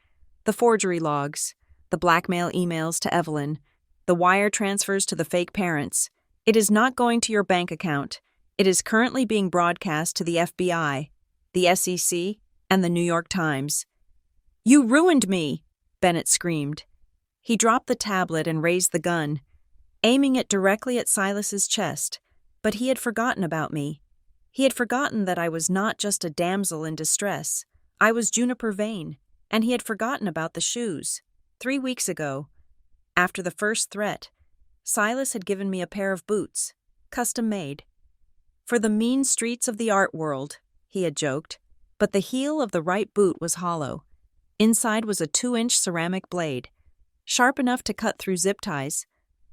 The forgery logs, the blackmail emails to Evelyn, the wire transfers to the fake parents. It is not going to your bank account. It is currently being broadcast to the FBI, the SEC, and the New York Times." "You ruined me!" Bennett screamed. He dropped the tablet and raised the gun, aiming it directly at Silas's chest, but he had forgotten about me. He had forgotten that I was not just a damsel in distress. I was Juniper Vane, and he had forgotten about the shoes. 3 weeks ago, after the first threat, Silas had given me a pair of boots, custom-made. "For the mean streets of the art world," he had joked, but the heel of the right boot was hollow. Inside was a 2-inch ceramic blade, sharp enough to cut through zip ties.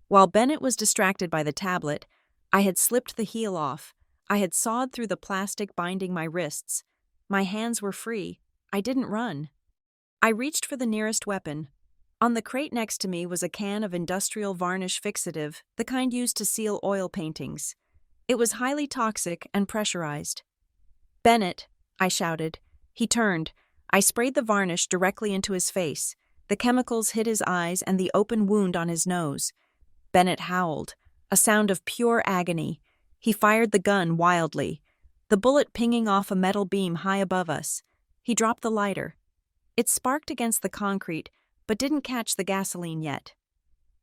While Bennett was distracted by the tablet, I had slipped the heel off. I had sawed through the plastic binding my wrists. My hands were free. I didn't run. I reached for the nearest weapon. On the crate next to me was a can of industrial varnish fixative, the kind used to seal oil paintings. It was highly toxic and pressurized. "Bennett," I shouted. He turned. I sprayed the varnish directly into his face. The chemicals hit his eyes and the open wound on his nose. Bennett howled, a sound of pure agony. He fired the gun wildly, the bullet pinging off a metal beam high above us. He dropped the lighter. It sparked against the concrete, but didn't catch the gasoline yet.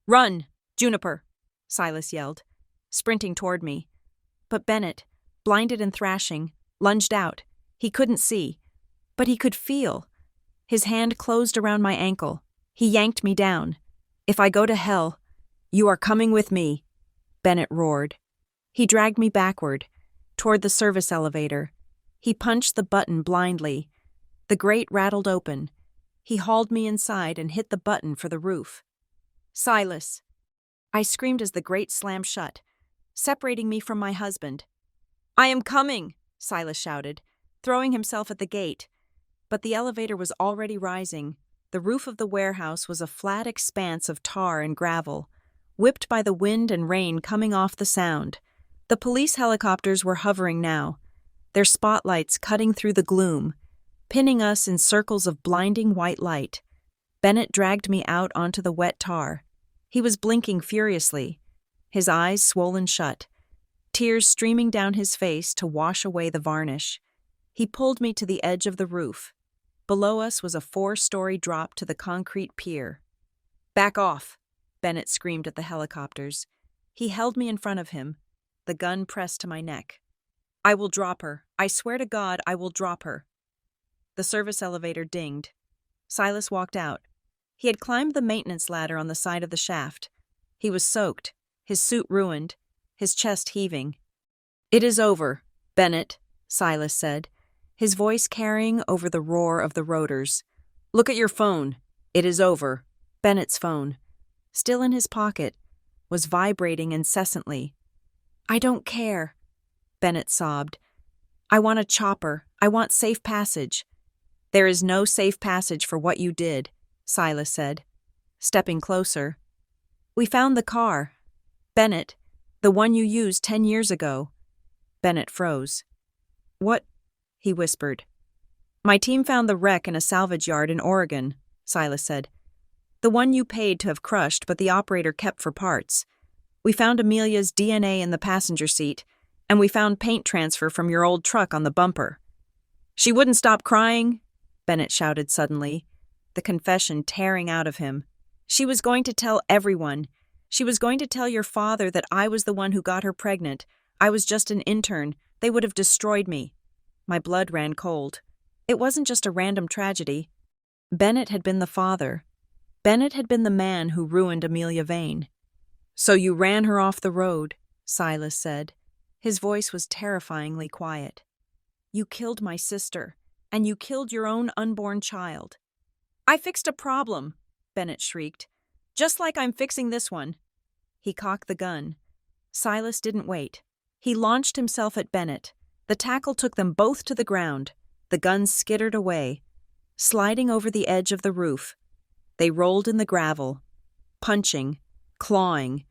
"Run, Juniper!" Silas yelled, sprinting toward me. But Bennett, blinded and thrashing, lunged out. He couldn't see, but he could feel. His hand closed around my ankle. He yanked me down. "If I go to hell, you are coming with me," Bennett roared. He dragged me backward, toward the service elevator. He punched the button blindly. The grate rattled open. He hauled me inside and hit the button for the roof. "Silas!" I screamed as the grate slammed shut, separating me from my husband. "I am coming!" Silas shouted, throwing himself at the gate. But the elevator was already rising. The roof of the warehouse was a flat expanse of tar and gravel, whipped by the wind and rain coming off the sound. The police helicopters were hovering now, their spotlights cutting through the gloom, pinning us in circles of blinding white light. Bennett dragged me out onto the wet tar. He was blinking furiously, his eyes swollen shut, tears streaming down his face to wash away the varnish. He pulled me to the edge of the roof. Below us was a 4-story drop to the concrete pier. "Back off!" Bennett screamed at the helicopters. He held me in front of him, the gun pressed to my neck. "I will drop her. I swear to God, I will drop her." The service elevator dinged. Silas walked out. He had climbed the maintenance ladder on the side of the shaft. He was soaked, his suit ruined, his chest heaving. "It is over, Bennett," Silas said, his voice carrying over the roar of the rotors. "Look at your phone. It is over." Bennett's phone, still in his pocket, was vibrating incessantly. "I don't care," Bennett sobbed. "I want a chopper. I want safe passage." "There is no safe passage for what you did," Silas said, stepping closer. "We found the car. Bennett, the one you used 10 years ago." Bennett froze. "What?" he whispered. "My team found the wreck in a salvage yard in Oregon," Silas said. "The one you paid to have crushed, but the operator kept for parts. We found Amelia's DNA in the passenger seat, and we found paint transfer from your old truck on the bumper." "She wouldn't stop crying," Bennett shouted suddenly, the confession tearing out of him. "She was going to tell everyone. She was going to tell your father that I was the one who got her pregnant. I was just an intern. They would have destroyed me." My blood ran cold. It wasn't just a random tragedy. Bennett had been the father. Bennett had been the man who ruined Amelia Vane. "So you ran her off the road," Silas said. His voice was terrifyingly quiet. "You killed my sister, and you killed your own unborn child." "I fixed a problem," Bennett shrieked. "Just like I'm fixing this one." He cocked the gun. Silas didn't wait. He launched himself at Bennett. The tackle took them both to the ground. The gun skittered away, sliding over the edge of the roof. They rolled in the gravel, punching, clawing.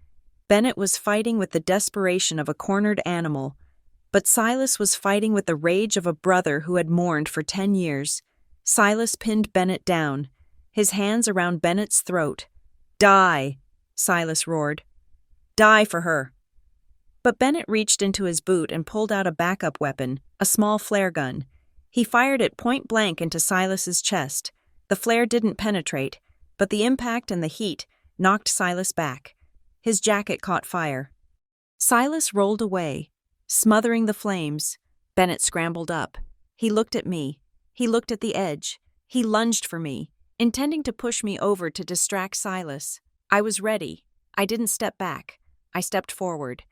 Bennett was fighting with the desperation of a cornered animal, but Silas was fighting with the rage of a brother who had mourned for 10 years. Silas pinned Bennett down, his hands around Bennett's throat. "Die!" Silas roared. "Die for her." But Bennett reached into his boot and pulled out a backup weapon, a small flare gun. He fired it point blank into Silas's chest. The flare didn't penetrate, but the impact and the heat knocked Silas back. His jacket caught fire. Silas rolled away, smothering the flames. Bennett scrambled up. He looked at me. He looked at the edge. He lunged for me, intending to push me over to distract Silas. I was ready. I didn't step back. I stepped forward.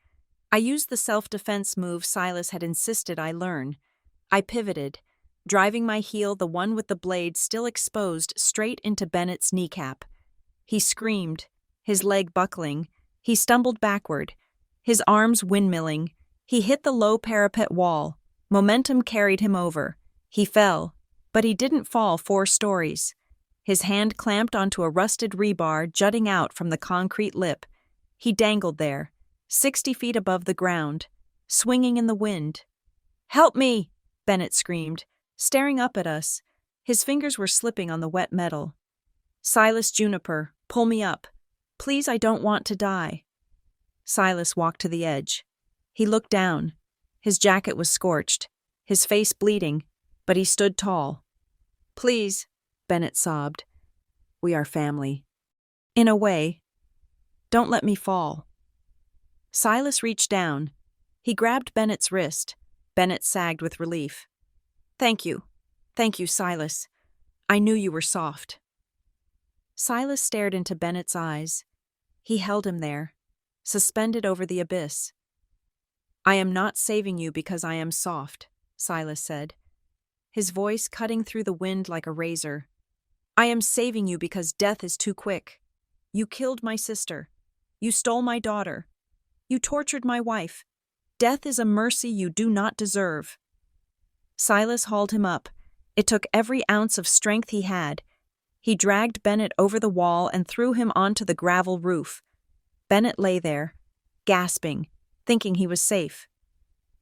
I used the self-defense move Silas had insisted I learn. I pivoted, driving my heel, the one with the blade still exposed, straight into Bennett's kneecap. He screamed, his leg buckling. He stumbled backward, his arms windmilling. He hit the low parapet wall. Momentum carried him over. He fell, but he didn't fall 4 stories. His hand clamped onto a rusted rebar jutting out from the concrete lip. He dangled there, 60 feet above the ground, swinging in the wind. "Help me!" Bennett screamed, staring up at us. His fingers were slipping on the wet metal. "Silas Juniper, pull me up. Please, I don't want to die." Silas walked to the edge. He looked down. His jacket was scorched, his face bleeding, but he stood tall. "Please," Bennett sobbed. "We are family." "In a way. Don't let me fall." Silas reached down. He grabbed Bennett's wrist. Bennett sagged with relief. Thank you, Silas. I knew you were soft." Silas stared into Bennett's eyes. He held him there, suspended over the abyss. "I am not saving you because I am soft," Silas said, his voice cutting through the wind like a razor. "I am saving you because death is too quick. You killed my sister. You stole my daughter. You tortured my wife. Death is a mercy you do not deserve." Silas hauled him up. It took every ounce of strength he had. He dragged Bennett over the wall and threw him onto the gravel roof. Bennett lay there, gasping, thinking he was safe.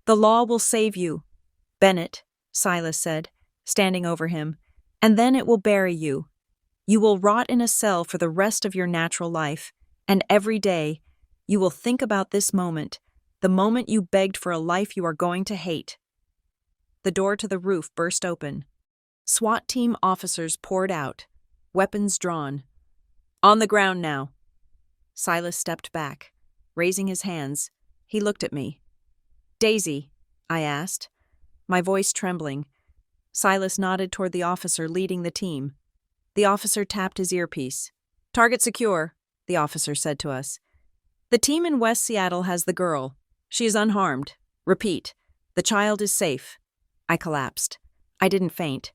"The law will save you, Bennett," Silas said, standing over him, "and then it will bury you. You will rot in a cell for the rest of your natural life, and every day you will think about this moment, the moment you begged for a life you are going to hate." The door to the roof burst open. SWAT team officers poured out, weapons drawn. "On the ground now." Silas stepped back, raising his hands. He looked at me. "Daisy?" I asked, my voice trembling. Silas nodded toward the officer leading the team. The officer tapped his earpiece. "Target secure," the officer said to us. "The team in West Seattle has the girl. She is unharmed. Repeat, the child is safe." I collapsed. I didn't faint.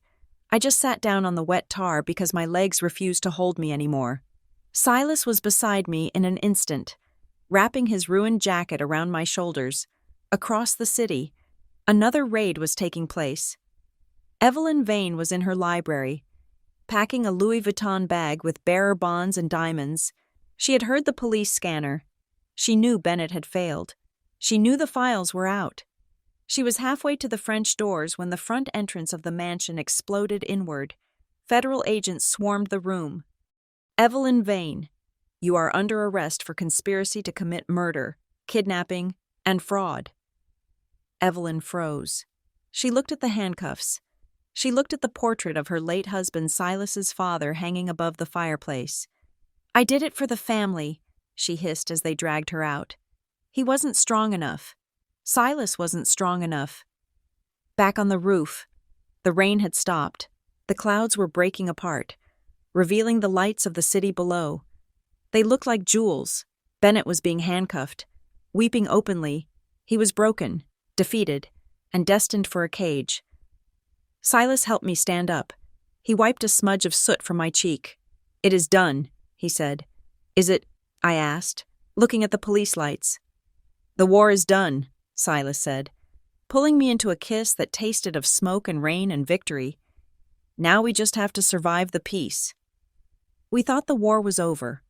I just sat down on the wet tar because my legs refused to hold me anymore. Silas was beside me in an instant, wrapping his ruined jacket around my shoulders. Across the city, another raid was taking place. Evelyn Vane was in her library, packing a Louis Vuitton bag with bearer bonds and diamonds. She had heard the police scanner. She knew Bennett had failed. She knew the files were out. She was halfway to the French doors when the front entrance of the mansion exploded inward. Federal agents swarmed the room. "Evelyn Vane, you are under arrest for conspiracy to commit murder, kidnapping, and fraud." Evelyn froze. She looked at the handcuffs. She looked at the portrait of her late husband Silas's father hanging above the fireplace. "I did it for the family," she hissed as they dragged her out. "He wasn't strong enough. Silas wasn't strong enough." Back on the roof, the rain had stopped. The clouds were breaking apart, revealing the lights of the city below. They looked like jewels. Bennett was being handcuffed, weeping openly. He was broken, defeated, and destined for a cage. Silas helped me stand up. He wiped a smudge of soot from my cheek. "It is done," he said. "Is it?" I asked, looking at the police lights. "The war is done," Silas said, pulling me into a kiss that tasted of smoke and rain and victory. "Now we just have to survive the peace." We thought the war was over.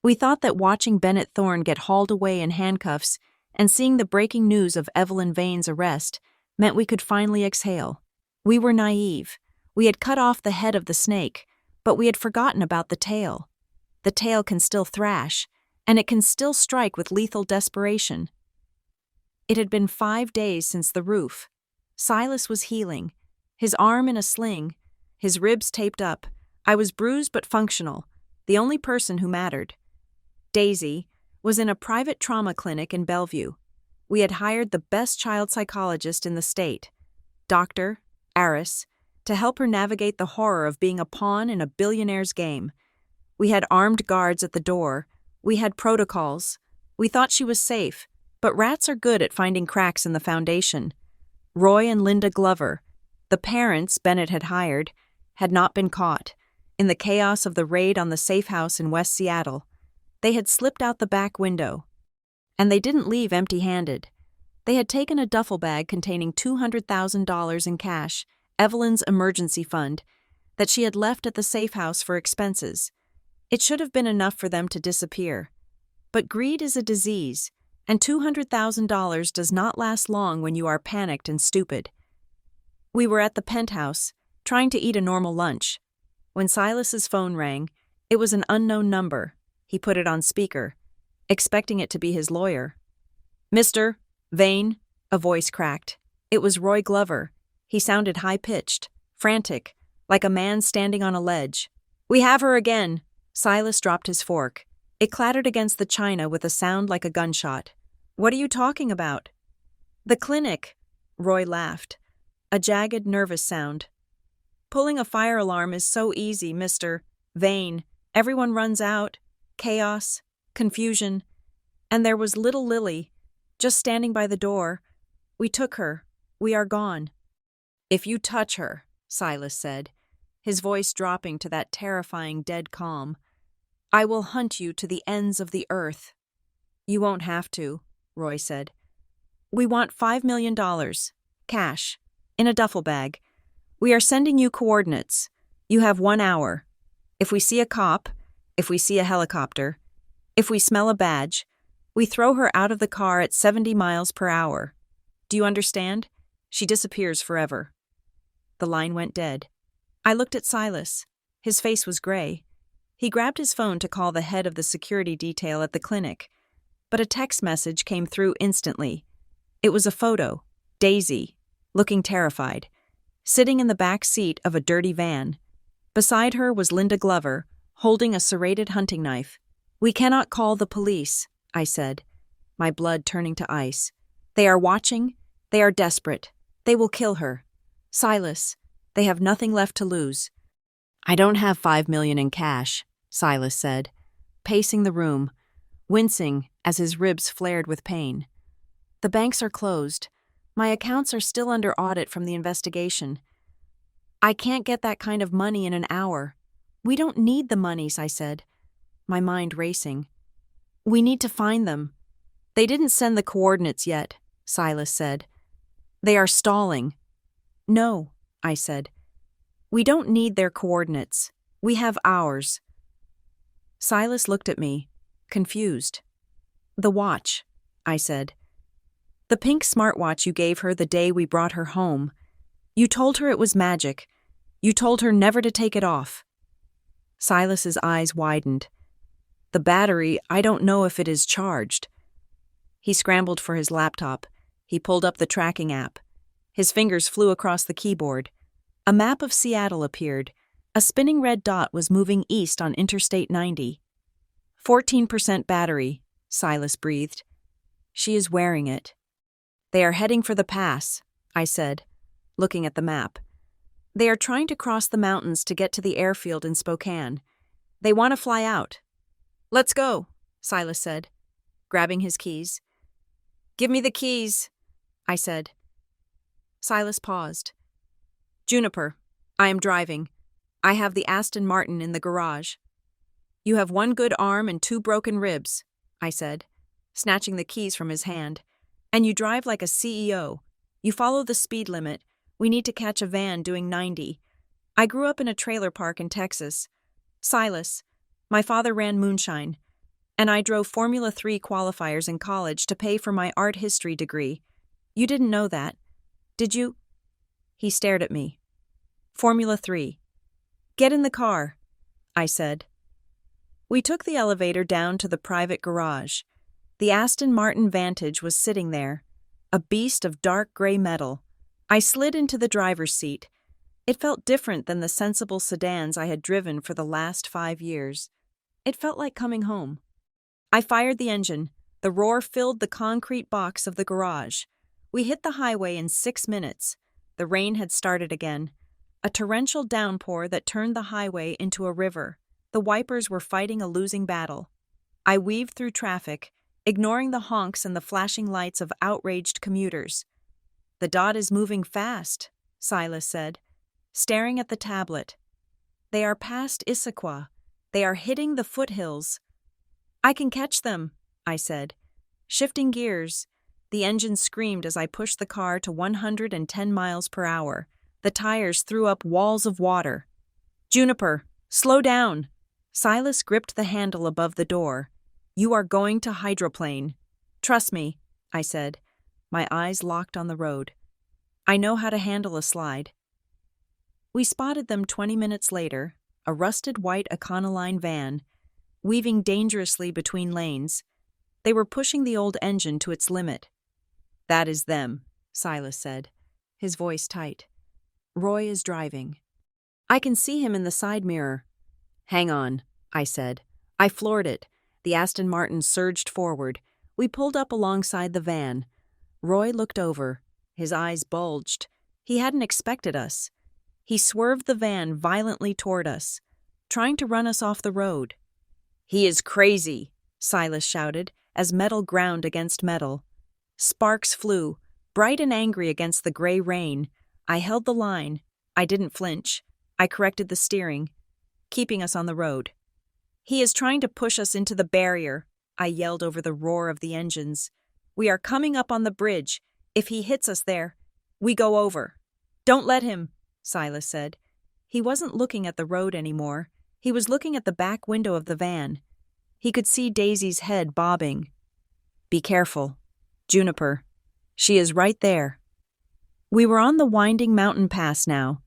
We thought that watching Bennett Thorne get hauled away in handcuffs and seeing the breaking news of Evelyn Vane's arrest meant we could finally exhale. We were naive. We had cut off the head of the snake, but we had forgotten about the tail. The tail can still thrash, and it can still strike with lethal desperation. It had been 5 days since the roof. Silas was healing, his arm in a sling, his ribs taped up. I was bruised but functional, the only person who mattered. Daisy was in a private trauma clinic in Bellevue. We had hired the best child psychologist in the state, Dr. Aris, to help her navigate the horror of being a pawn in a billionaire's game. We had armed guards at the door. We had protocols. We thought she was safe, but rats are good at finding cracks in the foundation. Roy and Linda Glover, the parents Bennett had hired, had not been caught. In the chaos of the raid on the safe house in West Seattle, they had slipped out the back window. And they didn't leave empty-handed. They had taken a duffel bag containing $200,000 in cash Evelyn's emergency fund, that she had left at the safe house for expenses. It should have been enough for them to disappear. But greed is a disease, and $200,000 does not last long when you are panicked and stupid. We were at the penthouse, trying to eat a normal lunch. When Silas's phone rang, it was an unknown number. He put it on speaker, expecting it to be his lawyer. "Mr. Vane," a voice cracked. It was Roy Glover. He sounded high-pitched, frantic, like a man standing on a ledge. "We have her again." Silas dropped his fork. It clattered against the china with a sound like a gunshot. "What are you talking about?" "The clinic," Roy laughed. A jagged, nervous sound. "Pulling a fire alarm is so easy, Mr. Vane. Everyone runs out. Chaos, confusion. And there was little Lily, just standing by the door. We took her. We are gone." "If you touch her," Silas said, his voice dropping to that terrifying dead calm, "I will hunt you to the ends of the earth." "You won't have to," Roy said. "We want $5 million, cash, in a duffel bag. We are sending you coordinates. You have 1 hour. If we see a cop, if we see a helicopter, if we smell a badge, we throw her out of the car at 70 miles per hour. Do you understand? She disappears forever." The line went dead. I looked at Silas. His face was gray. He grabbed his phone to call the head of the security detail at the clinic, but a text message came through instantly. It was a photo, Daisy, looking terrified, sitting in the back seat of a dirty van. Beside her was Linda Glover, holding a serrated hunting knife. "We cannot call the police," I said, my blood turning to ice. "They are watching. They are desperate. They will kill her. Silas, they have nothing left to lose." "I don't have $5 million in cash," Silas said, pacing the room, wincing as his ribs flared with pain. "The banks are closed. My accounts are still under audit from the investigation. I can't get that kind of money in an hour." "We don't need the monies," I said, my mind racing. "We need to find them." "They didn't send the coordinates yet," Silas said. "They are stalling." "No," I said. "We don't need their coordinates. We have ours." Silas looked at me, confused. "The watch," I said. "The pink smartwatch you gave her the day we brought her home. You told her it was magic. You told her never to take it off." Silas's eyes widened. "The battery, I don't know if it is charged." He scrambled for his laptop. He pulled up the tracking app. His fingers flew across the keyboard. A map of Seattle appeared. A spinning red dot was moving east on Interstate 90. 14% battery, Silas breathed. "She is wearing it." "They are heading for the pass," I said, looking at the map. "They are trying to cross the mountains to get to the airfield in Spokane. They want to fly out." "Let's go," Silas said, grabbing his keys. "Give me the keys," I said. Silas paused. "Juniper, I am driving. I have the Aston Martin in the garage." "You have 1 good arm and 2 broken ribs," I said, snatching the keys from his hand. "And you drive like a CEO. You follow the speed limit. We need to catch a van doing 90. I grew up in a trailer park in Texas. Silas, my father ran moonshine, and I drove Formula 3 qualifiers in college to pay for my art history degree. You didn't know that, did you?" He stared at me. "Formula 3. Get in the car," I said. We took the elevator down to the private garage. The Aston Martin Vantage was sitting there, a beast of dark gray metal. I slid into the driver's seat. It felt different than the sensible sedans I had driven for the last 5 years. It felt like coming home. I fired the engine. The roar filled the concrete box of the garage. We hit the highway in 6 minutes. The rain had started again, a torrential downpour that turned the highway into a river. The wipers were fighting a losing battle. I weaved through traffic, ignoring the honks and the flashing lights of outraged commuters. "The dot is moving fast," Silas said, staring at the tablet. "They are past Issaquah. They are hitting the foothills." "I can catch them," I said. Shifting gears, the engine screamed as I pushed the car to 110 miles per hour. The tires threw up walls of water. "Juniper, slow down!" Silas gripped the handle above the door. "You are going to hydroplane." "Trust me," I said, my eyes locked on the road. "I know how to handle a slide." We spotted them 20 minutes later, a rusted white Econoline van, weaving dangerously between lanes. They were pushing the old engine to its limit. "That is them," Silas said, his voice tight. "Roy is driving. I can see him in the side mirror." "Hang on," I said. I floored it. The Aston Martin surged forward. We pulled up alongside the van. Roy looked over. His eyes bulged. He hadn't expected us. He swerved the van violently toward us, trying to run us off the road. "He is crazy," Silas shouted, as metal ground against metal. Sparks flew, bright and angry against the gray rain. I held the line. I didn't flinch. I corrected the steering, keeping us on the road. "He is trying to push us into the barrier," I yelled over the roar of the engines. "We are coming up on the bridge. If he hits us there, we go over." "Don't let him," Silas said. He wasn't looking at the road anymore. He was looking at the back window of the van. He could see Daisy's head bobbing. "Be careful. Juniper. She is right there." We were on the winding mountain pass now.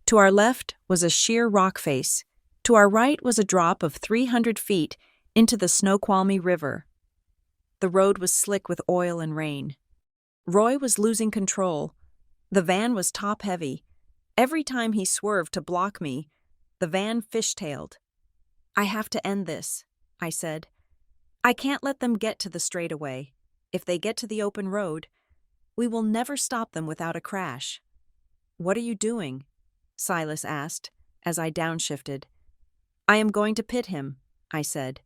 To our left was a sheer rock face. To our right was a drop of 300 feet into the Snoqualmie River. The road was slick with oil and rain. Roy was losing control. The van was top-heavy. Every time he swerved to block me, the van fishtailed. "I have to end this," I said. "I can't let them get to the straightaway. If they get to the open road, we will never stop them without a crash." "What are you doing?" Silas asked, as I downshifted. "I am going to pit him," I said.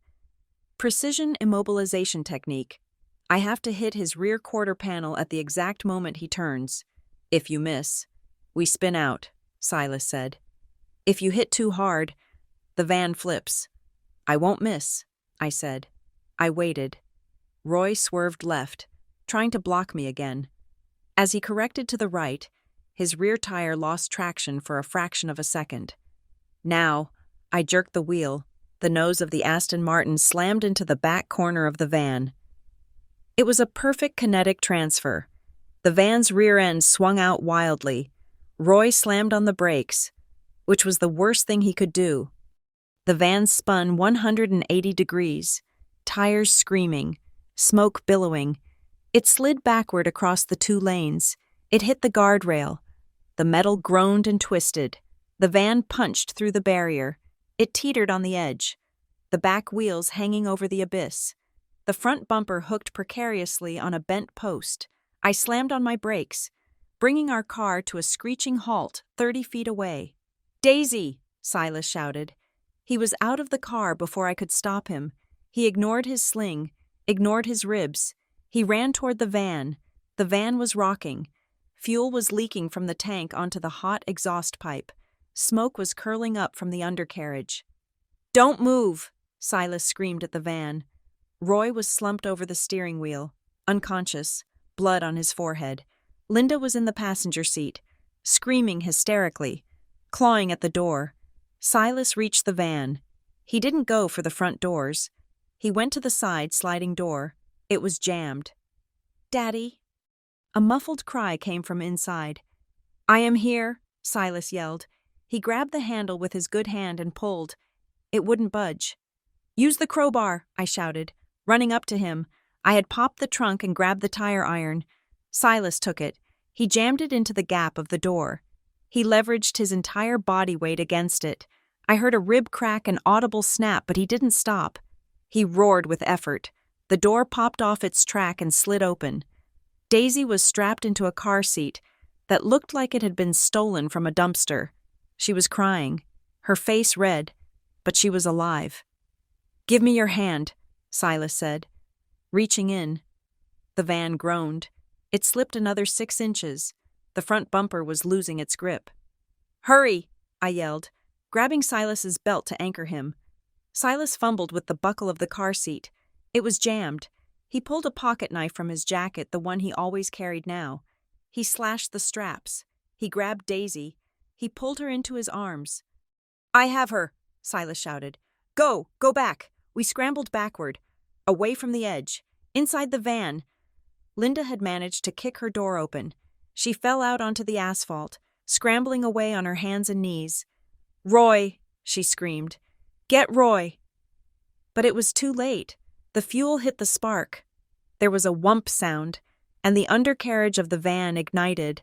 "Precision immobilization technique. I have to hit his rear quarter panel at the exact moment he turns. If you miss, we spin out," Silas said. "If you hit too hard, the van flips." "I won't miss," I said. I waited. Roy swerved left, trying to block me again. As he corrected to the right, his rear tire lost traction for a fraction of a second. Now, I jerked the wheel. The nose of the Aston Martin slammed into the back corner of the van. It was a perfect kinetic transfer. The van's rear end swung out wildly. Roy slammed on the brakes, which was the worst thing he could do. The van spun 180 degrees, tires screaming, smoke billowing. It slid backward across the 2 lanes. It hit the guardrail. The metal groaned and twisted. The van punched through the barrier. It teetered on the edge, the back wheels hanging over the abyss. The front bumper hooked precariously on a bent post. I slammed on my brakes, bringing our car to a screeching halt 30 feet away. "Daisy!" Silas shouted. He was out of the car before I could stop him. He ignored his sling, ignored his ribs. He ran toward the van. The van was rocking. Fuel was leaking from the tank onto the hot exhaust pipe. Smoke was curling up from the undercarriage. "Don't move!" Silas screamed at the van. Roy was slumped over the steering wheel, unconscious, blood on his forehead. Linda was in the passenger seat, screaming hysterically, clawing at the door. Silas reached the van. He didn't go for the front doors. He went to the side sliding door. It was jammed. "Daddy!" A muffled cry came from inside. "I am here," Silas yelled. He grabbed the handle with his good hand and pulled. It wouldn't budge. "Use the crowbar," I shouted, running up to him. I had popped the trunk and grabbed the tire iron. Silas took it. He jammed it into the gap of the door. He leveraged his entire body weight against it. I heard a rib crack and audible snap, but he didn't stop. He roared with effort. The door popped off its track and slid open. Daisy was strapped into a car seat that looked like it had been stolen from a dumpster. She was crying, her face red, but she was alive. "Give me your hand," Silas said. Reaching in, the van groaned. It slipped another 6 inches. The front bumper was losing its grip. "Hurry!" I yelled, grabbing Silas's belt to anchor him. Silas fumbled with the buckle of the car seat. It was jammed. He pulled a pocket knife from his jacket, the one he always carried now. He slashed the straps. He grabbed Daisy. He pulled her into his arms. "I have her," Silas shouted. Go back." We scrambled backward, away from the edge, inside the van. Linda had managed to kick her door open. She fell out onto the asphalt, scrambling away on her hands and knees. "Roy," she screamed. "Get Roy." But it was too late. The fuel hit the spark. There was a whump sound, and the undercarriage of the van ignited.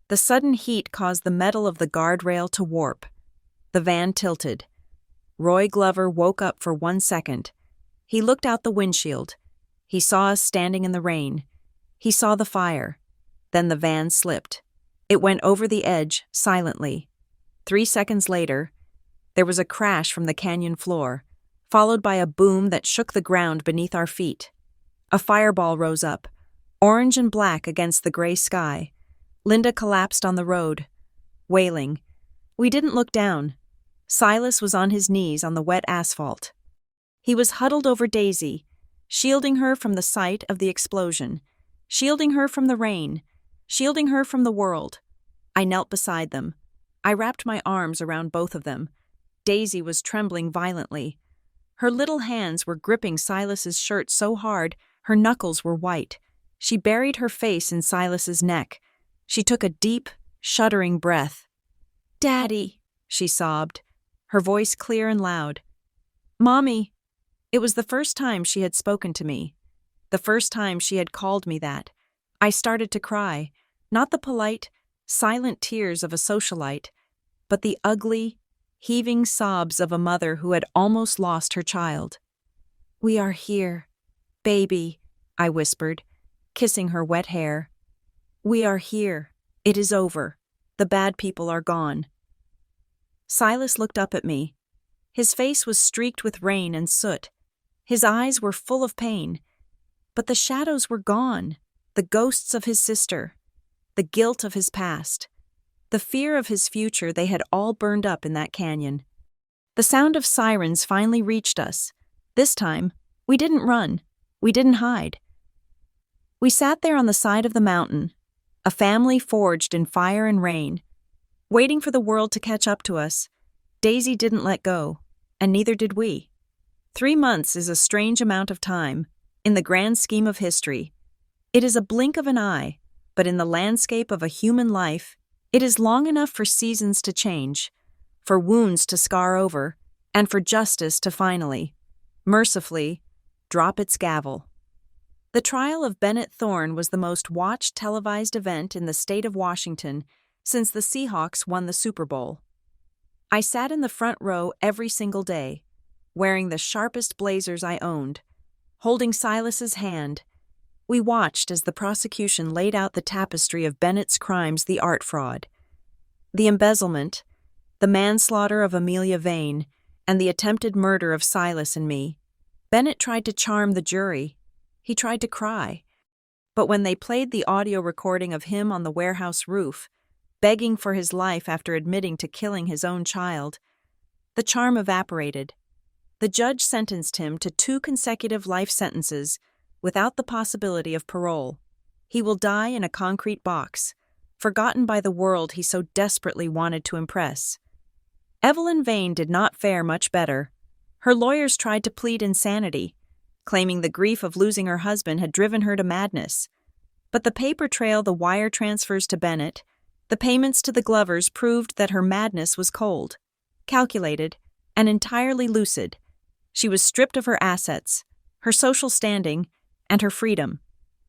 The sudden heat caused the metal of the guardrail to warp. The van tilted. Roy Glover woke up for 1 second. He looked out the windshield. He saw us standing in the rain. He saw the fire. Then the van slipped. It went over the edge, silently. 3 seconds later, there was a crash from the canyon floor, followed by a boom that shook the ground beneath our feet. A fireball rose up, orange and black against the gray sky. Linda collapsed on the road, wailing. We didn't look down. Silas was on his knees on the wet asphalt. He was huddled over Daisy, shielding her from the sight of the explosion, shielding her from the rain, shielding her from the world. I knelt beside them. I wrapped my arms around both of them. Daisy was trembling violently. Her little hands were gripping Silas's shirt so hard her knuckles were white. She buried her face in Silas's neck. She took a deep, shuddering breath. "Daddy," she sobbed, her voice clear and loud. "Mommy." It was the first time she had spoken to me, the first time she had called me that. I started to cry, not the polite, silent tears of a socialite, but the ugly, heaving sobs of a mother who had almost lost her child. "We are here, baby," I whispered, kissing her wet hair. "We are here. It is over. The bad people are gone." Silas looked up at me. His face was streaked with rain and soot. His eyes were full of pain. But the shadows were gone, the ghosts of his sister, the guilt of his past, the fear of his future. They had all burned up in that canyon. The sound of sirens finally reached us. This time, we didn't run. We didn't hide. We sat there on the side of the mountain, a family forged in fire and rain, waiting for the world to catch up to us. Daisy didn't let go, and neither did we. 3 months is a strange amount of time, in the grand scheme of history. It is a blink of an eye, but in the landscape of a human life, it is long enough for seasons to change, for wounds to scar over, and for justice to finally, mercifully, drop its gavel. The trial of Bennett Thorne was the most watched televised event in the state of Washington since the Seahawks won the Super Bowl. I sat in the front row every single day, wearing the sharpest blazers I owned, holding Silas's hand. We watched as the prosecution laid out the tapestry of Bennett's crimes: the art fraud, the embezzlement, the manslaughter of Amelia Vane, and the attempted murder of Silas and me. Bennett tried to charm the jury. He tried to cry. But when they played the audio recording of him on the warehouse roof, begging for his life after admitting to killing his own child, the charm evaporated. The judge sentenced him to 2 consecutive life sentences without the possibility of parole. He will die in a concrete box, forgotten by the world he so desperately wanted to impress. Evelyn Vane did not fare much better. Her lawyers tried to plead insanity, claiming the grief of losing her husband had driven her to madness. But the paper trail, the wire transfers to Bennett, the payments to the Glovers proved that her madness was cold, calculated, and entirely lucid. She was stripped of her assets, her social standing, and her freedom.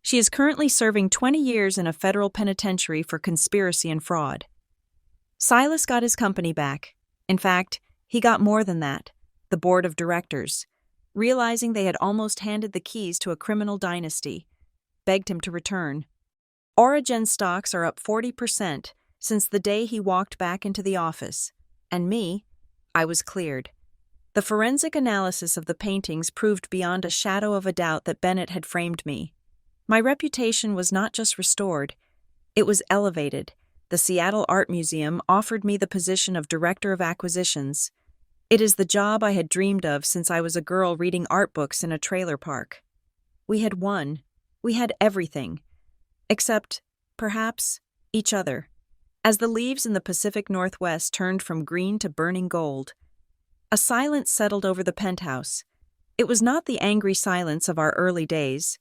She is currently serving 20 years in a federal penitentiary for conspiracy and fraud. Silas got his company back. In fact, he got more than that: the board of directors, realizing they had almost handed the keys to a criminal dynasty, begged him to return. Origen stocks are up 40% since the day he walked back into the office. And me, I was cleared. The forensic analysis of the paintings proved beyond a shadow of a doubt that Bennett had framed me. My reputation was not just restored, it was elevated. The Seattle Art Museum offered me the position of Director of Acquisitions. It is the job I had dreamed of since I was a girl reading art books in a trailer park. We had won. We had everything. Except, perhaps, each other. As the leaves in the Pacific Northwest turned from green to burning gold, a silence settled over the penthouse. It was not the angry silence of our early days,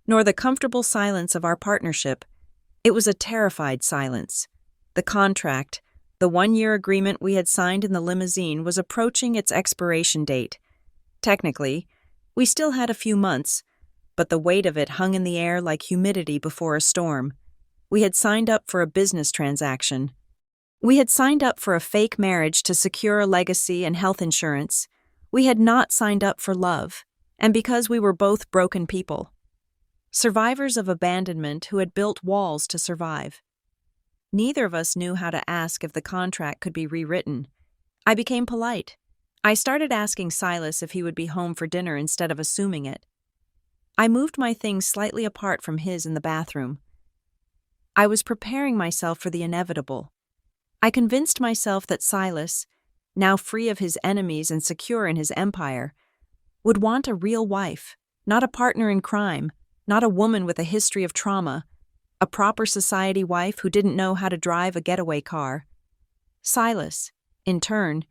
nor the comfortable silence of our partnership. It was a terrified silence. The contract, the 1-year agreement we had signed in the limousine, was approaching its expiration date. Technically, we still had a few months, but the weight of it hung in the air like humidity before a storm. We had signed up for a business transaction. We had signed up for a fake marriage to secure a legacy and health insurance. We had not signed up for love, and because we were both broken people. Survivors of abandonment who had built walls to survive. Neither of us knew how to ask if the contract could be rewritten. I became polite. I started asking Silas if he would be home for dinner instead of assuming it. I moved my things slightly apart from his in the bathroom. I was preparing myself for the inevitable. I convinced myself that Silas, now free of his enemies and secure in his empire, would want a real wife, not a partner in crime, not a woman with a history of trauma, a proper society wife who didn't know how to drive a getaway car. Silas, in turn,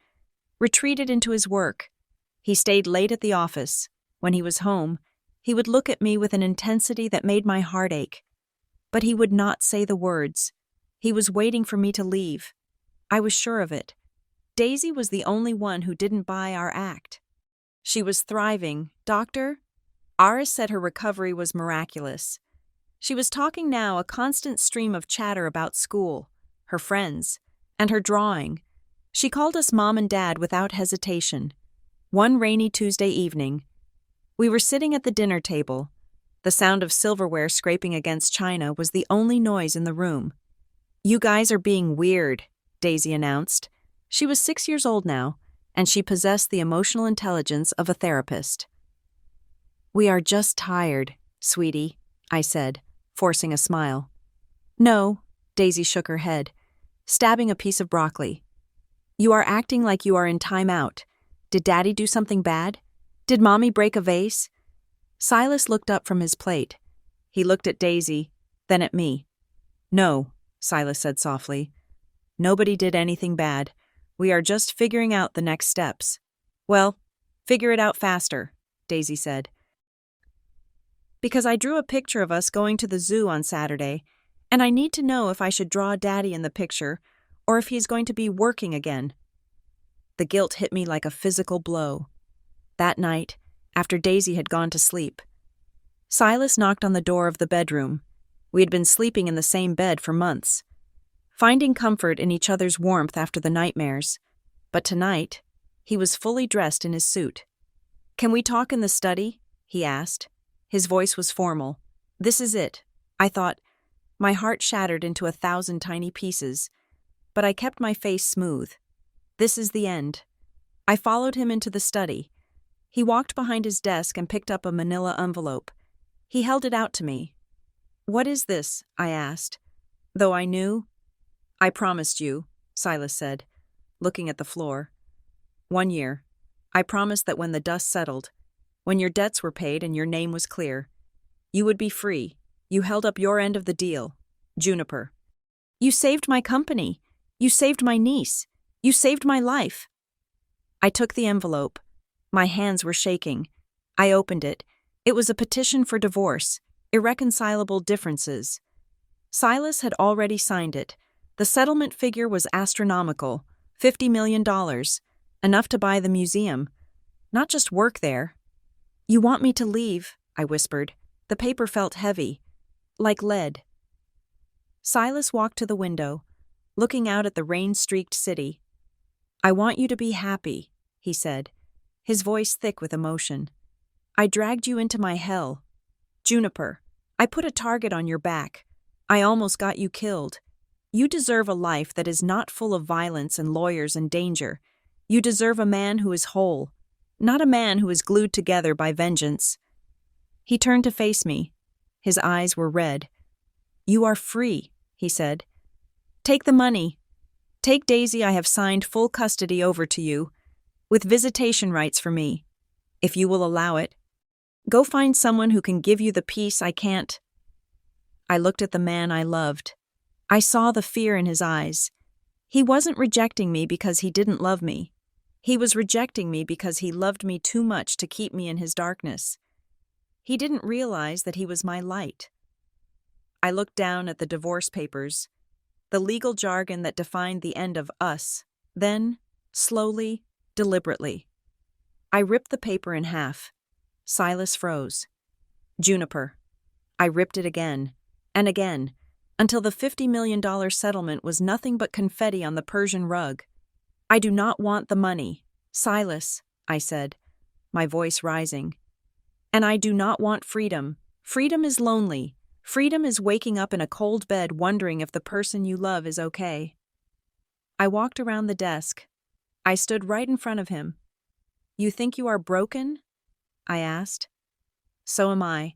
retreated into his work. He stayed late at the office. When he was home, he would look at me with an intensity that made my heart ache. But he would not say the words. He was waiting for me to leave. I was sure of it. Daisy was the only one who didn't buy our act. She was thriving. Doctor? Aris said her recovery was miraculous. She was talking now, a constant stream of chatter about school, her friends, and her drawing. She called us Mom and Dad without hesitation. One rainy Tuesday evening, we were sitting at the dinner table. The sound of silverware scraping against china was the only noise in the room. "You guys are being weird," Daisy announced. She was 6 years old now, and she possessed the emotional intelligence of a therapist. "We are just tired, sweetie," I said, forcing a smile. "No," Daisy shook her head, stabbing a piece of broccoli. "You are acting like you are in time out. Did Daddy do something bad? Did Mommy break a vase?" Silas looked up from his plate. He looked at Daisy, then at me. "No," Silas said softly. "Nobody did anything bad. We are just figuring out the next steps." "Well, figure it out faster," Daisy said. "Because I drew a picture of us going to the zoo on Saturday, and I need to know if I should draw Daddy in the picture or if he is going to be working again." The guilt hit me like a physical blow. That night, after Daisy had gone to sleep, Silas knocked on the door of the bedroom. We had been sleeping in the same bed for months, finding comfort in each other's warmth after the nightmares. But tonight, he was fully dressed in his suit. "Can we talk in the study?" he asked. His voice was formal. "This is it," I thought. My heart shattered into 1,000 tiny pieces, but I kept my face smooth. "This is the end." I followed him into the study. He walked behind his desk and picked up a manila envelope. He held it out to me. "What is this?" I asked, though I knew. "I promised you," Silas said, looking at the floor. 1 year. I promised that when the dust settled, when your debts were paid and your name was clear, you would be free. You held up your end of the deal. Juniper. "You saved my company. You saved my niece. You saved my life." I took the envelope. My hands were shaking. I opened it. It was a petition for divorce, irreconcilable differences. Silas had already signed it. The settlement figure was astronomical, $50 million, enough to buy the museum, not just work there. "You want me to leave," I whispered. The paper felt heavy, like lead. Silas walked to the window, looking out at the rain-streaked city. "I want you to be happy," he said, his voice thick with emotion. "I dragged you into my hell. Juniper, I put a target on your back. I almost got you killed. You deserve a life that is not full of violence and lawyers and danger. You deserve a man who is whole, not a man who is glued together by vengeance." He turned to face me. His eyes were red. "You are free," he said. "Take the money. Take Daisy. I have signed full custody over to you, with visitation rights for me, if you will allow it. Go find someone who can give you the peace I can't." I looked at the man I loved. I saw the fear in his eyes. He wasn't rejecting me because he didn't love me. He was rejecting me because he loved me too much to keep me in his darkness. He didn't realize that he was my light. I looked down at the divorce papers, the legal jargon that defined the end of us. Then, slowly, deliberately, I ripped the paper in half. Silas froze. Juniper. I ripped it again, and again, until the $50 million settlement was nothing but confetti on the Persian rug. I do not want the money, Silas, I said, my voice rising. And I do not want freedom. Freedom is lonely. Freedom is waking up in a cold bed wondering if the person you love is okay. I walked around the desk. I stood right in front of him. You think you are broken? I asked. So am I.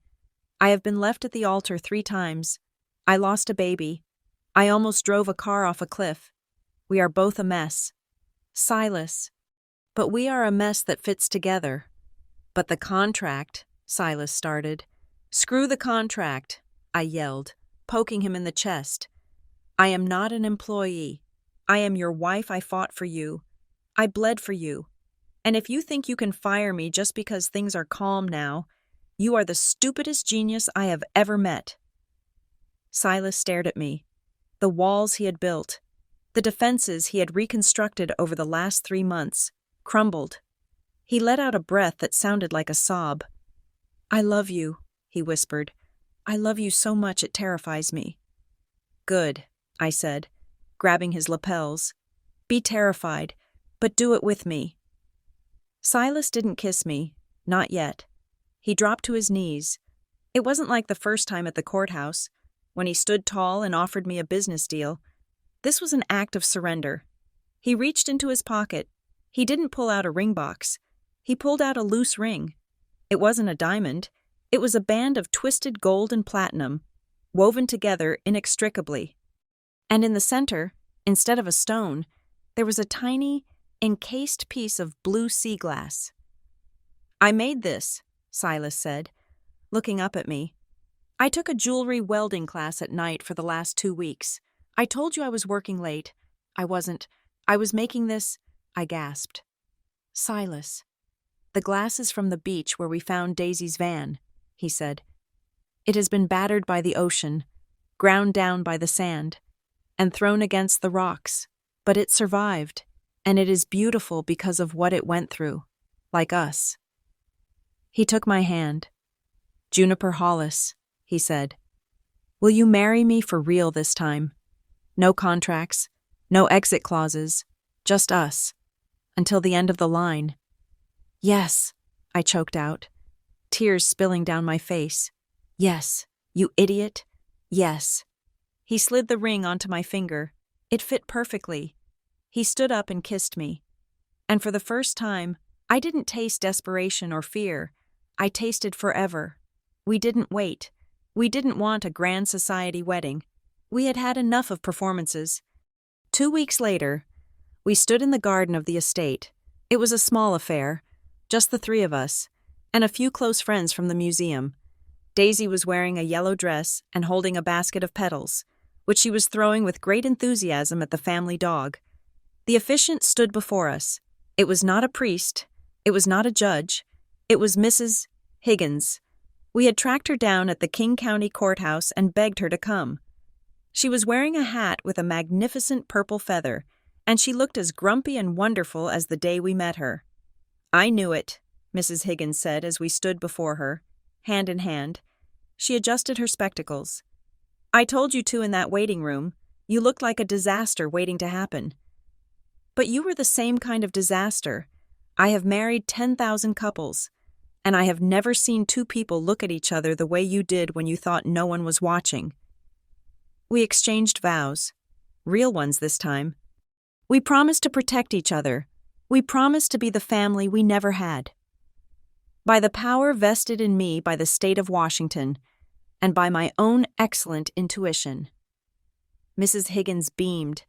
I have been left at the altar 3 times. I lost a baby. I almost drove a car off a cliff. We are both a mess. Silas. But we are a mess that fits together. But the contract, Silas started. Screw the contract, I yelled, poking him in the chest. I am not an employee. I am your wife. I fought for you. I bled for you. And if you think you can fire me just because things are calm now, you are the stupidest genius I have ever met. Silas stared at me. The walls he had built, the defenses he had reconstructed over the last 3 months, crumbled. He let out a breath that sounded like a sob. I love you, he whispered. I love you so much it terrifies me. Good, I said, grabbing his lapels. Be terrified, but do it with me. Silas didn't kiss me, not yet. He dropped to his knees. It wasn't like the first time at the courthouse, when he stood tall and offered me a business deal. This was an act of surrender. He reached into his pocket. He didn't pull out a ring box. He pulled out a loose ring. It wasn't a diamond. It was a band of twisted gold and platinum, woven together inextricably. And in the center, instead of a stone, there was a tiny, encased piece of blue sea glass. I made this, Silas said, looking up at me. I took a jewelry welding class at night for the last 2 weeks. I told you I was working late. I wasn't. I was making this, I gasped. Silas. The glass is from the beach where we found Daisy's van, he said. It has been battered by the ocean, ground down by the sand, and thrown against the rocks, but it survived, and it is beautiful because of what it went through, like us. He took my hand. Juniper Hollis, he said. Will you marry me for real this time? No contracts, no exit clauses, just us, until the end of the line. Yes, I choked out, tears spilling down my face. Yes, you idiot. Yes. He slid the ring onto my finger. It fit perfectly. He stood up and kissed me. And for the first time, I didn't taste desperation or fear. I tasted forever. We didn't wait. We didn't want a grand society wedding. We had had enough of performances. 2 weeks later, we stood in the garden of the estate. It was a small affair, just the 3 of us, and a few close friends from the museum. Daisy was wearing a yellow dress and holding a basket of petals, which she was throwing with great enthusiasm at the family dog. The officiant stood before us. It was not a priest. It was not a judge. It was Mrs. Higgins. We had tracked her down at the King County Courthouse and begged her to come. She was wearing a hat with a magnificent purple feather, and she looked as grumpy and wonderful as the day we met her. I knew it, Mrs. Higgins said as we stood before her, hand in hand. She adjusted her spectacles. I told you to in that waiting room. You looked like a disaster waiting to happen. But you were the same kind of disaster. I have married 10,000 couples, and I have never seen 2 people look at each other the way you did when you thought no one was watching. We exchanged vows, real ones this time. We promised to protect each other. We promised to be the family we never had. By the power vested in me by the state of Washington, and by my own excellent intuition. Mrs. Higgins beamed.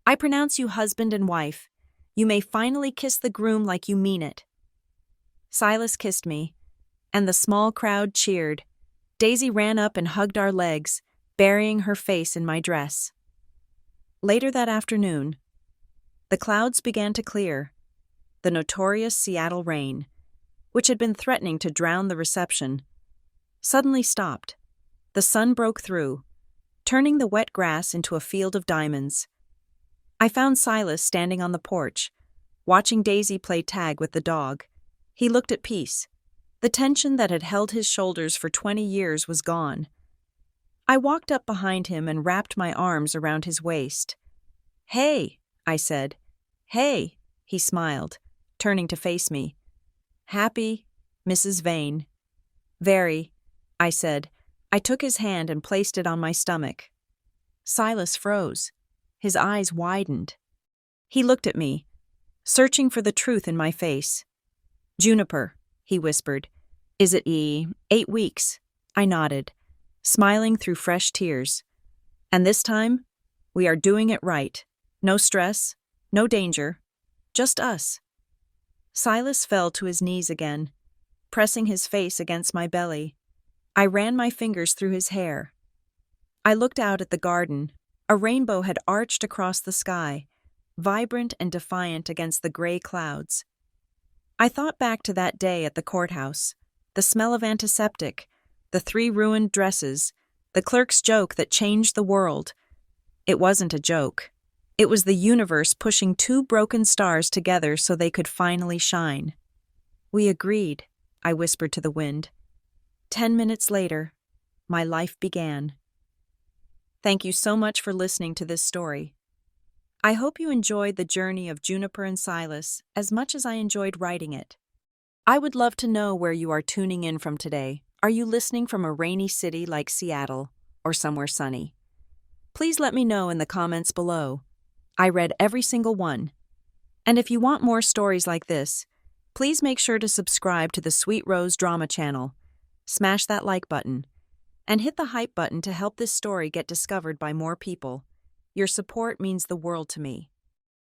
I pronounce you husband and wife. You may finally kiss the groom like you mean it. Silas kissed me, and the small crowd cheered. Daisy ran up and hugged our legs, burying her face in my dress. Later that afternoon, the clouds began to clear. The notorious Seattle rain, which had been threatening to drown the reception, suddenly stopped. The sun broke through, turning the wet grass into a field of diamonds. I found Silas standing on the porch, watching Daisy play tag with the dog. He looked at peace. The tension that had held his shoulders for 20 years was gone. I walked up behind him and wrapped my arms around his waist. "Hey," I said. "Hey," he smiled, turning to face me. "Happy, Mrs. Vane?" "Very," I said. I took his hand and placed it on my stomach. Silas froze. His eyes widened. He looked at me, searching for the truth in my face. "Juniper," he whispered. "Is it 8 weeks?" I nodded, smiling through fresh tears. "And this time, we are doing it right. No stress, no danger, just us." Silas fell to his knees again, pressing his face against my belly. I ran my fingers through his hair. I looked out at the garden. A rainbow had arched across the sky, vibrant and defiant against the gray clouds. I thought back to that day at the courthouse, the smell of antiseptic, the 3 ruined dresses, the clerk's joke that changed the world. It wasn't a joke. It was the universe pushing 2 broken stars together so they could finally shine. "We agreed," I whispered to the wind. 10 minutes later, my life began. Thank you so much for listening to this story. I hope you enjoyed the journey of Juniper and Silas as much as I enjoyed writing it. I would love to know where you are tuning in from today. Are you listening from a rainy city like Seattle or somewhere sunny? Please let me know in the comments below. I read every single one. And if you want more stories like this, please make sure to subscribe to the Sweet Rose Drama channel. Smash that like button and hit the hype button to help this story get discovered by more people. Your support means the world to me.